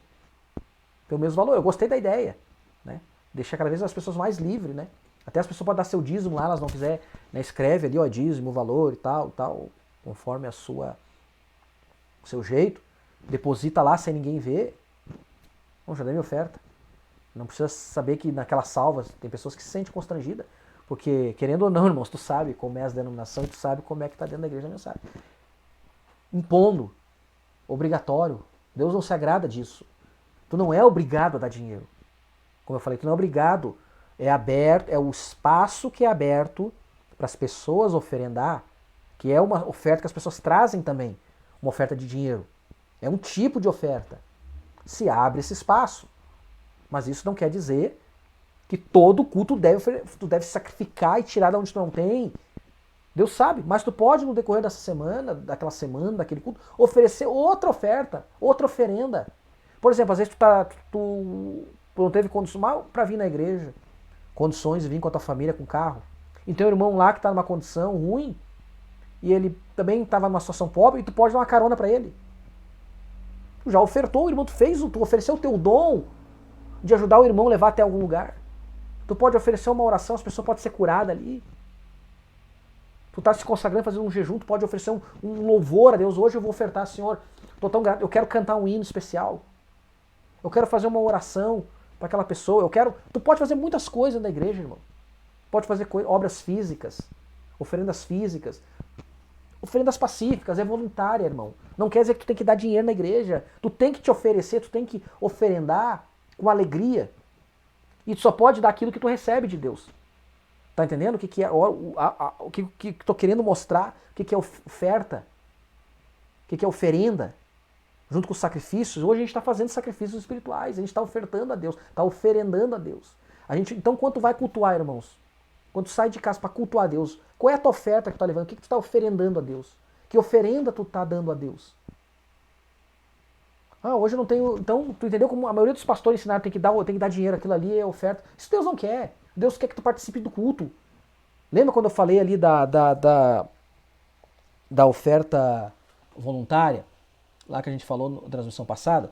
tem o mesmo valor. Eu gostei da ideia, né? Deixar cada vez as pessoas mais livres, né? Até as pessoas podem dar seu dízimo lá, elas não quiserem, né? Escreve ali, ó, dízimo, valor e tal, conforme o seu jeito. Deposita lá sem ninguém ver. Bom, já dei minha oferta. Não precisa saber que naquelas salvas tem pessoas que se sentem constrangidas. Porque, querendo ou não, irmãos, tu sabe como é as denominações, tu sabe como é que está dentro da igreja a mensagem. Impondo. Obrigatório. Deus não se agrada disso. Tu não é obrigado a dar dinheiro. Como eu falei, tu não é obrigado. É aberto, é o espaço que é aberto para as pessoas oferendar, que é uma oferta que as pessoas trazem também. Uma oferta de dinheiro. É um tipo de oferta. Se abre esse espaço. Mas isso não quer dizer que todo culto tu deve sacrificar e tirar de onde tu não tem. Deus sabe, mas tu pode no decorrer dessa semana, daquela semana, daquele culto, oferecer outra oferta, outra oferenda. Por exemplo, às vezes tu não teve condição para vir na igreja, condições de vir com a tua família com carro. Então o irmão lá que está numa condição ruim, e ele também estava numa situação pobre, e tu pode dar uma carona para ele. Tu já ofertou, o irmão, tu ofereceu o teu dom de ajudar o irmão a levar até algum lugar. Tu pode oferecer uma oração, as pessoas podem ser curadas ali. Tu tá se consagrando, fazendo um jejum, tu pode oferecer um louvor a Deus. Hoje eu vou ofertar, Senhor, tô tão grato, eu quero cantar um hino especial. Eu quero fazer uma oração para aquela pessoa. Tu pode fazer muitas coisas na igreja, irmão. Pode fazer obras físicas, oferendas físicas. Oferendas pacíficas, é voluntária, irmão. Não quer dizer que tu tem que dar dinheiro na igreja. Tu tem que te oferecer, tu tem que oferendar com alegria. E tu só pode dar aquilo que tu recebe de Deus. Tá entendendo o que é o que tô querendo mostrar? O que é oferta? O que é oferenda? Junto com os sacrifícios. Hoje a gente está fazendo sacrifícios espirituais. A gente está ofertando a Deus. Está oferendando a Deus. Então, quando tu vai cultuar, irmãos? Quando tu sai de casa para cultuar a Deus, qual é a tua oferta que tu tá levando? O que tu está oferendando a Deus? Que oferenda tu tá dando a Deus? Ah, hoje eu não tenho... Então, tu entendeu como a maioria dos pastores ensinaram tem que dar dinheiro, aquilo ali é oferta. Isso Deus não quer. Deus quer que tu participe do culto. Lembra quando eu falei ali da oferta voluntária? Lá que a gente falou na transmissão passada?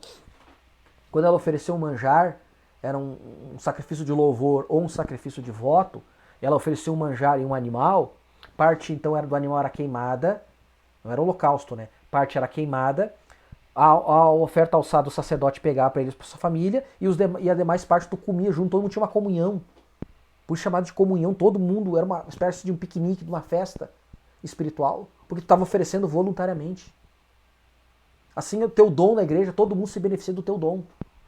Quando ela ofereceu um manjar, era um sacrifício de louvor ou um sacrifício de voto, ela ofereceu um manjar e um animal, parte então do animal era queimada, não era holocausto, né? Parte era queimada, a oferta alçada o sacerdote pegava para eles, para sua família, e a demais parte tu comia junto, todo mundo tinha uma comunhão. Por isso chamado de comunhão, todo mundo era uma espécie de um piquenique, de uma festa espiritual, porque tu estava oferecendo voluntariamente. Assim, o teu dom na igreja, todo mundo se beneficia do teu dom.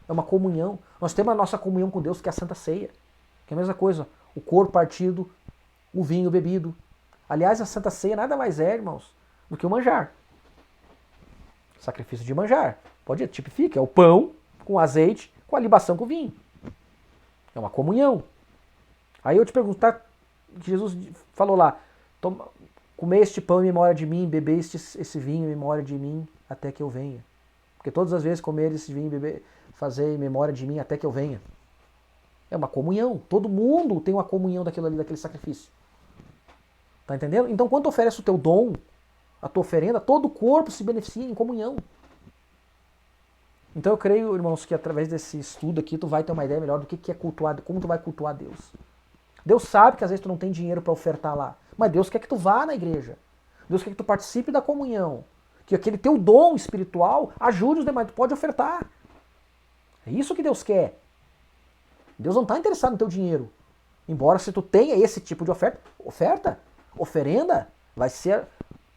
É uma comunhão. Nós temos a nossa comunhão com Deus, que é a Santa Ceia. Que é a mesma coisa. O corpo partido, o vinho bebido. Aliás, a Santa Ceia nada mais é, irmãos, do que o manjar. Sacrifício de manjar. Pode tipificar. É o pão com azeite, com a libação com vinho. É uma comunhão. Aí eu te pergunto, tá? Jesus falou lá, comer este pão em memória de mim, beber esse vinho em memória de mim, até que eu venha. Porque todas as vezes comer esse vinho e beber, fazer em memória de mim até que eu venha. É uma comunhão. Todo mundo tem uma comunhão daquilo ali, daquele sacrifício. Tá entendendo? Então quando tu oferece o teu dom, a tua oferenda, todo o corpo se beneficia em comunhão. Então eu creio, irmãos, que através desse estudo aqui tu vai ter uma ideia melhor do que é cultuar, como tu vai cultuar Deus. Deus sabe que às vezes tu não tem dinheiro para ofertar lá, mas Deus quer que tu vá na igreja. Deus quer que tu participe da comunhão. Que aquele teu dom espiritual ajude os demais. Tu pode ofertar. É isso que Deus quer. Deus não está interessado no teu dinheiro. Embora se tu tenha esse tipo de oferenda, vai ser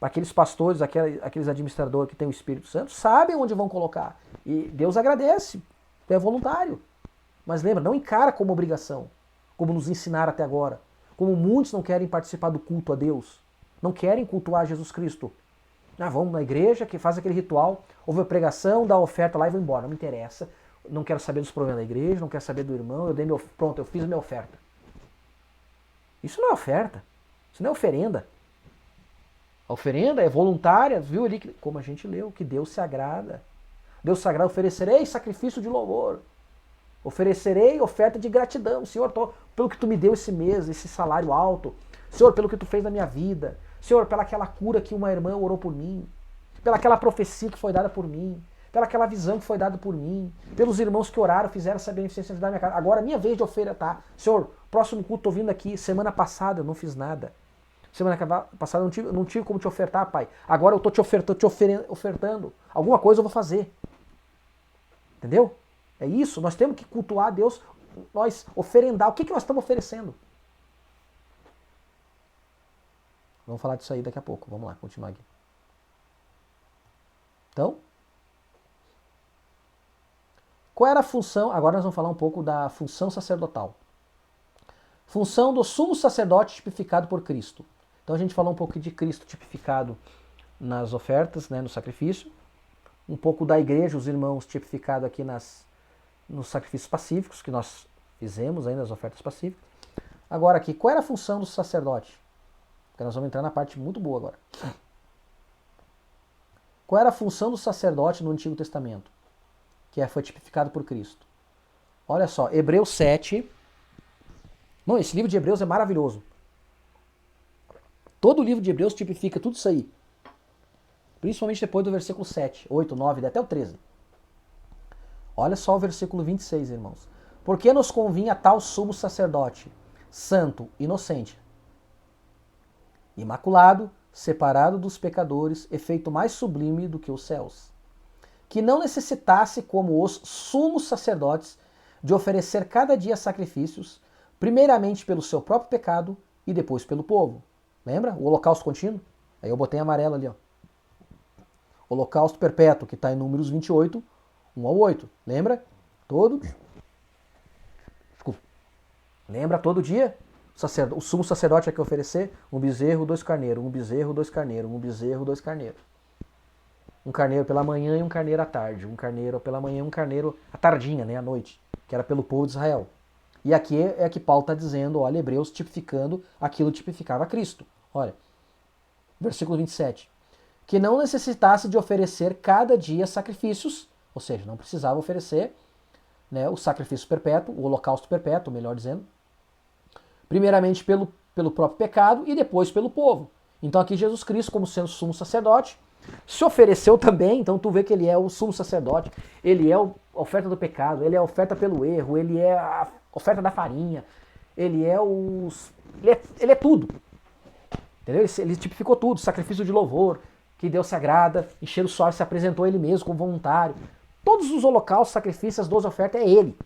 para aqueles pastores, aqueles administradores que têm o Espírito Santo, sabem onde vão colocar. E Deus agradece. Tu é voluntário. Mas lembra, não encara como obrigação. Como nos ensinaram até agora. Como muitos não querem participar do culto a Deus. Não querem cultuar Jesus Cristo. Ah, vamos na igreja, que faz aquele ritual, ouve a pregação, dá a oferta lá e vou embora. Não me interessa. Não quero saber dos problemas da igreja, não quero saber do irmão, pronto, eu fiz a minha oferta. Isso não é oferta. Isso não é oferenda. A oferenda é voluntária, viu ali, como a gente leu, que Deus se agrada. Deus se agrada, oferecerei sacrifício de louvor. Oferecerei oferta de gratidão. Senhor, pelo que tu me deu esse mês, esse salário alto. Senhor, pelo que tu fez na minha vida. Senhor, pela aquela cura que uma irmã orou por mim. Pela aquela profecia que foi dada por mim. Pela aquela visão que foi dada por mim. Pelos irmãos que oraram, fizeram essa beneficência da minha casa. Agora é minha vez de ofertar. Senhor, próximo culto, tô vindo aqui. Semana passada eu não fiz nada. Semana passada eu não tive como te ofertar, Pai. Agora eu tô te ofertando. Alguma coisa eu vou fazer. Entendeu? É isso. Nós temos que cultuar a Deus. Nós oferendar. O que nós estamos oferecendo? Vamos falar disso aí daqui a pouco. Vamos lá, continuar aqui. Então, qual era a função? Agora nós vamos falar um pouco da função sacerdotal. Função do sumo sacerdote tipificado por Cristo. Então a gente falou um pouco de Cristo tipificado nas ofertas, né, no sacrifício. Um pouco da igreja, os irmãos tipificados aqui nos sacrifícios pacíficos, que nós fizemos aí nas ofertas pacíficas. Agora aqui, qual era a função do sacerdote? Porque nós vamos entrar na parte muito boa agora. Qual era a função do sacerdote no Antigo Testamento? Que foi tipificado por Cristo. Olha só, Hebreus 7. Não, esse livro de Hebreus é maravilhoso. Todo o livro de Hebreus tipifica tudo isso aí. Principalmente depois do versículo 7, 8, 9, até o 13. Olha só o versículo 26, irmãos. Porque nos convinha tal sumo sacerdote, santo, inocente, imaculado, separado dos pecadores, efeito mais sublime do que os céus, que não necessitasse, como os sumos sacerdotes, de oferecer cada dia sacrifícios, primeiramente pelo seu próprio pecado e depois pelo povo. Lembra? O holocausto contínuo. Aí eu botei em amarelo ali, ó. Holocausto perpétuo, que está em Números 28, 1 ao 8. Lembra? Desculpa. Lembra todo dia? O sumo sacerdote tinha que oferecer um bezerro, 2 carneiros, um bezerro, 2 carneiros, um bezerro, 2 carneiros. Um carneiro pela manhã e um carneiro à tarde. Um carneiro pela manhã e um carneiro à tardinha, né, à noite, que era pelo povo de Israel. E aqui é que Paulo está dizendo, olha, Hebreus tipificando aquilo que tipificava Cristo. Olha, versículo 27. Que não necessitasse de oferecer cada dia sacrifícios, ou seja, não precisava oferecer, né, o sacrifício perpétuo, o holocausto perpétuo, melhor dizendo, primeiramente pelo próprio pecado e depois pelo povo. Então aqui Jesus Cristo, como sendo sumo sacerdote, se ofereceu também, então tu vê que ele é o sumo sacerdote, ele é a oferta do pecado, ele é a oferta pelo erro, ele é a oferta da farinha, ele é ele é tudo. Entendeu? Ele tipificou tudo, sacrifício de louvor, que Deus se agrada, em cheiro suave se apresentou a ele mesmo como voluntário. Todos os holocaustos, sacrifícios, as 12 ofertas é ele.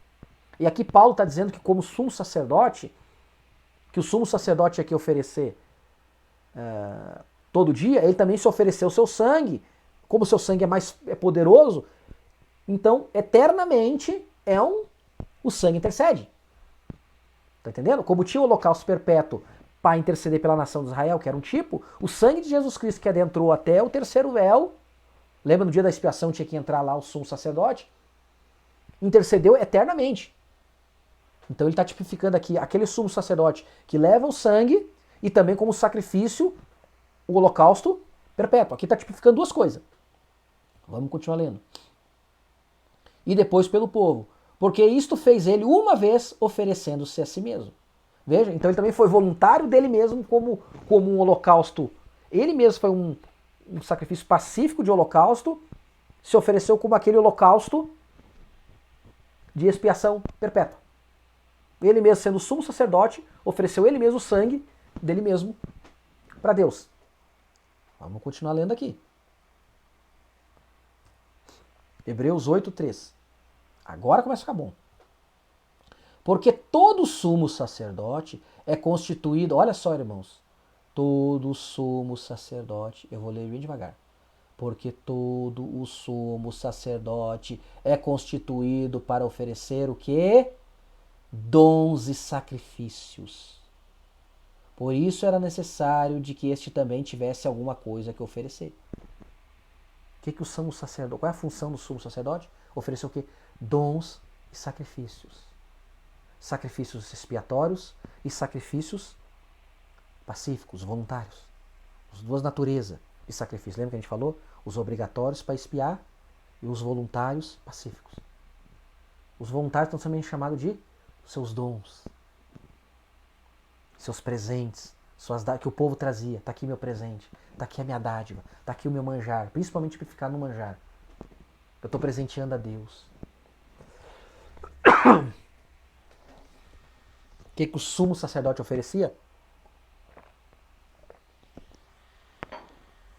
E aqui Paulo está dizendo que como sumo sacerdote, que o sumo sacerdote tinha que oferecer todo dia, ele também se ofereceu o seu sangue, como o seu sangue é poderoso, então eternamente o sangue intercede. Tá entendendo? Como tinha o holocausto perpétuo para interceder pela nação de Israel, que era um tipo, o sangue de Jesus Cristo que adentrou até o terceiro véu, lembra no dia da expiação tinha que entrar lá o sumo sacerdote, intercedeu eternamente. Então ele está tipificando aqui aquele sumo sacerdote que leva o sangue e também como sacrifício o holocausto perpétuo. Aqui está tipificando duas coisas. Vamos continuar lendo. E depois pelo povo. Porque isto fez ele uma vez oferecendo-se a si mesmo. Veja, então ele também foi voluntário dele mesmo como um holocausto. Ele mesmo foi um sacrifício pacífico de holocausto, se ofereceu como aquele holocausto de expiação perpétua. Ele mesmo sendo sumo sacerdote, ofereceu ele mesmo o sangue dele mesmo para Deus. Vamos continuar lendo aqui. Hebreus 8:3. Agora começa a ficar bom. Porque todo sumo sacerdote é constituído, olha só, irmãos, todo sumo sacerdote, eu vou ler bem devagar. Porque todo o sumo sacerdote é constituído para oferecer o quê? Dons e sacrifícios. Por isso era necessário de que este também tivesse alguma coisa que oferecer. O sumo sacerdote? Qual é a função do sumo sacerdote? Oferecer o quê? Dons e sacrifícios. Sacrifícios expiatórios e sacrifícios pacíficos, voluntários. As duas naturezas de sacrifício. Lembra que a gente falou? Os obrigatórios para expiar e os voluntários pacíficos. Os voluntários estão também chamados de seus dons, seus presentes, que o povo trazia. Está aqui meu presente, está aqui a minha dádiva, está aqui o meu manjar, principalmente para ficar no manjar. Eu estou presenteando a Deus. O que o sumo sacerdote oferecia?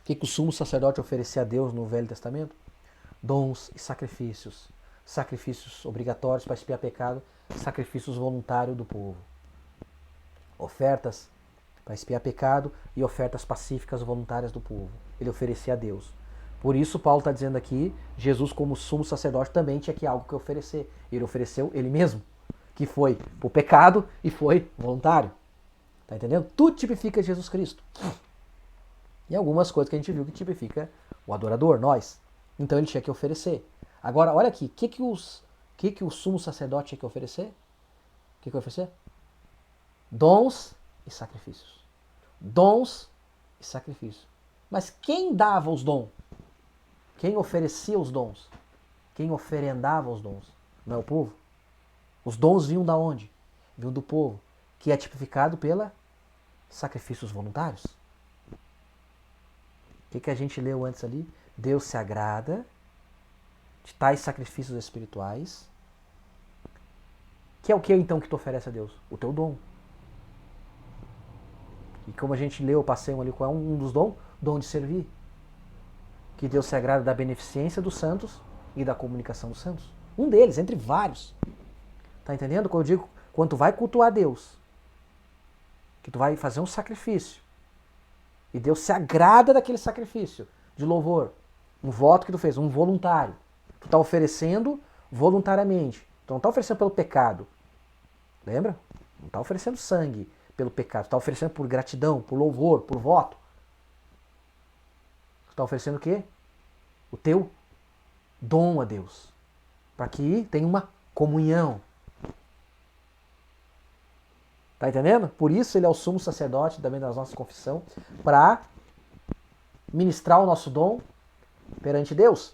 O que o sumo sacerdote oferecia a Deus no Velho Testamento? Dons e sacrifícios. Sacrifícios obrigatórios para expiar pecado, sacrifícios voluntários do povo. Ofertas para expiar pecado e ofertas pacíficas voluntárias do povo. Ele oferecia a Deus. Por isso Paulo está dizendo aqui, Jesus como sumo sacerdote também tinha que algo que oferecer. Ele ofereceu ele mesmo, que foi por pecado e foi voluntário. Tá entendendo? Tudo tipifica Jesus Cristo. E algumas coisas que a gente viu que tipifica o adorador, nós. Então ele tinha que oferecer. Agora, olha aqui, o que o sumo sacerdote tinha que oferecer? O que oferecer? Dons e sacrifícios. Dons e sacrifícios. Mas quem dava os dons? Quem oferecia os dons? Quem oferendava os dons? Não é o povo? Os dons vinham da onde? Vinham do povo, que é tipificado pela sacrifícios voluntários. O que a gente leu antes ali? Deus se agrada de tais sacrifícios espirituais. Que é o que então que tu oferece a Deus? O teu dom. E como a gente leu, passei ali, qual é um dos dons? Dom de servir. Que Deus se agrada da beneficência dos santos e da comunicação dos santos. Um deles, entre vários. Tá entendendo? Quando eu digo, quando tu vai cultuar Deus, que tu vai fazer um sacrifício, E Deus se agrada daquele sacrifício de louvor. Um voto que tu fez, um voluntário. Tu está oferecendo voluntariamente. Tu não está oferecendo pelo pecado. Lembra? Não está oferecendo sangue pelo pecado. Tu está oferecendo por gratidão, por louvor, por voto. Tu está oferecendo o quê? O teu dom a Deus. Para que tenha uma comunhão. Tá entendendo? Por isso ele é o sumo sacerdote também da nossa confissão, para ministrar o nosso dom perante Deus.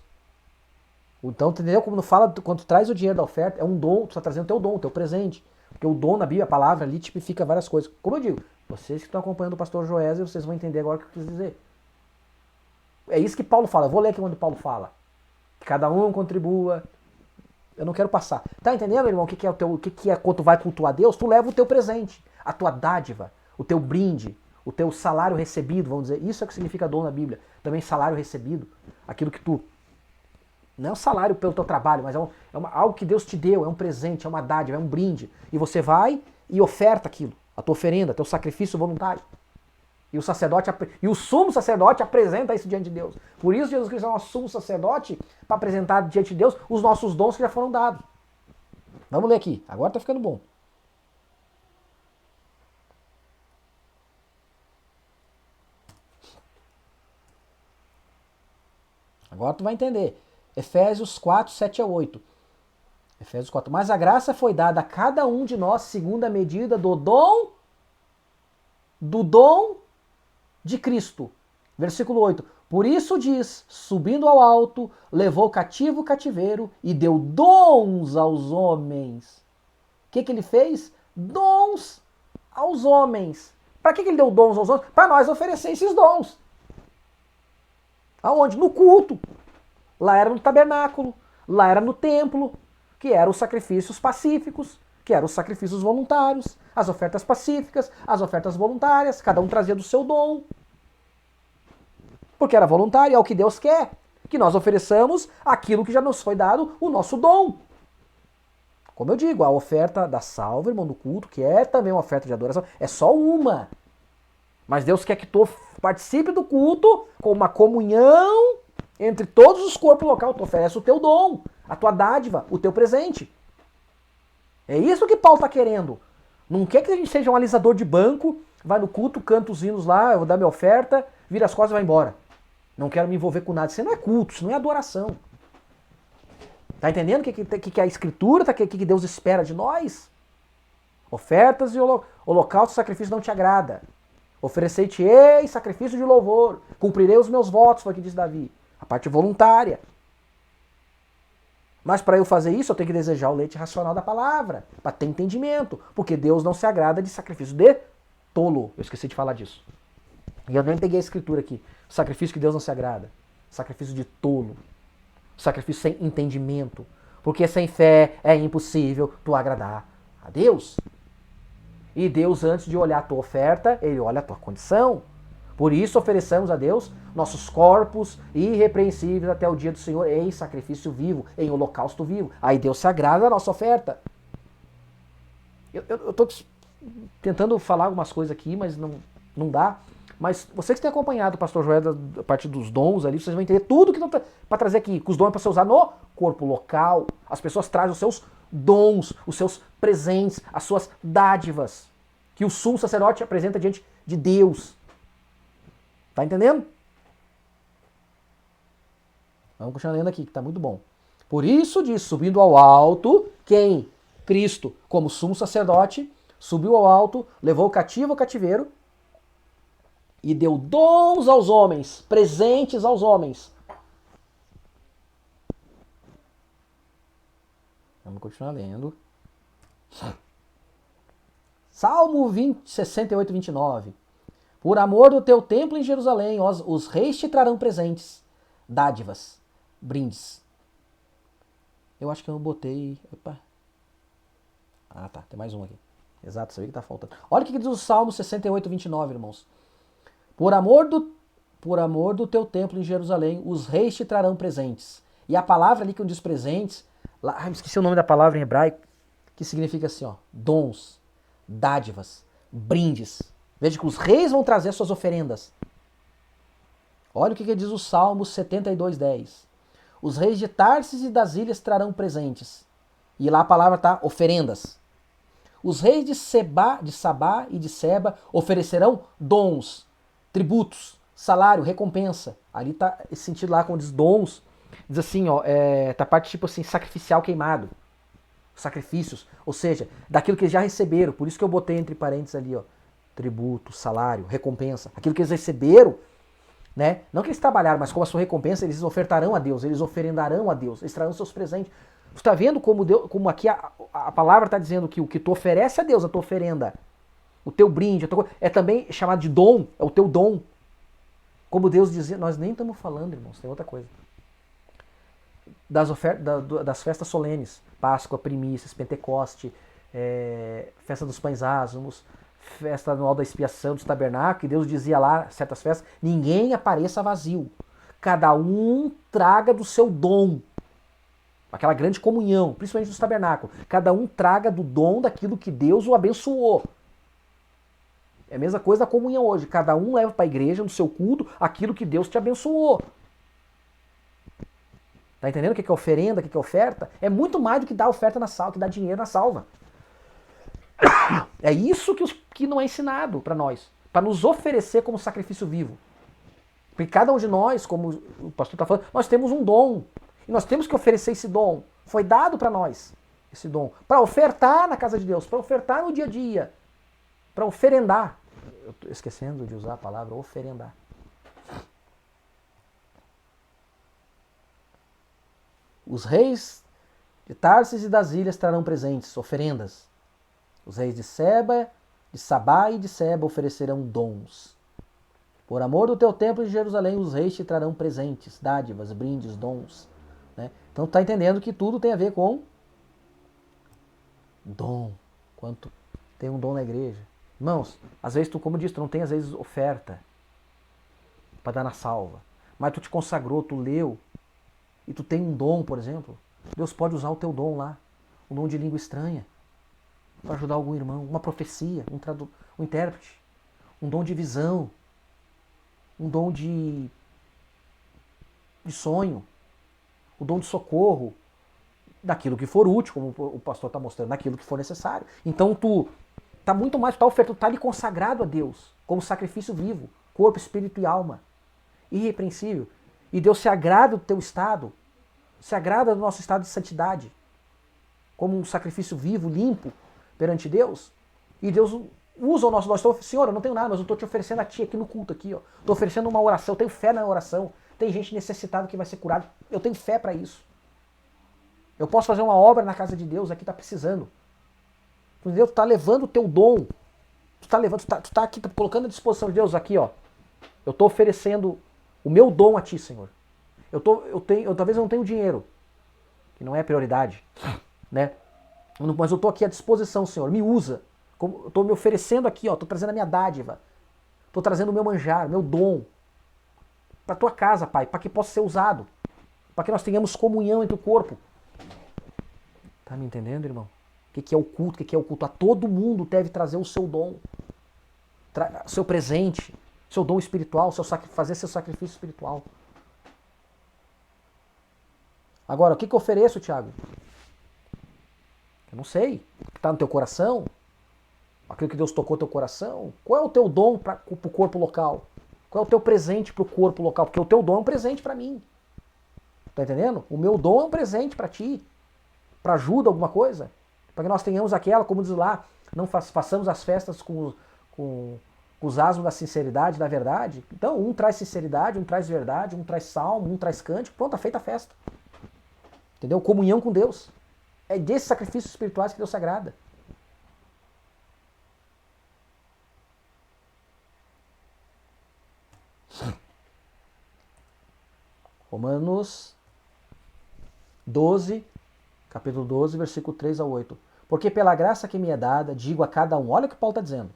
Então, entendeu? Como fala, quando tu traz o dinheiro da oferta, é um dom, tu está trazendo o teu dom, o teu presente. Porque o dom na Bíblia, a palavra ali, tipifica várias coisas. Como eu digo, vocês que estão acompanhando o pastor Joézer, vocês vão entender agora o que eu quis dizer. É isso que Paulo fala. Eu vou ler aqui onde Paulo fala. Que cada um contribua. Eu não quero passar. Tá entendendo, irmão? O que é o teu, o que é quando tu vai cultuar a Deus? Tu leva o teu presente, a tua dádiva, o teu brinde, o teu salário recebido, vamos dizer. Isso é o que significa dom na Bíblia. Também salário recebido. Aquilo que tu... Não é um salário pelo teu trabalho, mas algo que Deus te deu, é um presente, é uma dádiva, é um brinde. E você vai e oferta aquilo, a tua oferenda, teu sacrifício voluntário. E o sacerdote, e o sumo sacerdote apresenta isso diante de Deus. Por isso Jesus Cristo é o nosso sumo sacerdote para apresentar diante de Deus os nossos dons que já foram dados. Vamos ler aqui. Agora está ficando bom. Agora tu vai entender. Efésios 4, 7 a 8. Efésios 4. Mas a graça foi dada a cada um de nós segundo a medida do dom de Cristo. Versículo 8. Por isso diz, subindo ao alto, levou cativo o cativeiro e deu dons aos homens. O que ele fez? Dons aos homens. Para que ele deu dons aos homens? Para nós oferecer esses dons. Aonde? No culto. Lá era no tabernáculo, lá era no templo, que eram os sacrifícios pacíficos, que eram os sacrifícios voluntários, as ofertas pacíficas, as ofertas voluntárias, cada um trazia do seu dom. Porque era voluntário, é o que Deus quer, que nós ofereçamos aquilo que já nos foi dado, o nosso dom. Como eu digo, a oferta da salva, irmão, do culto, que é também uma oferta de adoração, é só uma. Mas Deus quer que tu participe do culto com uma comunhão entre todos os corpos local. Tu oferece o teu dom, a tua dádiva, o teu presente. É isso que Paulo está querendo. Não quer que a gente seja um alisador de banco, vai no culto, canta os hinos lá, eu vou dar minha oferta, vira as costas e vai embora. Não quero me envolver com nada. Isso não é culto, isso não é adoração. Tá entendendo o que a Escritura, o que Deus espera de nós? Ofertas e holocausto e sacrifício não te agrada. Oferecei-te-ei sacrifício de louvor. Cumprirei os meus votos, foi o que diz Davi. A parte voluntária. Mas para eu fazer isso, eu tenho que desejar o leite racional da palavra, para ter entendimento. Porque Deus não se agrada de sacrifício de tolo. Eu esqueci de falar disso. E eu nem peguei a escritura aqui. Sacrifício que Deus não se agrada. Sacrifício de tolo. Sacrifício sem entendimento. Porque sem fé é impossível tu agradar a Deus. E Deus, antes de olhar a tua oferta, Ele olha a tua condição. Por isso ofereçamos a Deus nossos corpos irrepreensíveis até o dia do Senhor em sacrifício vivo, em holocausto vivo. Aí Deus se agrada da nossa oferta. Eu estou tentando falar algumas coisas aqui, mas não dá. Mas vocês que têm acompanhado o pastor Joé da parte dos dons ali, vocês vão entender tudo que para trazer aqui, que os dons é para você usar no corpo local. As pessoas trazem os seus dons, os seus presentes, as suas dádivas, que o sumo sacerdote apresenta diante de Deus. Tá entendendo? Vamos continuar lendo aqui, que tá muito bom. Por isso diz, subindo ao alto, quem? Cristo, como sumo sacerdote, subiu ao alto, levou o cativo ao cativeiro e deu dons aos homens, presentes aos homens. Vamos continuar lendo. Salmo 68, 29. Por amor do teu templo em Jerusalém, os reis te trarão presentes, dádivas, brindes. Eu acho que eu botei... Opa. Ah, tá. Tem mais um aqui. Exato, sabia que tá faltando. Olha o que diz o Salmo 68, 29, irmãos. Por amor do teu templo em Jerusalém, os reis te trarão presentes. E a palavra ali que diz presentes, lá, esqueci o nome da palavra em hebraico, que significa assim, ó, dons, dádivas, brindes. Veja que os reis vão trazer suas oferendas. Olha o que diz o Salmo 72:10. Os reis de Tarsis e das ilhas trarão presentes. E lá a palavra está oferendas. Os reis de Sabá e de Seba oferecerão dons, tributos, salário, recompensa. Ali está esse sentido lá, quando diz dons, diz assim, ó, tá parte tipo assim, sacrificial queimado. Sacrifícios, ou seja, daquilo que eles já receberam. Por isso que eu botei entre parênteses ali, ó, tributo, salário, recompensa. Aquilo que eles receberam, né? Não que eles trabalharam, mas como a sua recompensa, eles ofertarão a Deus, eles oferendarão a Deus, eles trarão seus presentes. Você está vendo como, Deus, como aqui a palavra está dizendo que o que tu oferece a Deus, a tua oferenda, o teu brinde, é também chamado de dom, é o teu dom. Como Deus dizia, nós nem estamos falando, irmãos, tem outra coisa. Das festas solenes, Páscoa, Primícias, Pentecoste, Festa dos Pães Ázimos, Festa Anual da Expiação, dos Tabernáculos, e Deus dizia lá, certas festas, ninguém apareça vazio. Cada um traga do seu dom. Aquela grande comunhão, principalmente dos tabernáculos. Cada um traga do dom daquilo que Deus o abençoou. É a mesma coisa da comunhão hoje. Cada um leva para a igreja, no seu culto, aquilo que Deus te abençoou. Tá entendendo o que é oferenda, o que é oferta? É muito mais do que dar oferta na salva, que dar dinheiro na salva. É isso que não é ensinado para nós. Para nos oferecer como sacrifício vivo. Porque cada um de nós, como o pastor está falando, nós temos um dom. E nós temos que oferecer esse dom. Foi dado para nós esse dom. Para ofertar na casa de Deus, para ofertar no dia a dia. Para oferendar. Eu estou esquecendo de usar a palavra oferendar. Os reis de Tarsis e das ilhas trarão presentes, oferendas. Os reis de Sabá e de Seba oferecerão dons. Por amor do teu templo de Jerusalém, os reis te trarão presentes, dádivas, brindes, dons. Né? Então tu tá entendendo que tudo tem a ver com dom. Quanto tem um dom na igreja. Irmãos, às vezes tu, como disse, tu não tem às vezes oferta para dar na salva. Mas tu te consagrou, tu leu, e tu tem um dom, por exemplo. Deus pode usar o teu dom lá. Um dom de língua estranha. Para ajudar algum irmão. Uma profecia, um intérprete. Um dom de visão. Um dom de sonho. O dom de socorro, daquilo que for útil, como o pastor está mostrando, daquilo que for necessário. Então tu está muito mais, tu está ali consagrado a Deus, como sacrifício vivo, corpo, espírito e alma, irrepreensível. E Deus se agrada do teu estado, se agrada do nosso estado de santidade, como um sacrifício vivo, limpo, perante Deus. E Deus usa o nosso dom. Senhor, eu não tenho nada, mas eu estou te oferecendo a ti aqui no culto, aqui, ó. Estou oferecendo uma oração, eu tenho fé na oração. Tem gente necessitada que vai ser curada. Eu tenho fé para isso. Eu posso fazer uma obra na casa de Deus, aqui está precisando. Entendeu? Tu está levando o teu dom. Tu está aqui, tá colocando à disposição de Deus aqui, ó. Eu estou oferecendo o meu dom a ti, Senhor. Talvez eu não tenha dinheiro, que não é prioridade, né? Mas eu estou aqui à disposição, Senhor. Me usa. Eu estou me oferecendo aqui, ó. Estou trazendo a minha dádiva. Estou trazendo o meu manjar, o meu dom. Para a tua casa, Pai, para que possa ser usado, para que nós tenhamos comunhão entre o corpo. Tá me entendendo, irmão? O que é o culto? O que é o culto? A todo mundo deve trazer o seu dom, seu presente, seu dom espiritual, fazer seu sacrifício espiritual. Agora, o que eu ofereço, Tiago? Eu não sei. O que está no teu coração? Aquilo que Deus tocou no teu coração? Qual é o teu dom para o corpo local? Qual é o teu presente para o corpo local? Porque o teu dom é um presente para mim. Tá entendendo? O meu dom é um presente para ti. Para ajuda, alguma coisa. Para que nós tenhamos aquela, como diz lá, não façamos as festas com os asmos da sinceridade, da verdade. Então, um traz sinceridade, um traz verdade, um traz salmo, um traz cântico. Pronto, tá feita a festa. Entendeu? Comunhão com Deus. É desses sacrifícios espirituais que Deus se agrada. Romanos 12, capítulo 12, versículo 3 a 8. Porque pela graça que me é dada, digo a cada um, olha o que Paulo está dizendo,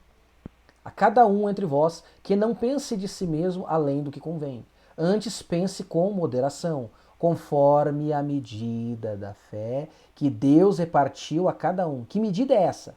a cada um entre vós, que não pense de si mesmo além do que convém. Antes pense com moderação, conforme a medida da fé que Deus repartiu a cada um. Que medida é essa?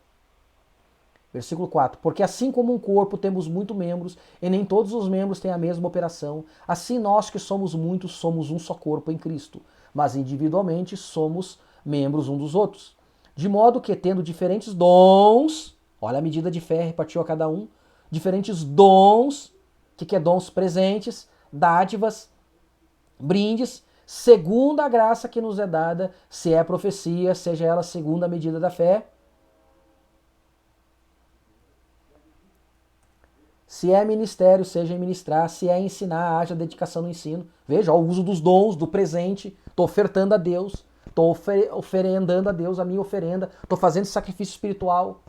Versículo 4. Porque assim como um corpo temos muitos membros, e nem todos os membros têm a mesma operação, assim nós que somos muitos somos um só corpo em Cristo, mas individualmente somos membros uns dos outros. De modo que, tendo diferentes dons, olha a medida de fé, repartiu a cada um, diferentes dons, o que é dons? Presentes, dádivas, brindes, segundo a graça que nos é dada, se é profecia, seja ela segundo a medida da fé, se é ministério, seja em ministrar, se é ensinar, haja dedicação no ensino. Veja, o uso dos dons, do presente, estou ofertando a Deus, estou oferendando a Deus a minha oferenda, estou fazendo sacrifício espiritual.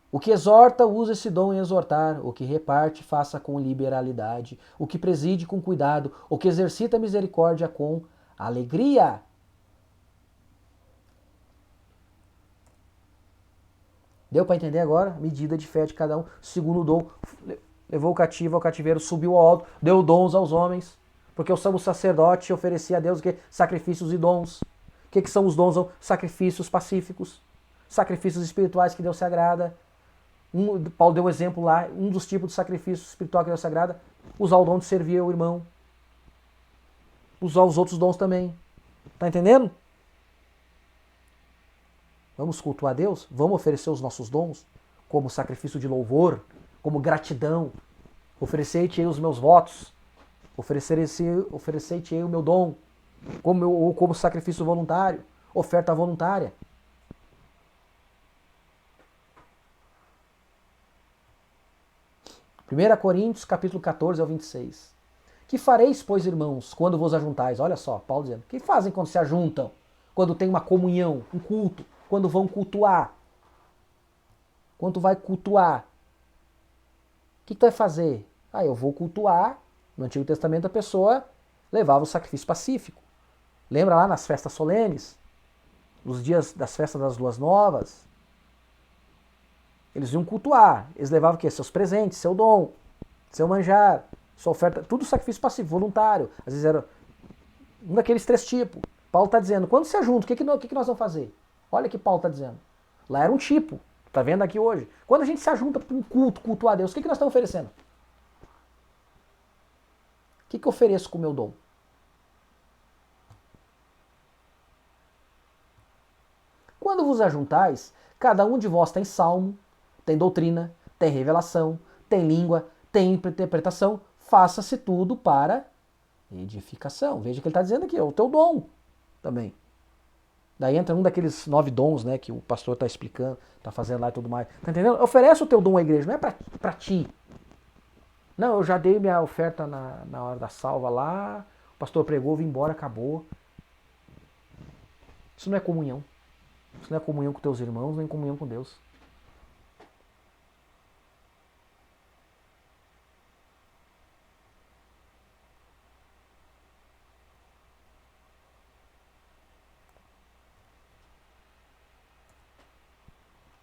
O que exorta, usa esse dom em exortar. O que reparte, faça com liberalidade. O que preside, com cuidado. O que exercita misericórdia, com alegria. Deu para entender agora? Medida de fé de cada um. Segundo dom, levou o cativo ao cativeiro, subiu ao alto, deu dons aos homens. Porque o sumo sacerdote oferecia a Deus o quê? Sacrifícios e dons. O que são os dons? Sacrifícios pacíficos. Sacrifícios espirituais que Deus se agrada. Paulo deu um exemplo lá, um dos tipos de sacrifício espiritual que Deus se agrada, usar o dom de servir ao irmão. Usar os outros dons também. Tá entendendo? Vamos cultuar a Deus? Vamos oferecer os nossos dons como sacrifício de louvor, como gratidão. Oferecei-te os meus votos. Oferecei-te o meu dom. Como sacrifício voluntário. Oferta voluntária. Primeira Coríntios, capítulo 14 ao 26. Que fareis, pois, irmãos, quando vos ajuntais? Olha só, Paulo dizendo. O que fazem quando se ajuntam? Quando tem uma comunhão, um culto? Quando vão cultuar? Quando vai cultuar? O que tu vai fazer? Eu vou cultuar. No Antigo Testamento a pessoa levava o sacrifício pacífico. Lembra lá nas festas solenes? Nos dias das festas das luas novas? Eles iam cultuar. Eles levavam o quê? Seus presentes, seu dom, seu manjar, sua oferta. Tudo sacrifício passivo, voluntário. Às vezes era um daqueles três tipos. Paulo está dizendo, quando se junta, o que nós vamos fazer? Olha o que Paulo está dizendo. Lá era um tipo. Está vendo aqui hoje? Quando a gente se ajunta para um cultuar a Deus, o que nós estamos oferecendo? O que eu ofereço com o meu dom? Quando vos ajuntais, cada um de vós tem salmo, tem doutrina, tem revelação, tem língua, tem interpretação, faça-se tudo para edificação. Veja que ele está dizendo aqui, é o teu dom também. Daí entra um daqueles 9 dons, né, que o pastor está explicando, está fazendo lá e tudo mais. Tá entendendo? Oferece o teu dom à igreja, não é para ti. Não, eu já dei minha oferta na hora da salva lá, o pastor pregou, vim embora, acabou. Isso não é comunhão. Isso não é comunhão com teus irmãos, nem comunhão com Deus.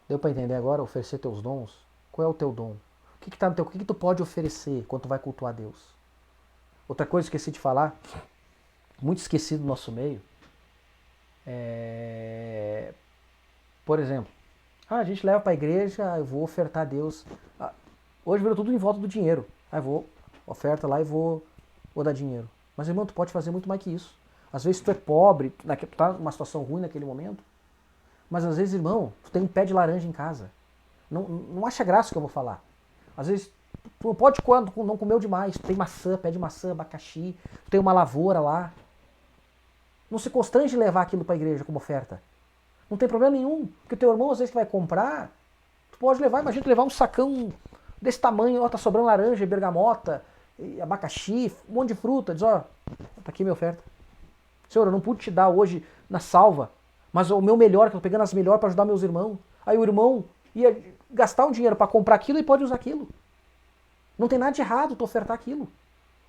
Deu para entender agora? Oferecer teus dons? Qual é o teu dom? O que tá no teu, o que tu pode oferecer quando tu vai cultuar a Deus? Outra coisa que eu esqueci de falar, muito esquecido no nosso meio, por exemplo, a gente leva para a igreja, eu vou ofertar a Deus. Hoje virou tudo em volta do dinheiro. Eu vou, oferta lá e vou dar dinheiro. Mas, irmão, tu pode fazer muito mais que isso. Às vezes tu é pobre, tu tá numa situação ruim naquele momento, mas às vezes, irmão, tu tem um pé de laranja em casa. Não acha graça o que eu vou falar. Às vezes, tu não pode não comeu demais. Tu tem maçã, pé de maçã, abacaxi, tu tem uma lavoura lá. Não se constrange levar aquilo para a igreja como oferta. Não tem problema nenhum. Porque o teu irmão, às vezes, que vai comprar, tu pode levar, imagina tu levar um sacão desse tamanho, ó, tá sobrando laranja, bergamota, abacaxi, um monte de fruta. Diz, ó, tá aqui minha oferta. Senhor, eu não pude te dar hoje na salva, mas o meu melhor, que eu tô pegando as melhores para ajudar meus irmãos. Aí o irmão ia gastar um dinheiro para comprar aquilo e pode usar aquilo. Não tem nada de errado tu ofertar aquilo.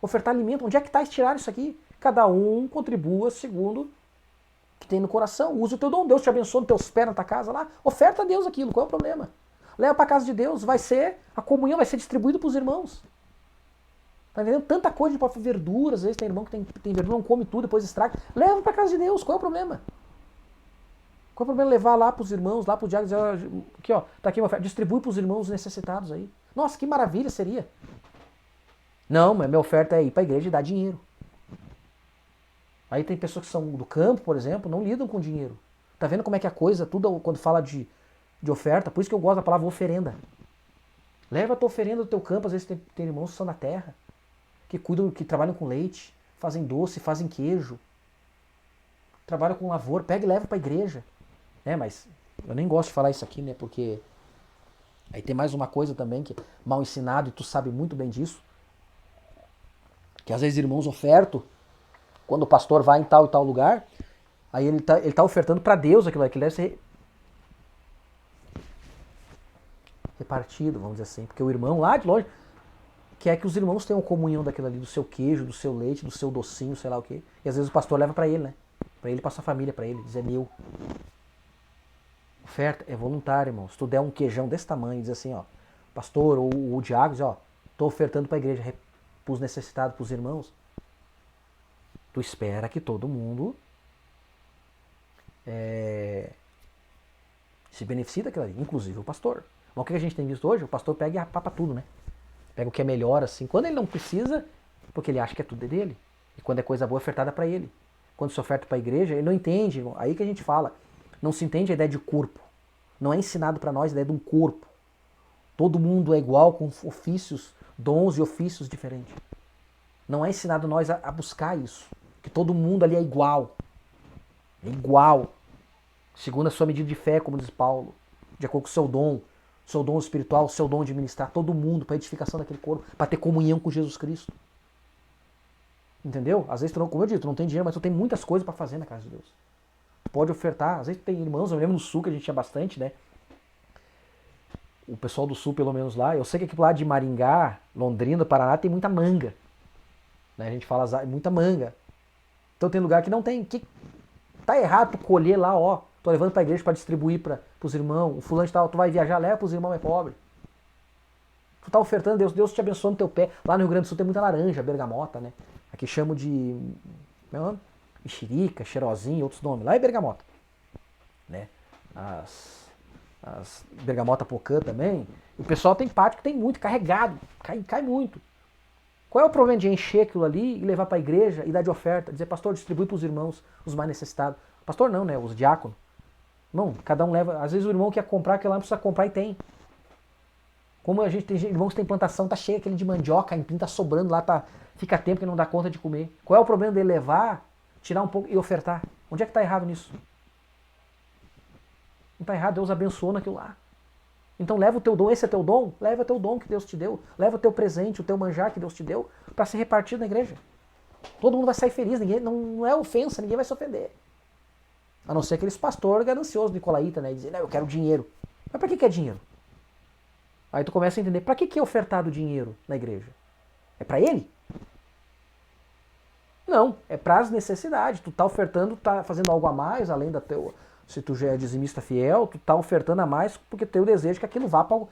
Ofertar alimento. Onde é que está estirar isso aqui? Cada um contribua segundo o que tem no coração. Usa o teu dom. Deus te abençoa nos teus pés na tua casa lá. Oferta a Deus aquilo. Qual é o problema? Leva para a casa de Deus. A comunhão vai ser distribuída para os irmãos. Tá entendendo? Tanta coisa de verduras. Às vezes tem irmão que tem verdura, não come tudo, depois estraga. Leva para a casa de Deus. Qual é o problema? Qual é o problema levar lá para os irmãos, lá para o diácono, dizer, aqui ó, tá aqui uma oferta, distribui para os irmãos necessitados aí. Nossa, que maravilha seria. Não, mas minha oferta é ir para a igreja e dar dinheiro. Aí tem pessoas que são do campo, por exemplo, não lidam com dinheiro. Tá vendo como é que a coisa, tudo quando fala de oferta, por isso que eu gosto da palavra oferenda. Leva a tua oferenda do teu campo, às vezes tem irmãos que são da terra, que cuidam, que trabalham com leite, fazem doce, fazem queijo, trabalham com lavoura, pega e leva para a igreja. Mas eu nem gosto de falar isso aqui, né, porque aí tem mais uma coisa também que é mal ensinado, e tu sabe muito bem disso, que às vezes irmãos ofertam, quando o pastor vai em tal e tal lugar, aí ele tá ofertando para Deus aquilo que deve ser repartido, vamos dizer assim, porque o irmão lá de longe quer que os irmãos tenham comunhão daquilo ali, do seu queijo, do seu leite, do seu docinho, sei lá o quê. E às vezes o pastor leva para ele, né? Para ele, para sua família, para ele, diz é meu. Oferta é voluntária, irmão. Se tu der um queijão desse tamanho e diz assim, ó, pastor ou o diácono, diz, ó, tô ofertando para a igreja, pros necessitados, pros irmãos. Tu espera que todo mundo se beneficie daquilo ali, inclusive o pastor. Mas o que a gente tem visto hoje? O pastor pega e apapa tudo, né? Pega o que é melhor, assim, quando ele não precisa, porque ele acha que é tudo dele. E quando é coisa boa, é ofertada para ele. Quando se oferta para a igreja, ele não entende, irmão. Aí que a gente fala, não se entende a ideia de corpo. Não é ensinado para nós a ideia de um corpo. Todo mundo é igual, com ofícios, dons e ofícios diferentes. Não é ensinado nós a buscar isso. Que todo mundo ali é igual. É igual. Segundo a sua medida de fé, como diz Paulo. De acordo com o seu dom espiritual, seu dom de ministrar todo mundo para edificação daquele corpo, para ter comunhão com Jesus Cristo. Entendeu? Às vezes, como eu disse, tu não tem dinheiro, mas tu tem muitas coisas para fazer na casa de Deus. Tu pode ofertar. Às vezes tem irmãos, eu lembro no Sul que a gente tinha bastante, né? O pessoal do Sul, pelo menos lá, eu sei que aqui lá de Maringá, Londrina, Paraná, tem muita manga. Né? A gente fala muita manga. Então tem lugar que não tem. Que tá errado tu colher lá, ó. Tô levando pra igreja para distribuir para os irmãos. O fulano de tal, tu vai viajar, leva pros irmãos, é pobre. Tu tá ofertando, Deus te abençoa no teu pé. Lá no Rio Grande do Sul tem muita laranja, bergamota, né? Aqui chamo de mexerica, cheirosinho, outros nomes. Lá é bergamota. Né? As bergamota pocã também. O pessoal tem pátio que tem muito, carregado. Cai muito. Qual é o problema de encher aquilo ali e levar para a igreja e dar de oferta? Dizer, pastor, distribui para os irmãos, os mais necessitados. Pastor não, né? Os diáconos. Não, cada um leva. Às vezes o irmão quer comprar, aquele lá não precisa comprar e tem. Como a gente tem irmãos que tem plantação, tá cheio aquele de mandioca, empim tá sobrando lá, fica tempo que não dá conta de comer. Qual é o problema dele levar, tirar um pouco e ofertar? Onde é que tá errado nisso? Não tá errado, Deus abençoou naquilo lá. Então leva o teu dom, esse é teu dom? Leva o teu dom que Deus te deu. Leva o teu presente, o teu manjar que Deus te deu, para ser repartido na igreja. Todo mundo vai sair feliz, ninguém, não é ofensa, ninguém vai se ofender. A não ser aqueles pastores gananciosos, nicolaíta, né? E dizer, não, eu quero dinheiro. Mas para que é dinheiro? Aí tu começa a entender, para que é ofertado dinheiro na igreja? É para ele? Não, é para as necessidades. Tu tá ofertando, tá fazendo algo a mais, além da teu... Se tu já é dizimista fiel, tu tá ofertando a mais porque tem o desejo que aquilo vá para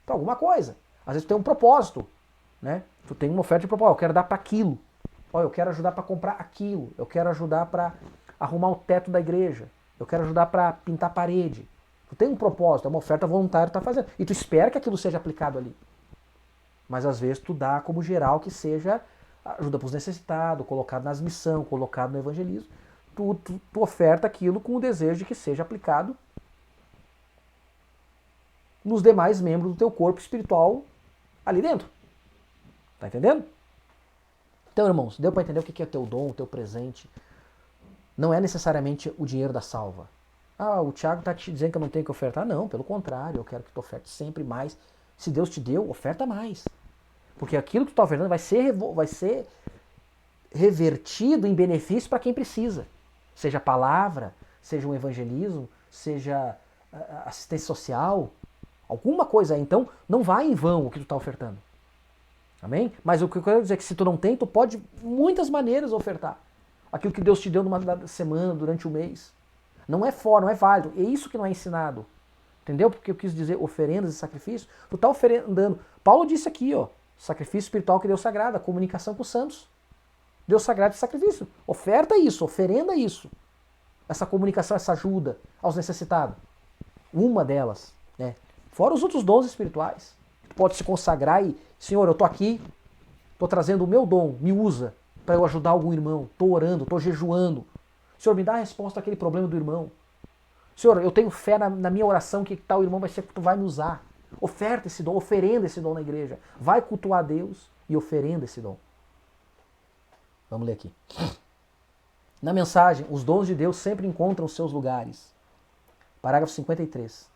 alguma coisa. Às vezes tu tem um propósito, né? Tu tem uma oferta de propósito, eu quero dar para aquilo. Eu quero ajudar para comprar aquilo. Eu quero ajudar para arrumar o teto da igreja. Eu quero ajudar para pintar a parede. Tu tem um propósito, é uma oferta voluntária que tu tá fazendo. E tu espera que aquilo seja aplicado ali. Mas às vezes tu dá como geral que seja ajuda para os necessitados, colocado nas missões, colocado no evangelismo. Tu oferta aquilo com o desejo de que seja aplicado nos demais membros do teu corpo espiritual ali dentro. Tá entendendo? Então, irmãos, deu para entender o que é teu dom, o teu presente. Não é necessariamente o dinheiro da salva. O Thiago tá te dizendo que eu não tenho que ofertar. Não, pelo contrário, eu quero que tu oferte sempre mais. Se Deus te deu, oferta mais. Porque aquilo que tu tá ofertando vai ser revertido em benefício para quem precisa. Seja palavra, seja um evangelismo, seja assistência social, alguma coisa. Então, não vai em vão o que tu está ofertando. Amém? Mas o que eu quero dizer é que se tu não tem, tu pode de muitas maneiras ofertar. Aquilo que Deus te deu numa semana, durante o mês. Não é fora, não é válido. É isso que não é ensinado. Entendeu? Porque eu quis dizer oferendas e sacrifícios. Tu está oferendando. Paulo disse aqui, ó, sacrifício espiritual que Deus sagrada, comunicação com os santos. Deus sagrado e sacrifício. Oferta isso, oferenda isso. essa comunicação, essa ajuda aos necessitados. Uma delas, né? Fora os outros dons espirituais. Tu pode se consagrar e, Senhor, eu estou aqui, estou trazendo o meu dom, me usa para eu ajudar algum irmão. Estou orando, estou jejuando. Senhor, me dá a resposta àquele problema do irmão. Senhor, eu tenho fé na minha oração que tal irmão vai ser que tu vai me usar. Oferta esse dom, oferenda esse dom na igreja. Vai cultuar a Deus e oferenda esse dom. Vamos ler aqui. Na mensagem, os dons de Deus sempre encontram seus lugares. Parágrafo 53.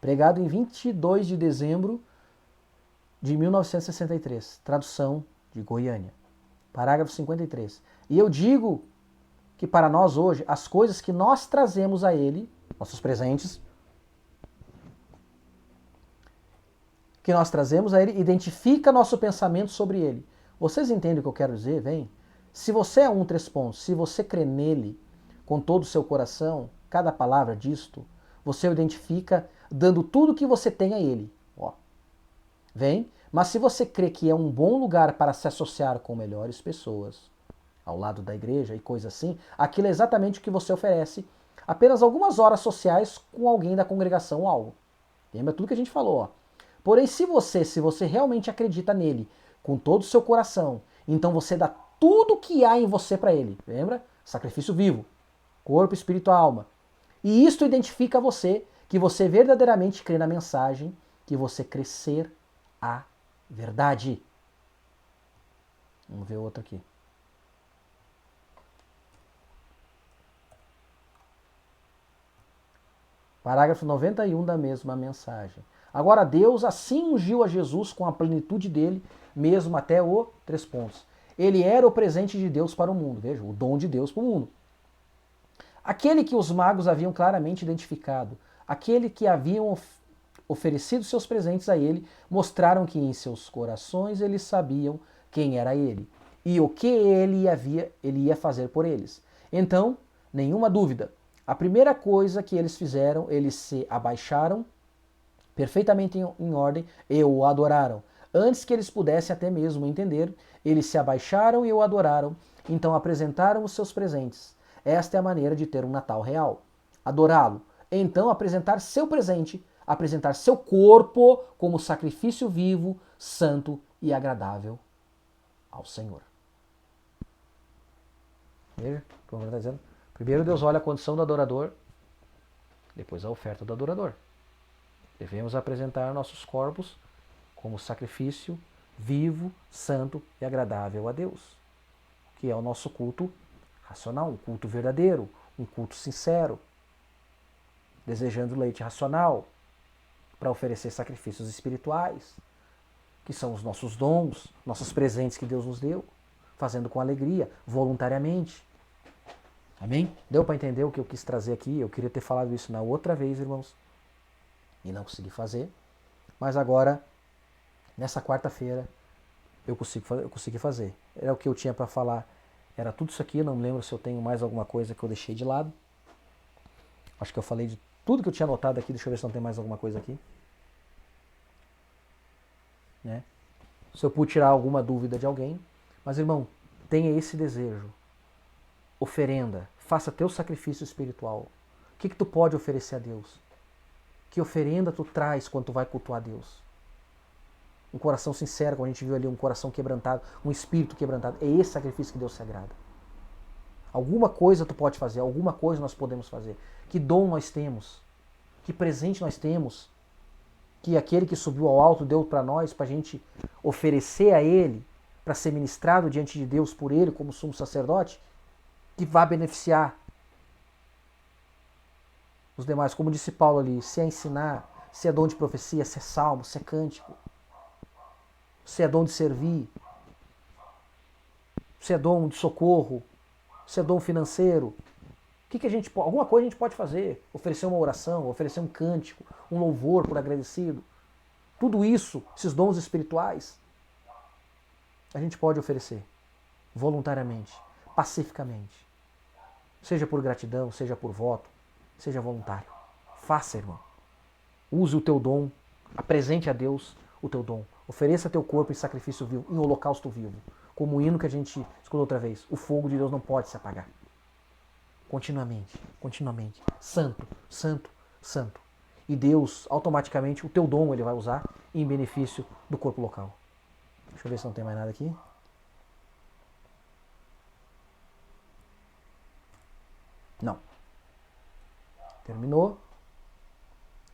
Pregado em 22 de dezembro de 1963. Tradução de Goiânia. Parágrafo 53. E eu digo que para nós hoje, as coisas que nós trazemos a Ele, nossos presentes, que nós trazemos a Ele, identifica nosso pensamento sobre Ele. Vocês entendem o que eu quero dizer? Vem. Se você é 3 pontos, se você crê nele com todo o seu coração, cada palavra disto, você o identifica dando tudo que você tem a ele. Ó. Vem. Mas se você crê que é um bom lugar para se associar com melhores pessoas, ao lado da igreja e coisa assim, aquilo é exatamente o que você oferece. Apenas algumas horas sociais com alguém da congregação ou algo. Lembra tudo que a gente falou, ó. Porém, se você realmente acredita nele com todo o seu coração, então você dá tudo que há em você para ele. Lembra? Sacrifício vivo. Corpo, espírito, alma. E isto identifica você, que você verdadeiramente crê na mensagem, que você crê ser a verdade. Vamos ver outro aqui. Parágrafo 91 da mesma mensagem. Agora Deus assim ungiu a Jesus com a plenitude dele, mesmo até o 3 pontos. Ele era o presente de Deus para o mundo. Veja, o dom de Deus para o mundo. Aquele que os magos haviam claramente identificado, aquele que haviam oferecido seus presentes a ele, mostraram que em seus corações eles sabiam quem era ele e o que ele ia fazer por eles. Então, nenhuma dúvida, a primeira coisa que eles fizeram, eles se abaixaram perfeitamente em ordem e o adoraram. Antes que eles pudessem até mesmo entender, eles se abaixaram e o adoraram, então apresentaram os seus presentes. Esta é a maneira de ter um Natal real. Adorá-lo. Então apresentar seu presente, apresentar seu corpo como sacrifício vivo, santo e agradável ao Senhor. Veja, como ele está dizendo. Primeiro Deus olha a condição do adorador, depois a oferta do adorador. Devemos apresentar nossos corpos como sacrifício vivo, santo e agradável a Deus, que é o nosso culto racional, um culto verdadeiro, um culto sincero, desejando leite racional para oferecer sacrifícios espirituais, que são os nossos dons, nossos presentes que Deus nos deu, fazendo com alegria, voluntariamente. Amém? Deu para entender o que eu quis trazer aqui? Eu queria ter falado isso na outra vez, irmãos, e não consegui fazer, mas agora, nessa quarta-feira, eu consegui fazer. Era o que eu tinha para falar, era tudo isso aqui, não me lembro se eu tenho mais alguma coisa que eu deixei de lado. Acho que eu falei de tudo que eu tinha anotado aqui, deixa eu ver se não tem mais alguma coisa aqui. Né? Se eu pude tirar alguma dúvida de alguém, mas irmão, tenha esse desejo. Oferenda, faça teu sacrifício espiritual. O que tu pode oferecer a Deus? Que oferenda tu traz quando tu vai cultuar a Deus? Um coração sincero, como a gente viu ali, um coração quebrantado, um espírito quebrantado. É esse sacrifício que Deus se agrada. Alguma coisa tu pode fazer, alguma coisa nós podemos fazer. Que dom nós temos? Que presente nós temos? Que aquele que subiu ao alto deu para nós, para a gente oferecer a Ele, para ser ministrado diante de Deus por Ele, como sumo sacerdote, que vai beneficiar os demais. Como disse Paulo ali, se é ensinar, se é dom de profecia, se é salmo, se é cântico, se é dom de servir, se é dom de socorro, se é dom financeiro, que a gente pode, alguma coisa a gente pode fazer, oferecer uma oração, oferecer um cântico, um louvor por agradecido. Tudo isso, esses dons espirituais, a gente pode oferecer voluntariamente, pacificamente. Seja por gratidão, seja por voto, seja voluntário. Faça, irmão. Use o teu dom, apresente a Deus o teu dom. Ofereça teu corpo em sacrifício vivo, em holocausto vivo. Como o hino que a gente escutou outra vez, o fogo de Deus não pode se apagar. continuamente, continuamente. Santo, santo, santo. E Deus, automaticamente, o teu dom ele vai usar em benefício do corpo local. Deixa eu ver se não tem mais nada aqui. Não. Terminou.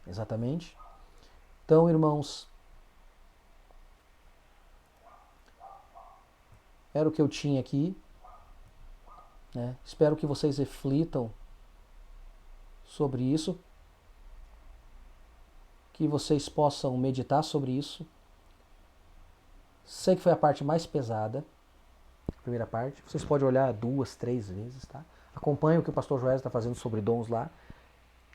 Exatamente. Então, irmãos, era o que eu tinha aqui. Né? Espero que vocês reflitam sobre isso. Que vocês possam meditar sobre isso. Sei que foi a parte mais pesada, a primeira parte. Vocês podem olhar 2, 3 vezes, tá? Acompanhe o que o pastor Joés está fazendo sobre dons lá,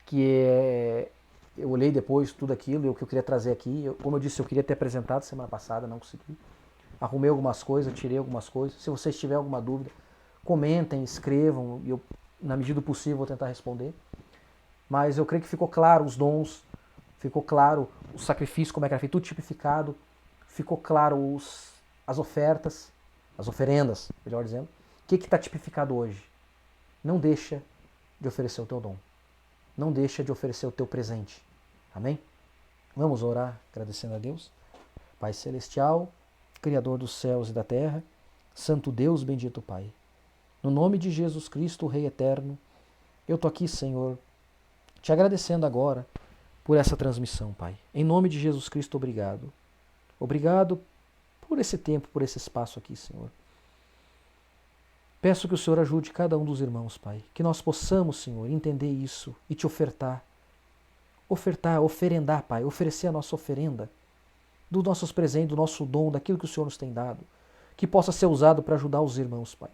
que é... Eu olhei depois tudo aquilo e o que eu queria trazer aqui. Como eu disse, eu queria ter apresentado semana passada, não consegui. Arrumei algumas coisas, tirei algumas coisas. Se vocês tiverem alguma dúvida, comentem, escrevam, e eu, na medida do possível, vou tentar responder. Mas eu creio que ficou claro os dons, ficou claro o sacrifício, como é que era feito, tudo tipificado, ficou claro as ofertas, as oferendas, melhor dizendo. O que está tipificado hoje? Não deixa de oferecer o teu dom. Não deixa de oferecer o teu presente. Amém? Vamos orar agradecendo a Deus. Pai Celestial, Criador dos céus e da terra, Santo Deus, bendito Pai. No nome de Jesus Cristo, o Rei Eterno, eu estou aqui, Senhor, te agradecendo agora por essa transmissão, Pai. Em nome de Jesus Cristo, obrigado. Obrigado por esse tempo, por esse espaço aqui, Senhor. Peço que o Senhor ajude cada um dos irmãos, Pai. Que nós possamos, Senhor, entender isso e te ofertar. Oferendar, Pai. Oferecer a nossa oferenda dos nossos presentes, do nosso dom, daquilo que o Senhor nos tem dado. Que possa ser usado para ajudar os irmãos, Pai.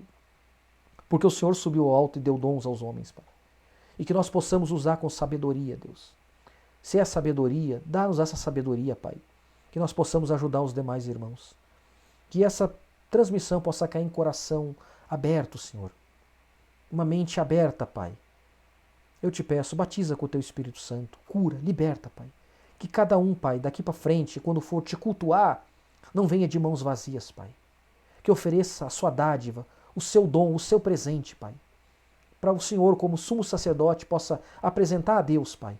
Porque o Senhor subiu ao alto e deu dons aos homens, Pai. E que nós possamos usar com sabedoria, Deus. Se é sabedoria, dá-nos essa sabedoria, Pai. Que nós possamos ajudar os demais irmãos. Que essa transmissão possa cair em coração aberto, Senhor. Uma mente aberta, Pai. Eu te peço, batiza com o teu Espírito Santo. Cura, liberta, Pai. Que cada um, Pai, daqui para frente, quando for te cultuar, não venha de mãos vazias, Pai. Que ofereça a sua dádiva, o seu dom, o seu presente, Pai. Para o Senhor, como sumo sacerdote, possa apresentar a Deus, Pai.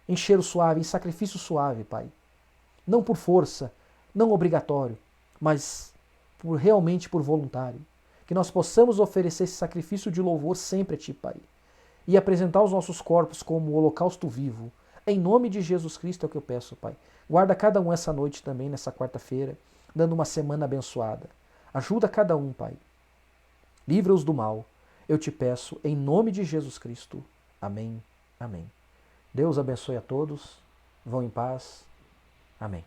Em cheiro suave, em sacrifício suave, Pai. Não por força, não obrigatório, mas realmente por voluntário. Que nós possamos oferecer esse sacrifício de louvor sempre a Ti, Pai. E apresentar os nossos corpos como holocausto vivo. Em nome de Jesus Cristo é o que eu peço, Pai. Guarda cada um essa noite também, nessa quarta-feira, dando uma semana abençoada. Ajuda cada um, Pai. Livra-os do mal. Eu te peço em nome de Jesus Cristo. Amém. Amém. Deus abençoe a todos. Vão em paz. Amém.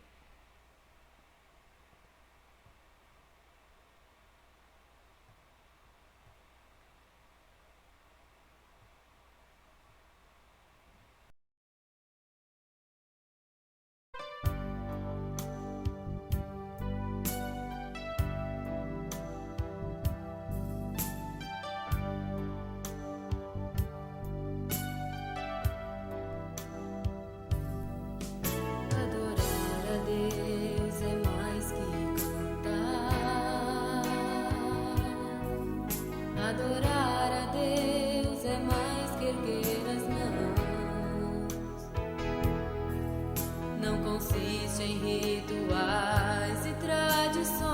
Adorar a Deus é mais que cantar. Adorar a Deus é mais que erguer as mãos. Não consiste em rituais e tradições.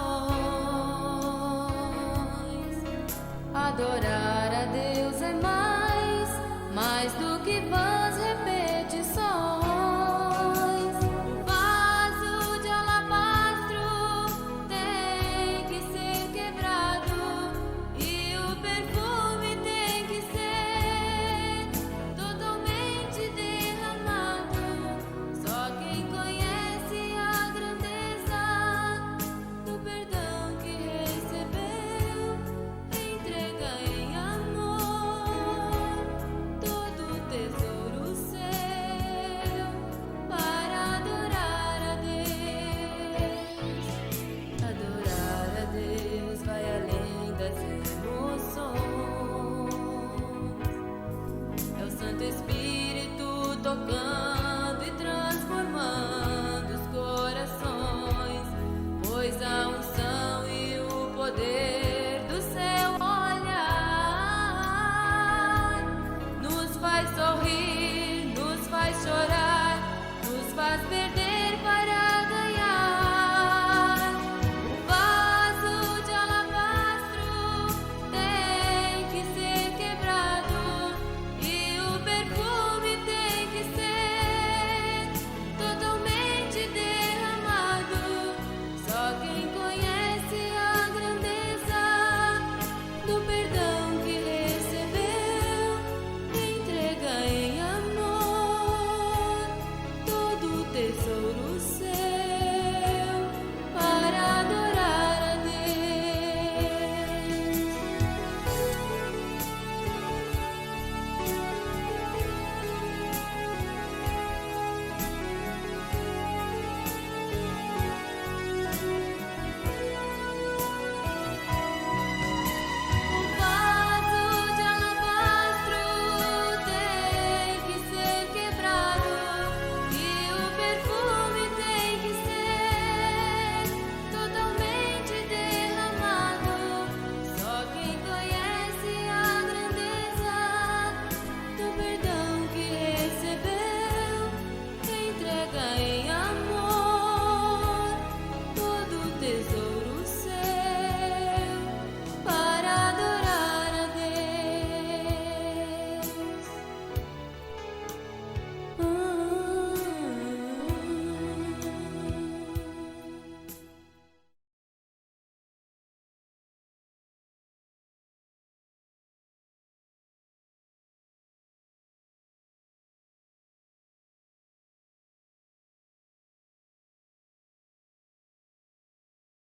Adorar a Deus é mais do que vãs repetições. Vaso de alabastro tem que ser quebrado e o perfume tem que ser totalmente derramado. Só quem conhece a grandeza do perdão que recebeu entrega em amor todo o tesouro seu para adorar a Deus. Adorar a Deus vai além das emoções. É o Santo Espírito tocando